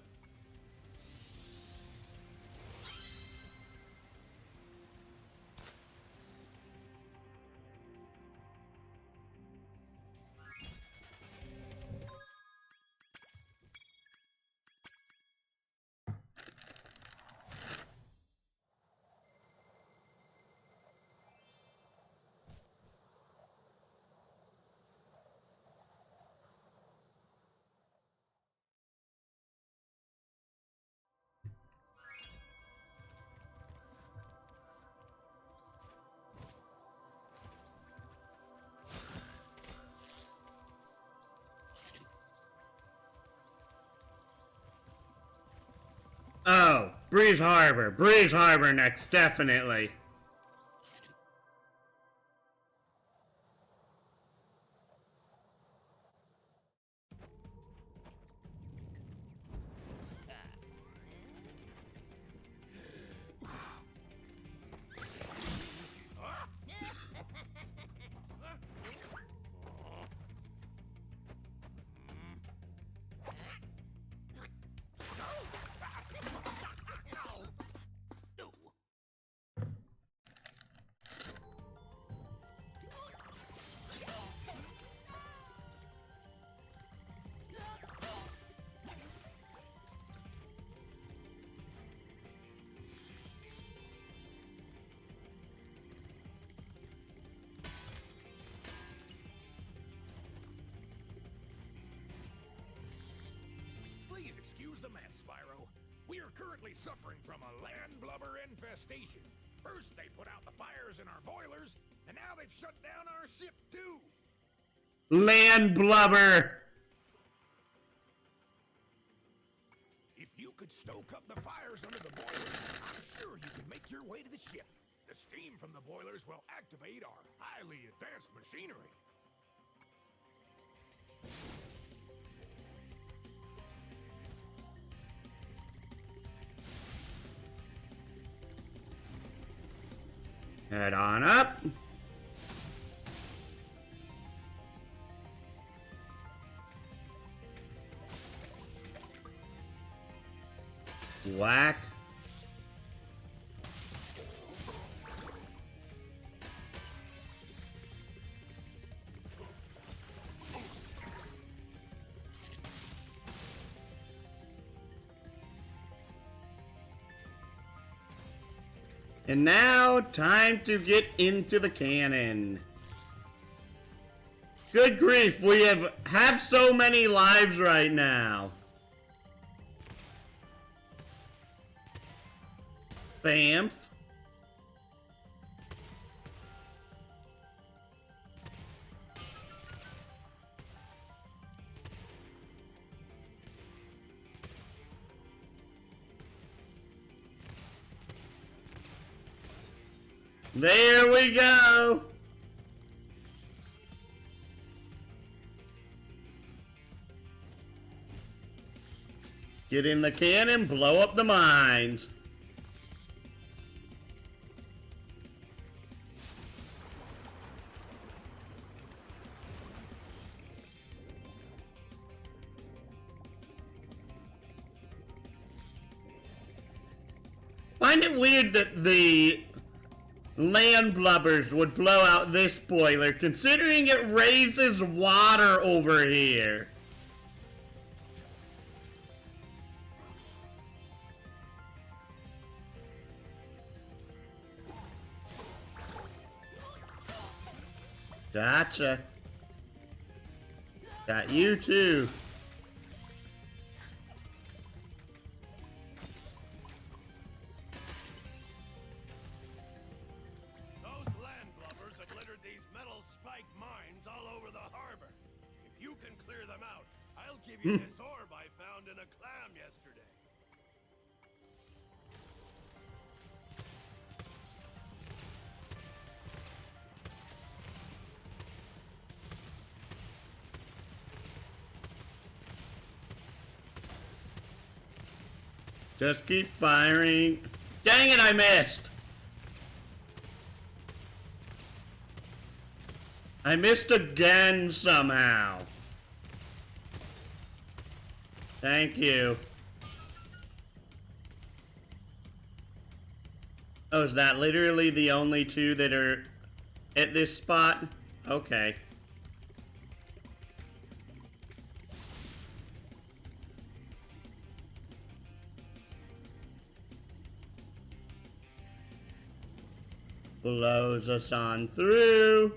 Oh, Breeze Harbor. Breeze Harbor next, definitely. Please excuse the mess, Spyro. We are currently suffering from a land blubber infestation. First, they put out the fires in our boilers, and now they've shut down our ship, too. Land blubber! If you could stoke up the fires under the boilers, I'm sure you can make your way to the ship. The steam from the boilers will activate our highly advanced machinery. Head on up. Whack. And now, time to get into the cannon. Good grief, we have so many lives right now. Bamf. There we go. Get in the cannon, blow up the mines. Find it weird that the land blubbers would blow out this boiler, considering it raises water over here. Gotcha. Got you too. Give you this orb I found in a clam yesterday. Just keep firing. Dang it, I missed. I missed again somehow. Thank you. Oh, is that literally the only two that are at this spot? Okay. Blows us on through.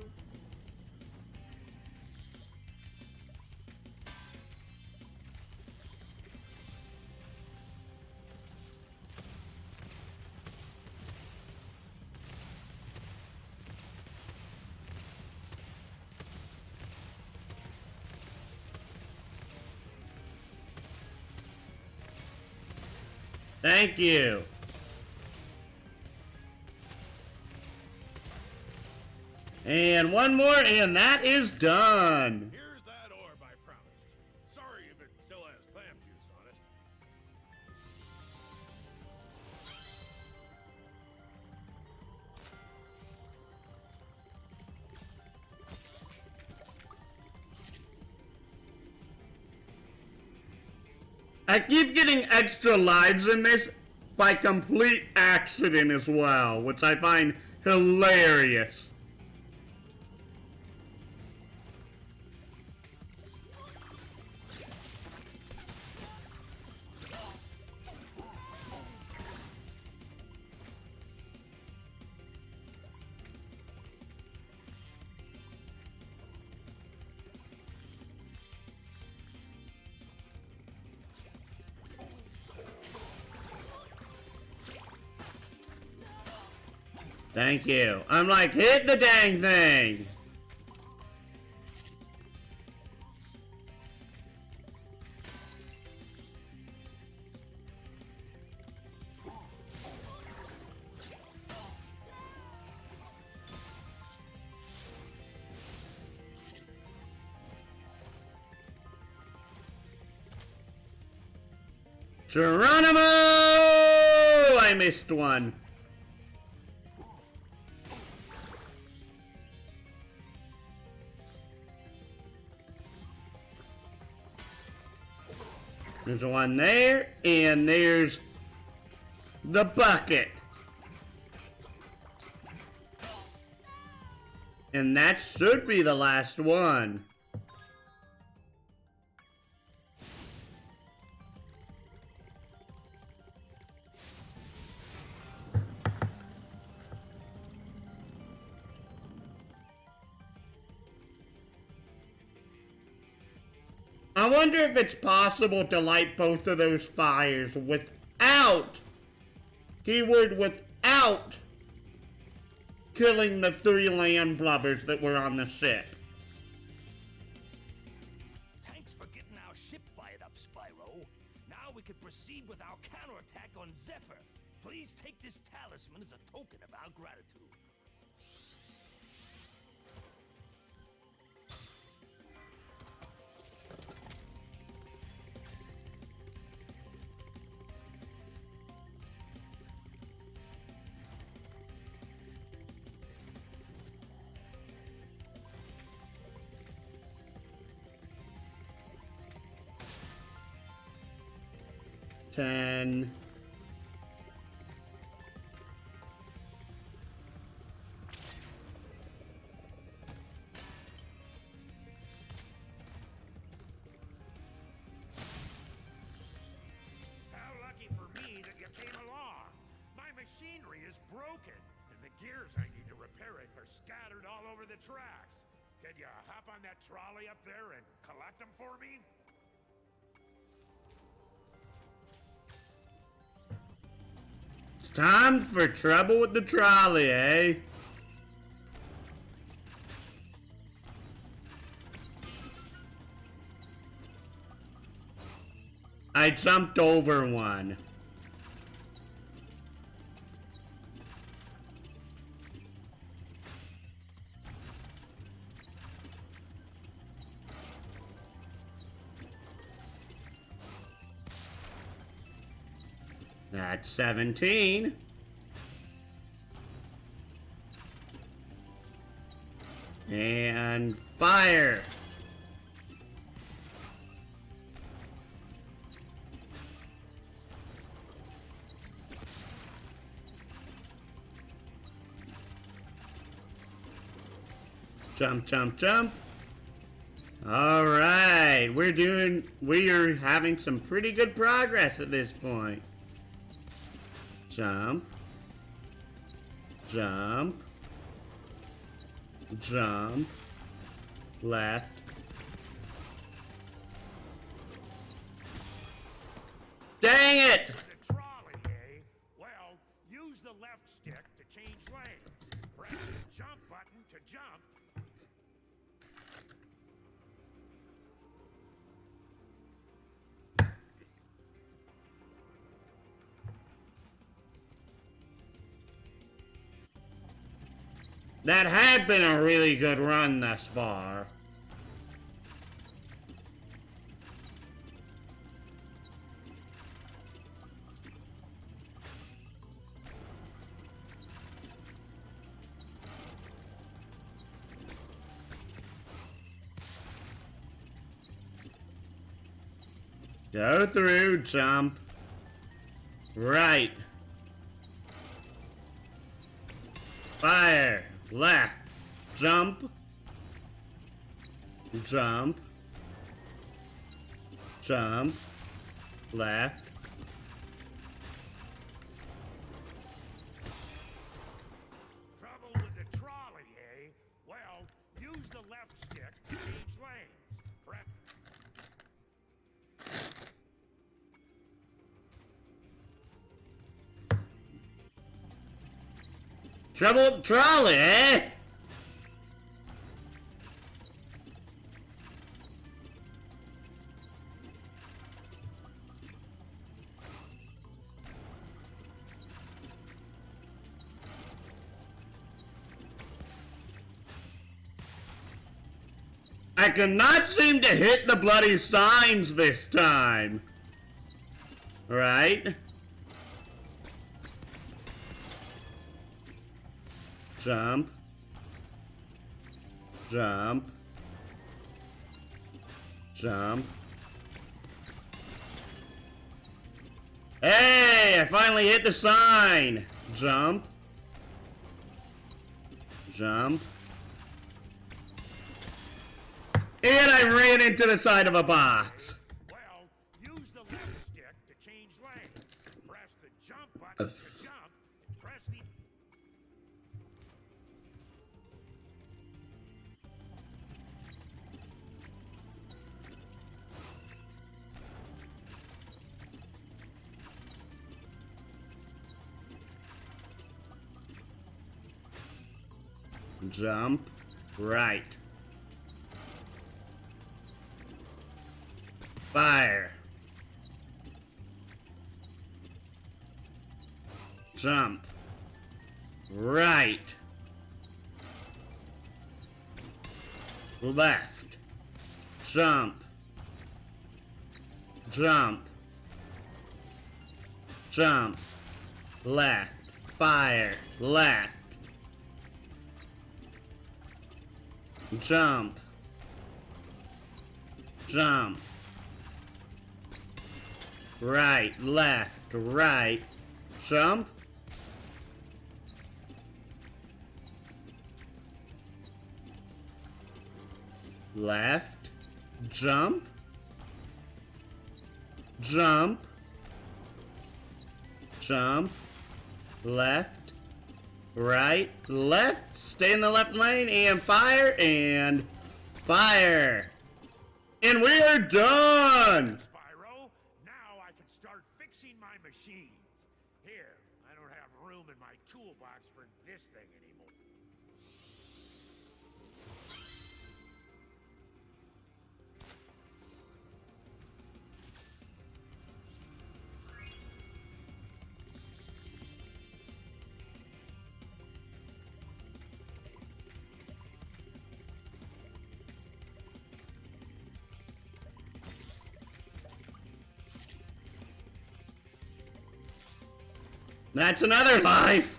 Thank you. And one more, and that is done. Here's that orb I promised. Sorry if it still has clam juice on it. I keep getting extra lives in this by complete accident as well, which I find hilarious. Thank you. I'm like, hit the dang thing! Geronimo! I missed one. There's one there, and there's the bucket. And that should be the last one. I wonder if it's possible to light both of those fires without, keyword without, killing the 3 land blubbers that were on the ship. Thanks for getting our ship fired up, Spyro. Now we can proceed with our counterattack on Zephyr. Please take this talisman as a token of our gratitude. Ten. How lucky for me that you came along. My machinery is broken, and the gears I need to repair it are scattered all over the tracks. Can you hop on that trolley up there and collect them for me? It's time for trouble with the trolley, eh? I jumped over one. That's 17. And fire. Jump, jump, jump. All right, we are having some pretty good progress at this point. Jump. Jump. Jump. Left. Dang it! The trolley, eh? Well, use the left stick to change lanes. Press the jump button to jump. That had been a really good run thus far. Go through, jump. Right. Fire. Left. Jump. Jump. Jump. Left. Trouble with the trolley, eh? Well, use the left stick to change lanes. Press. Trouble with the trolley, eh? I cannot seem to hit the bloody signs this time. Right? Jump. Jump. Jump. Hey, I finally hit the sign. Jump. Jump. And I ran into the side of a box. Well, use the left stick to change lanes. Press the jump button to jump, and press the... Jump. Right. Fire. Jump. Right. Left. Jump. Jump. Jump. Left. Fire. Left. Jump. Jump. Right, left, right, jump. Left, jump. Jump. Jump. Left, right, left. Stay in the left lane and fire and fire. And we are done. Spyro, now I can start fixing my machines. Here, I don't have room in my toolbox for this thing anymore. That's another life.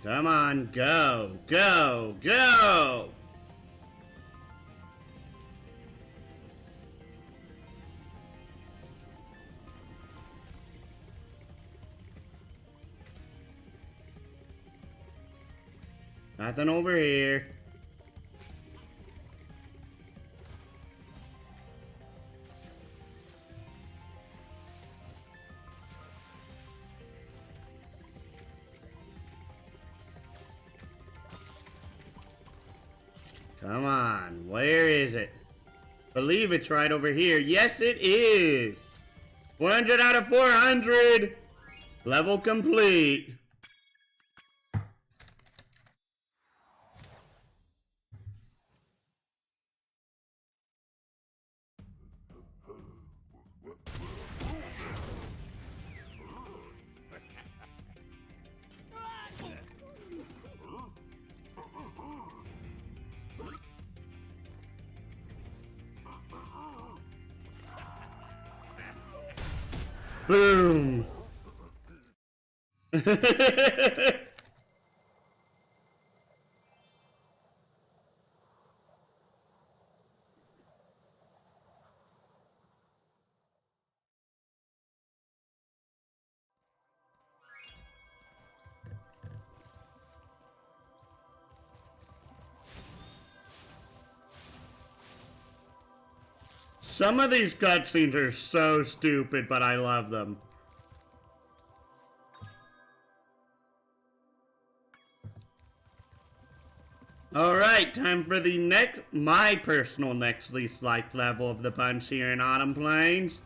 Come on, go, go, go. Nothing over here. Come on, where is it? Believe it's right over here. Yes, it is. 100 out of 400. Level complete. Boom. Some of these cutscenes are so stupid, but I love them. Alright, time for the my personal next least liked level of the bunch here in Autumn Plains.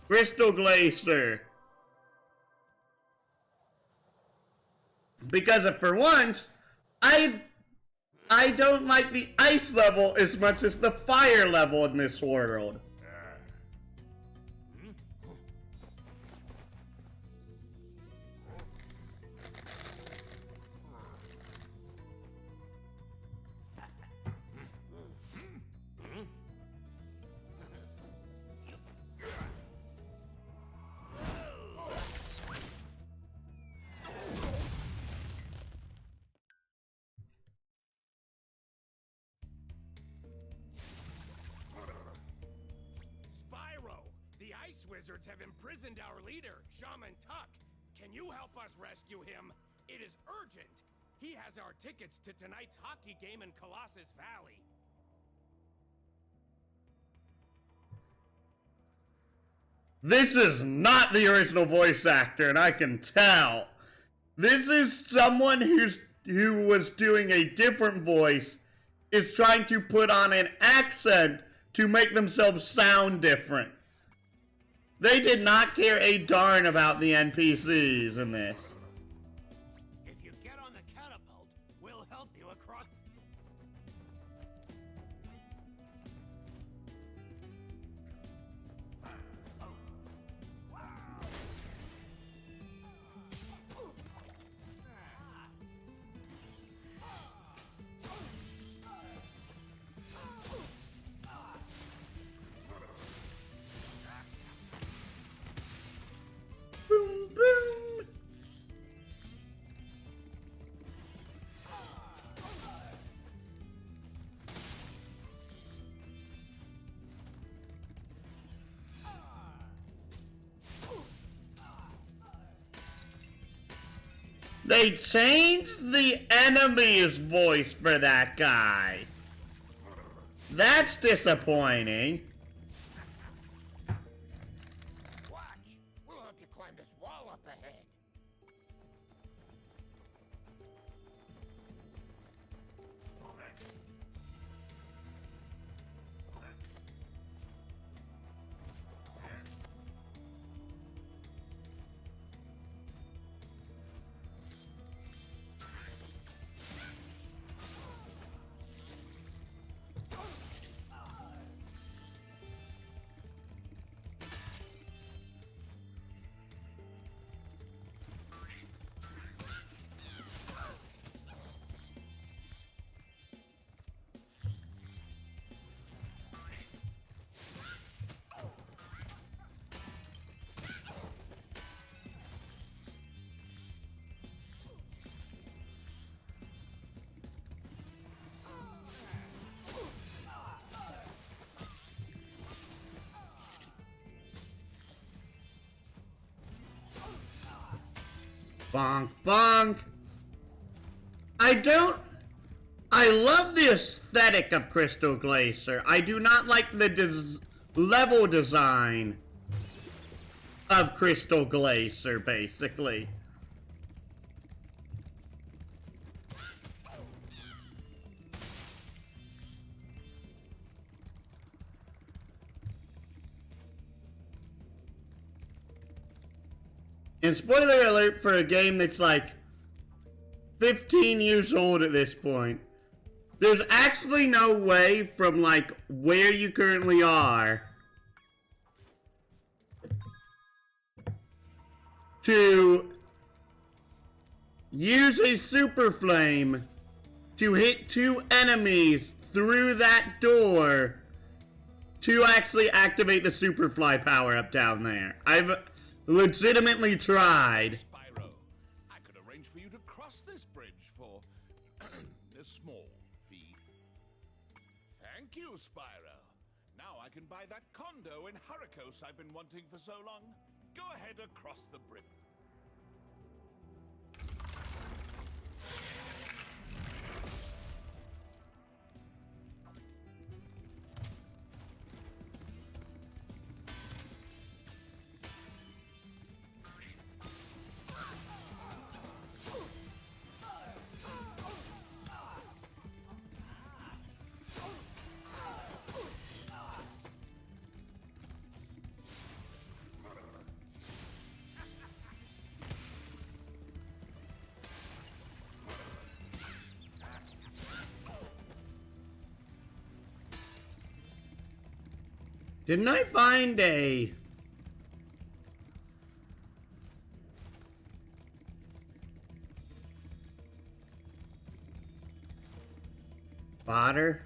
Crystal Glacier. Because for once, I don't like the ice level as much as the fire level in this world. Spyro, the ice wizards have imprisoned our leader, Shaman Tuck. Can you help us rescue him? It is urgent. He has our tickets to tonight's hockey game in Colossus Valley. This is not the original voice actor, and I can tell. This is someone who was doing a different voice, is trying to put on an accent to make themselves sound different. They did not care a darn about the NPCs in this. If you get on the catapult, we'll help you across. Boom, boom. They changed the enemy's voice for that guy. That's disappointing. Watch! We'll help you climb this wall up ahead. Bonk, bonk. I love the aesthetic of Crystal Glacier. I do not like the level design of Crystal Glacier, basically. And spoiler alert for a game that's like 15 years old at this point. There's actually no way from like where you currently are to use a super flame to hit 2 enemies through that door to actually activate the Superfly power up down there. legitimately tried. Spyro, I could arrange for you to cross this bridge for a small fee. Thank you, Spyro. Now I can buy that condo in Hurricos I've been wanting for so long. Go ahead across the bridge. Didn't I find a... Fodder?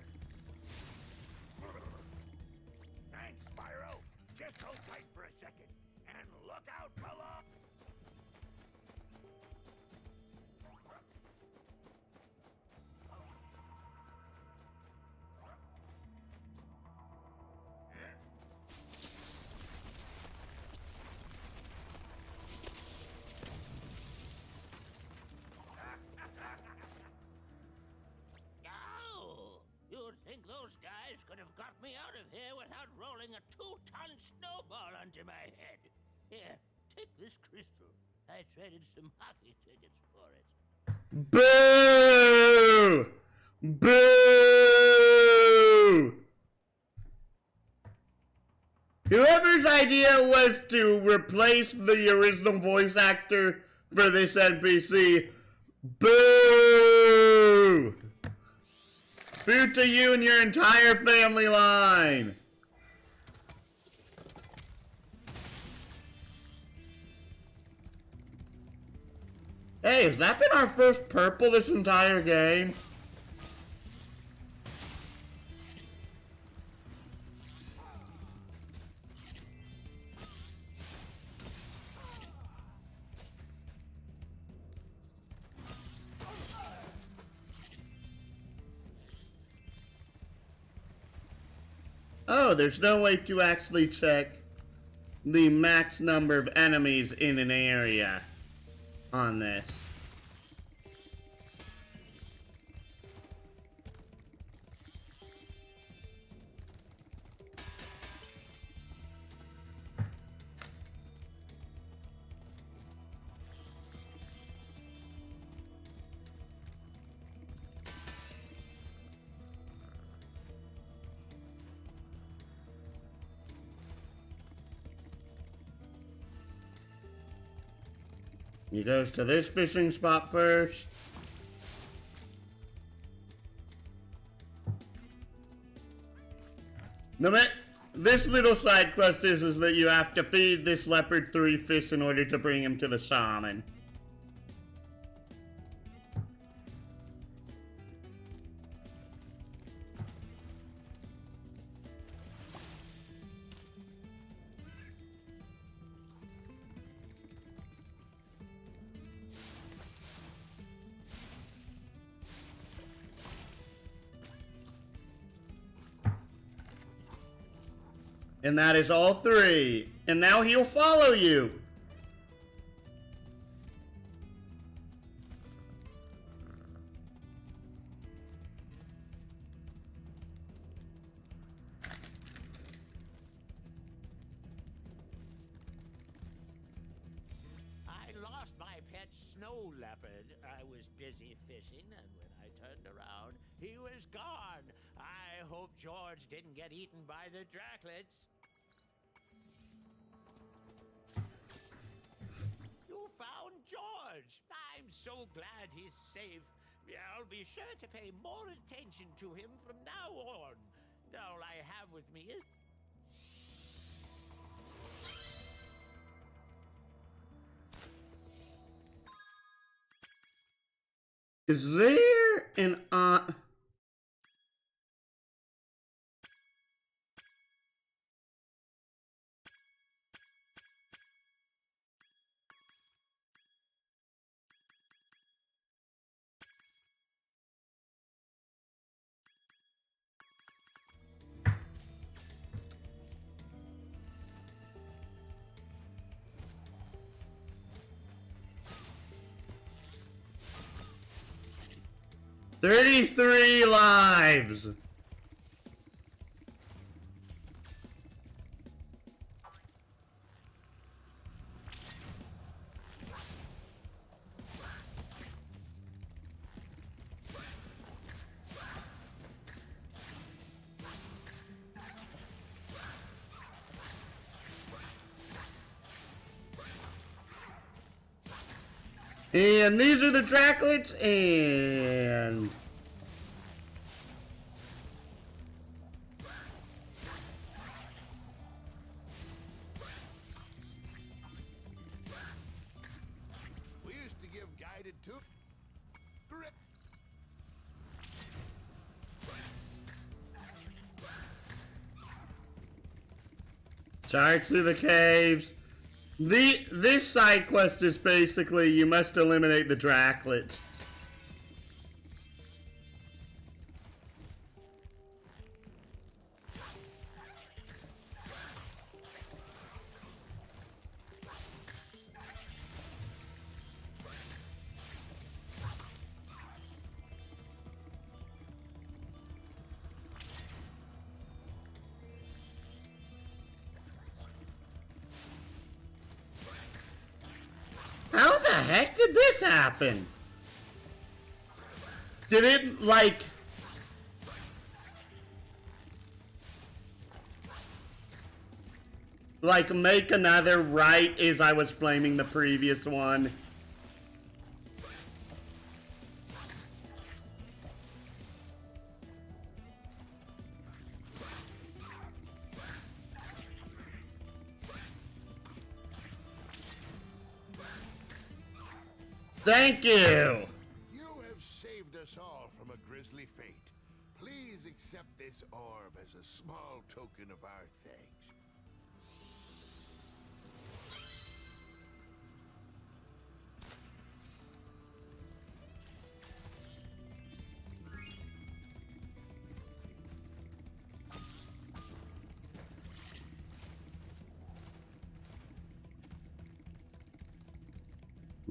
Thanks, Spyro. Just hold tight for a second. And look out below! Oh, you'd think those guys could have got me out of here without rolling a 2-ton snowball onto my head. Here, take this crystal. I traded some hockey tickets for it. Boo! Boo! Whoever's idea was to replace the original voice actor for this NPC, boo! Boo to you and your entire family line! Hey, has that been our first purple this entire game? Oh, there's no way to actually check the max number of enemies in an area on this. He goes to this fishing spot first. This little side quest is that you have to feed this leopard 3 fish in order to bring him to the shaman. And that is all 3. And now he'll follow you. I lost my pet snow leopard. I was busy fishing, and when I turned around, he was gone. I hope George didn't get eaten by the Draclets. You found George! I'm so glad he's safe. I'll be sure to pay more attention to him from now on. All I have with me is... Is there an 33 lives. And these are the Draclets, and We used to give guided to grip. charge through the caves. This side quest is basically you must eliminate the Draclets. How the heck did this happen? Did it, like... make another right as I was flaming the previous one? Thank you! You have saved us all from a grisly fate. Please accept this orb as a small token of our thanks.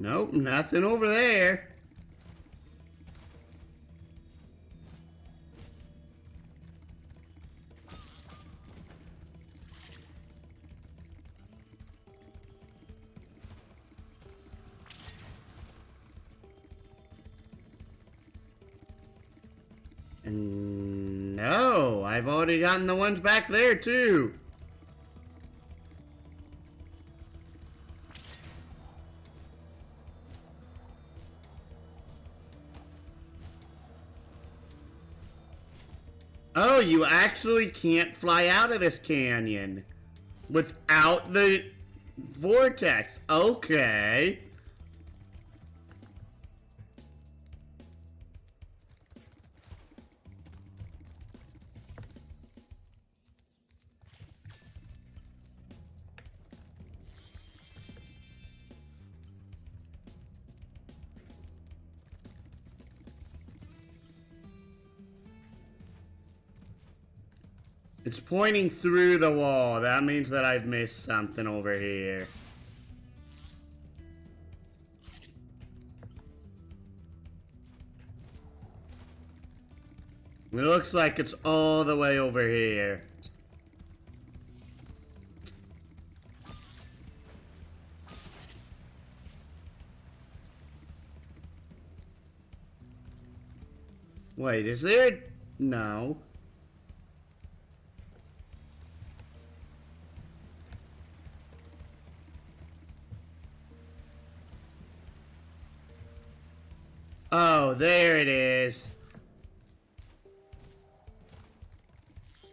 Nope, nothing over there. And no, I've already gotten the ones back there too. Oh, you actually can't fly out of this canyon without the vortex. Okay. It's pointing through the wall. That means that I've missed something over here. It looks like it's all the way over here. Wait, is there... No. Oh, there it is.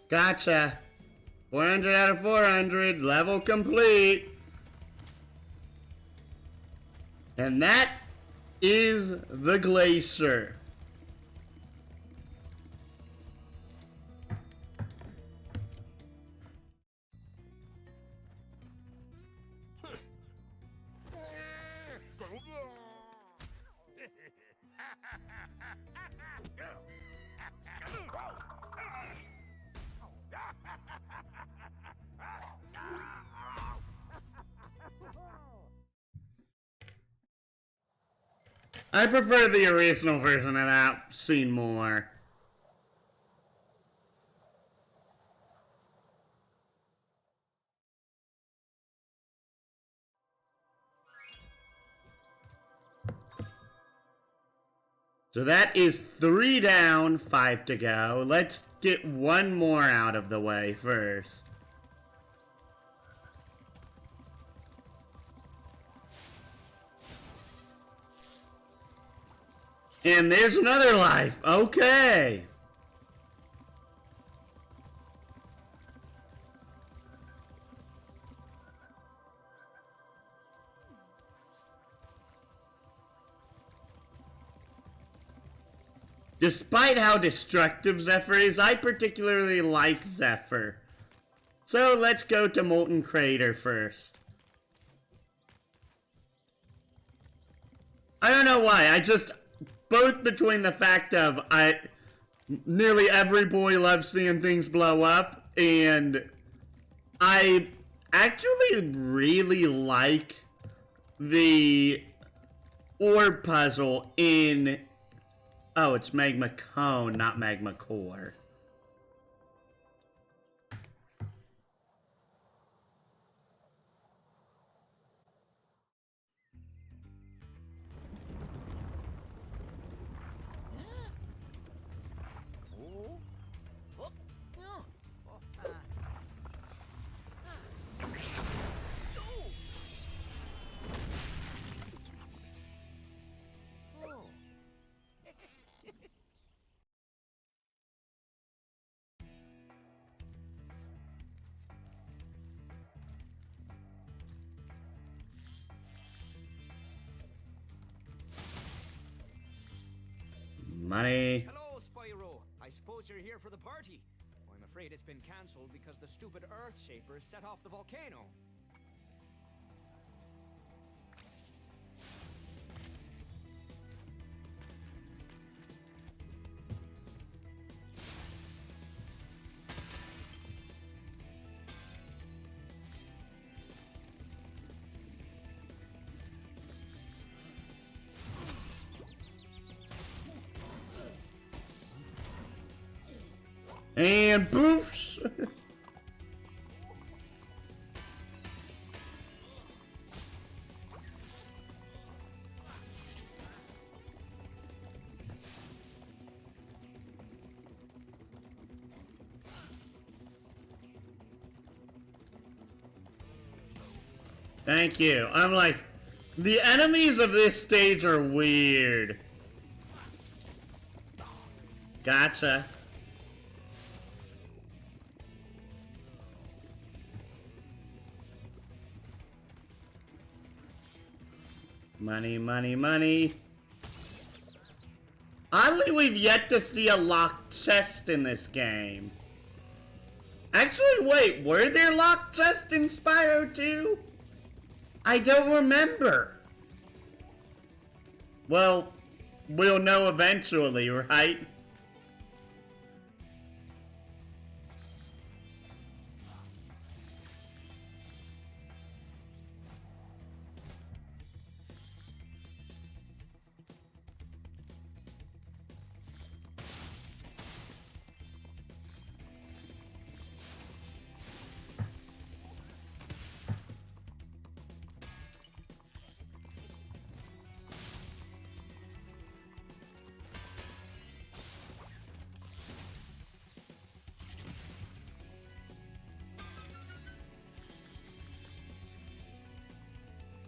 Gotcha. 400 out of 400. Level complete. And that is the glacier. I prefer the original version of that scene more. So that is 3 down, 5 to go. Let's get one more out of the way first. And there's another life. Okay. Despite how destructive Zephyr is, I particularly like Zephyr. So let's go to Molten Crater first. I don't know why, both between the fact of nearly every boy loves seeing things blow up, and I actually really like the orb puzzle in... Oh, it's Magma Cone, not Magma Core. Money. Hello, Spyro. I suppose you're here for the party. I'm afraid it's been cancelled because the stupid Earth Shaper set off the volcano. And boofs! Thank you. I'm like, the enemies of this stage are weird. Gotcha. Money, money, money. Oddly, we've yet to see a locked chest in this game. Actually, wait, were there locked chests in Spyro 2? I don't remember. Well, we'll know eventually, right?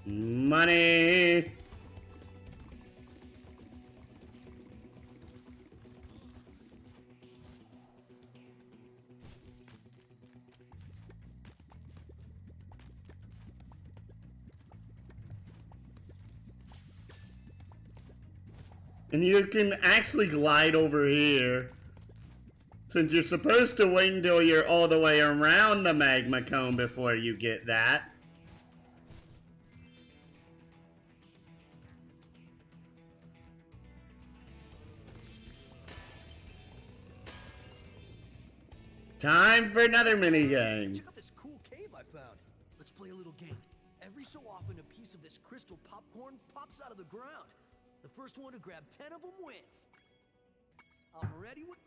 Money. And you can actually glide over here. Since you're supposed to wait until you're all the way around the magma cone before you get that. Time for another minigame. Check out this cool cave I found. Let's play a little game. Every so often, a piece of this crystal popcorn pops out of the ground. The first one to grab 10 of them wins. I'm ready with...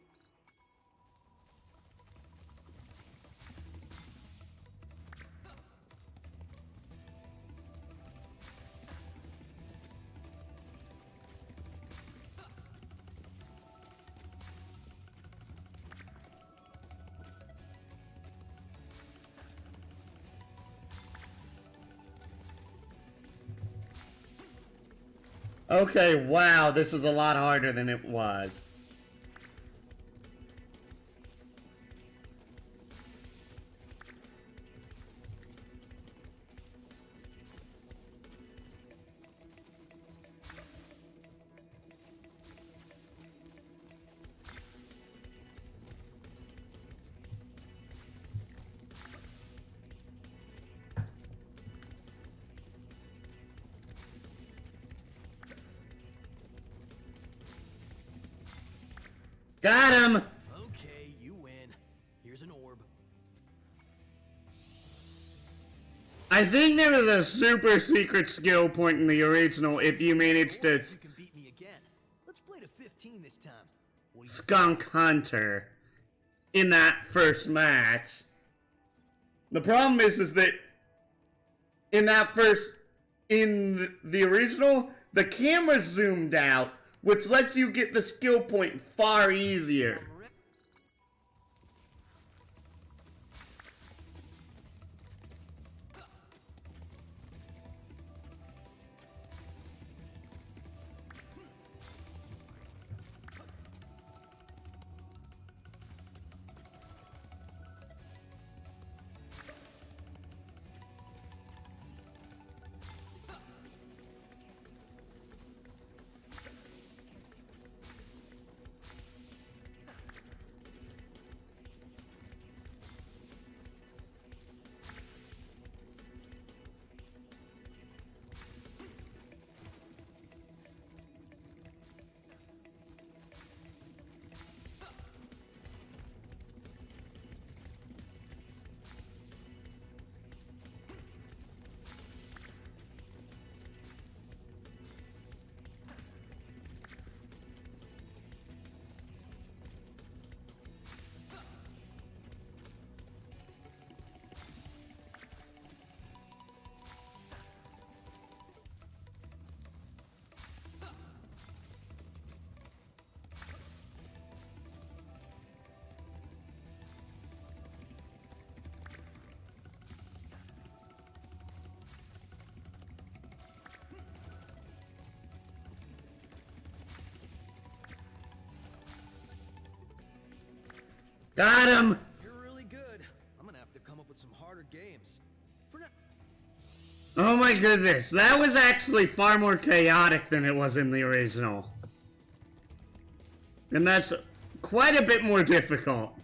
Okay, wow, this is a lot harder than it was. Got him! Okay, you win. Here's an orb. I think there was a super secret skill point in the original if you managed to You can beat me again. Let's play to 15 this time. What do you skunk Hunter in that first match. The problem is that in the original, the camera zoomed out, which lets you get the skill point far easier. Got him! You're really good. I'm gonna have to come up with some harder games. For now. Oh my goodness, that was actually far more chaotic than it was in the original. And that's quite a bit more difficult.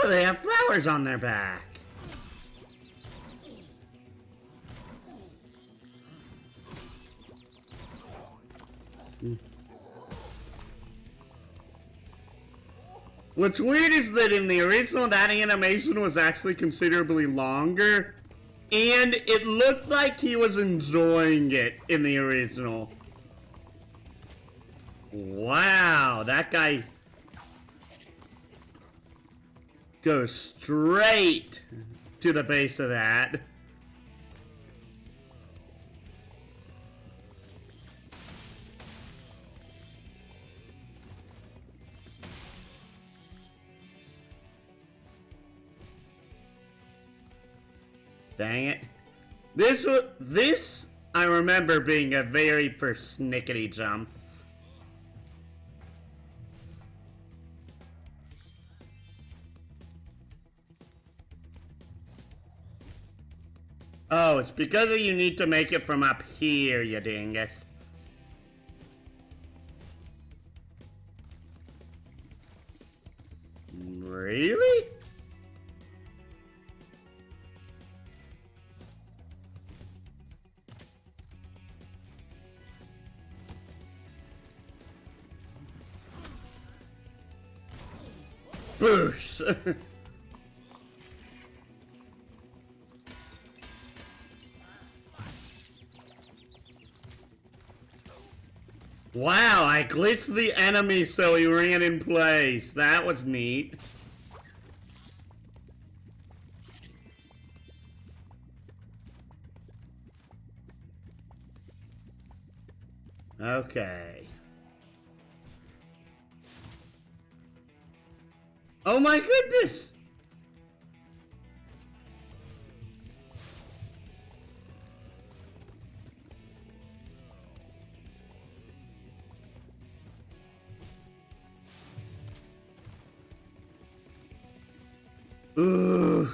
Oh, they have flowers on their back. What's weird is that in the original, that animation was actually considerably longer, and it looked like he was enjoying it in the original. Wow, that guy goes straight to the base of that. Dang it. This I remember being a very persnickety jump. Oh, it's because you need to make it from up here, you dingus. Really? Boosh! Wow, I glitched the enemy so he ran in place. That was neat. Okay. Oh my goodness! Ooh.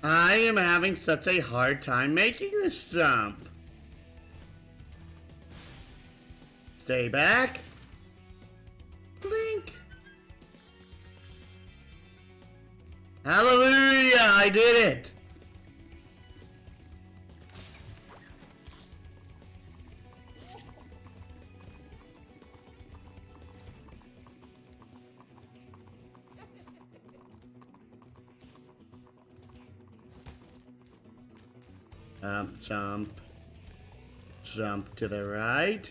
I am having such a hard time making this jump. Stay back. Blink. Hallelujah, I did it. Jump. Jump to the right.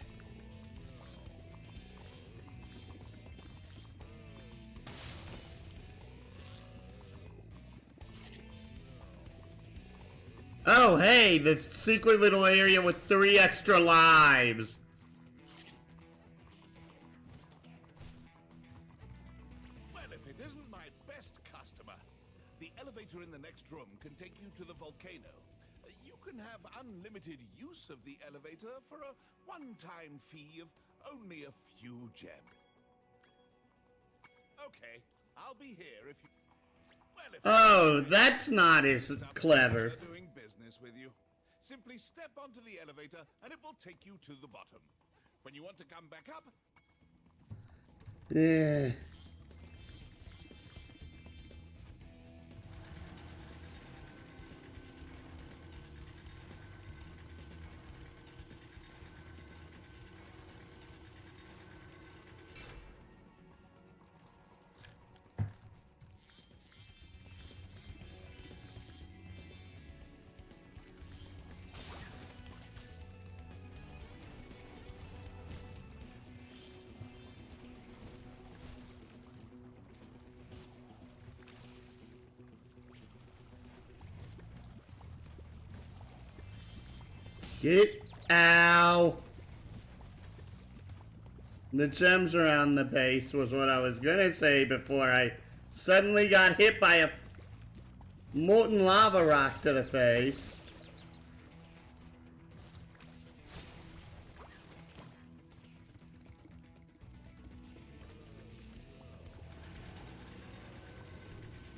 Oh, hey, the secret little area with 3 extra lives. Well, if it isn't my best customer. The elevator in the next room can take you to the volcano. You can have unlimited use of the elevator for a one-time fee of only a few gems. Okay, I'll be here if you... Well, if Oh, that's not as clever. doing business with you. Simply step onto the elevator and it will take you to the bottom. When you want to come back up... Yeah. Get ow. The gems around the base was what I was gonna say before I suddenly got hit by a molten lava rock to the face.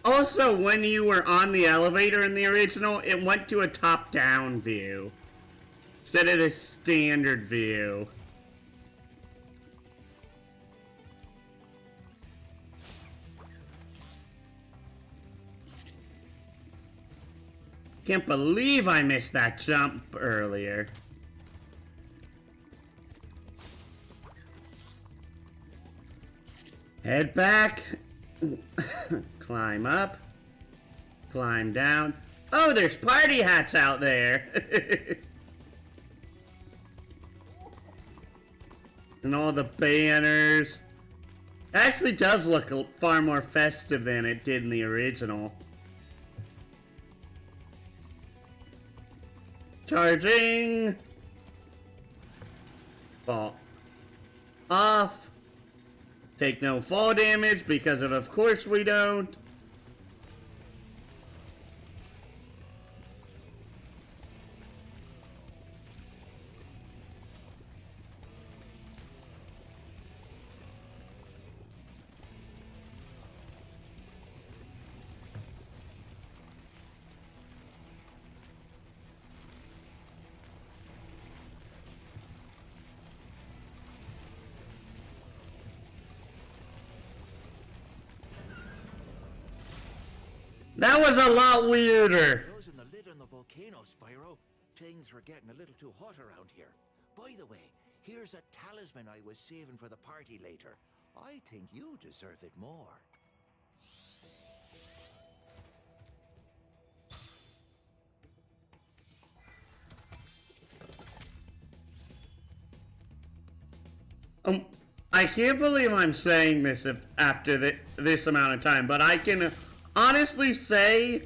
Also, when you were on the elevator in the original, it went to a top-down view instead of the standard view. Can't believe I missed that jump earlier. Head back. Climb up. Climb down. Oh, there's party hats out there. And all the banners. It actually does look far more festive than it did in the original. Charging. Fall off. Take no fall damage because of course we don't. That was a lot weirder. Closing the lid on the volcano, Spyro. Things were getting a little too hot around here. By the way, here's a talisman I was saving for the party later. I think you deserve it more. I can't believe I'm saying this after this amount of time, but I can honestly say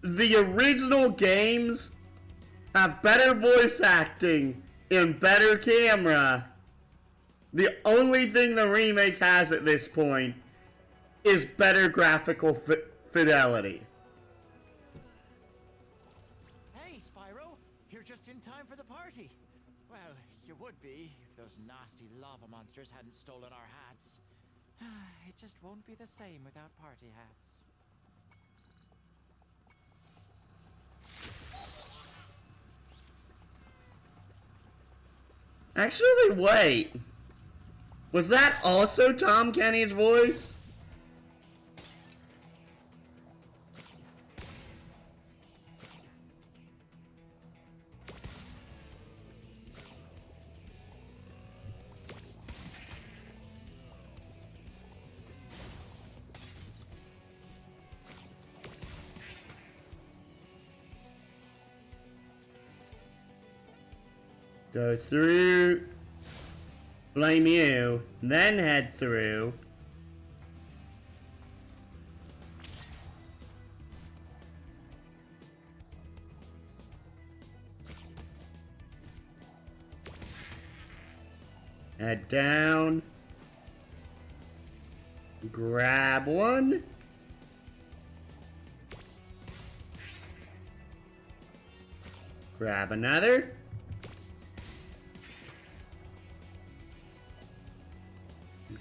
the original games have better voice acting and better camera. The only thing the remake has at this point is better graphical fidelity. Hey, Spyro, you're just in time for the party. Well, you would be if those nasty lava monsters hadn't stolen our hats. It just won't be the same without party hats. Actually, wait. Was that also Tom Kenny's voice? Go through, blame you, then head through. Head down. Grab one. Grab another.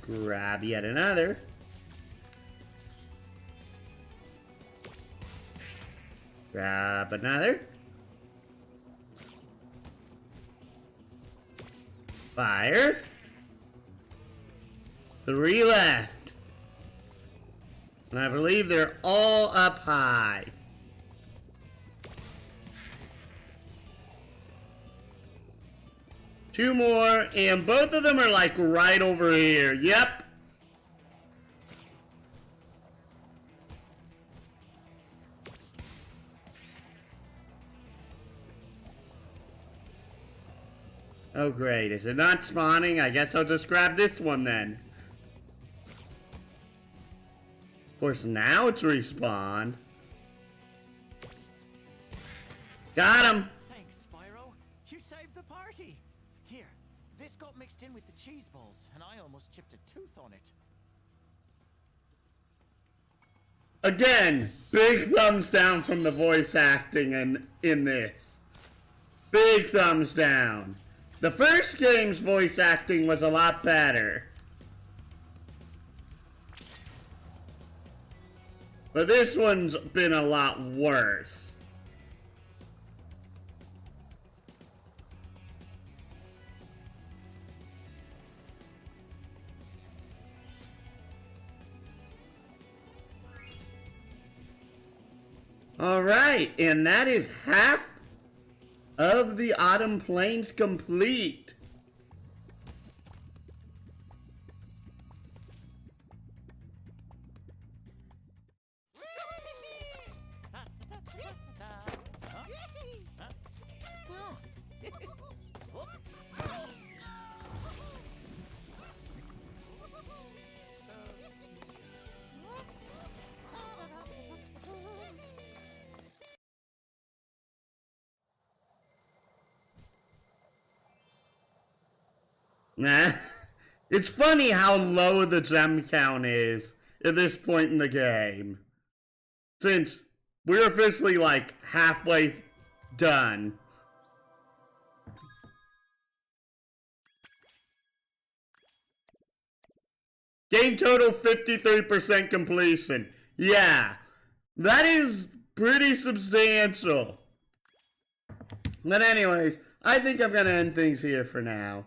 Grab yet another. Grab another. Fire. 3 left. And I believe they're all up high. Two more, and both of them are like right over here. Yep. Oh great, is it not spawning? I guess I'll just grab this one then. Of course, now it's respawned. Got him! Thanks, Spyro. You saved the party. Here, this got mixed in with the cheese balls, and I almost chipped a tooth on it. Again, big thumbs down from the voice acting in this. Big thumbs down. The first game's voice acting was a lot better. But this one's been a lot worse. Alright, and that is half of the Autumn Plains complete. Nah, it's funny how low the gem count is at this point in the game. Since we're officially like halfway done. Game total 53% completion. Yeah, that is pretty substantial. But anyways, I think I'm going to end things here for now.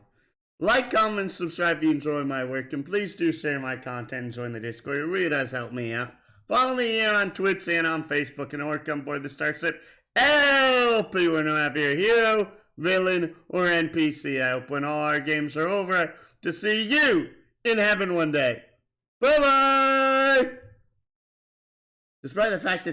Like, comment, and subscribe if you enjoy my work, and please do share my content and join the Discord. It really does help me out. Follow me here on Twitch and on Facebook, and or come aboard the Starship. Help you when you have your hero, villain, or NPC. I hope when all our games are over to see you in heaven one day. Bye-bye! Despite the fact that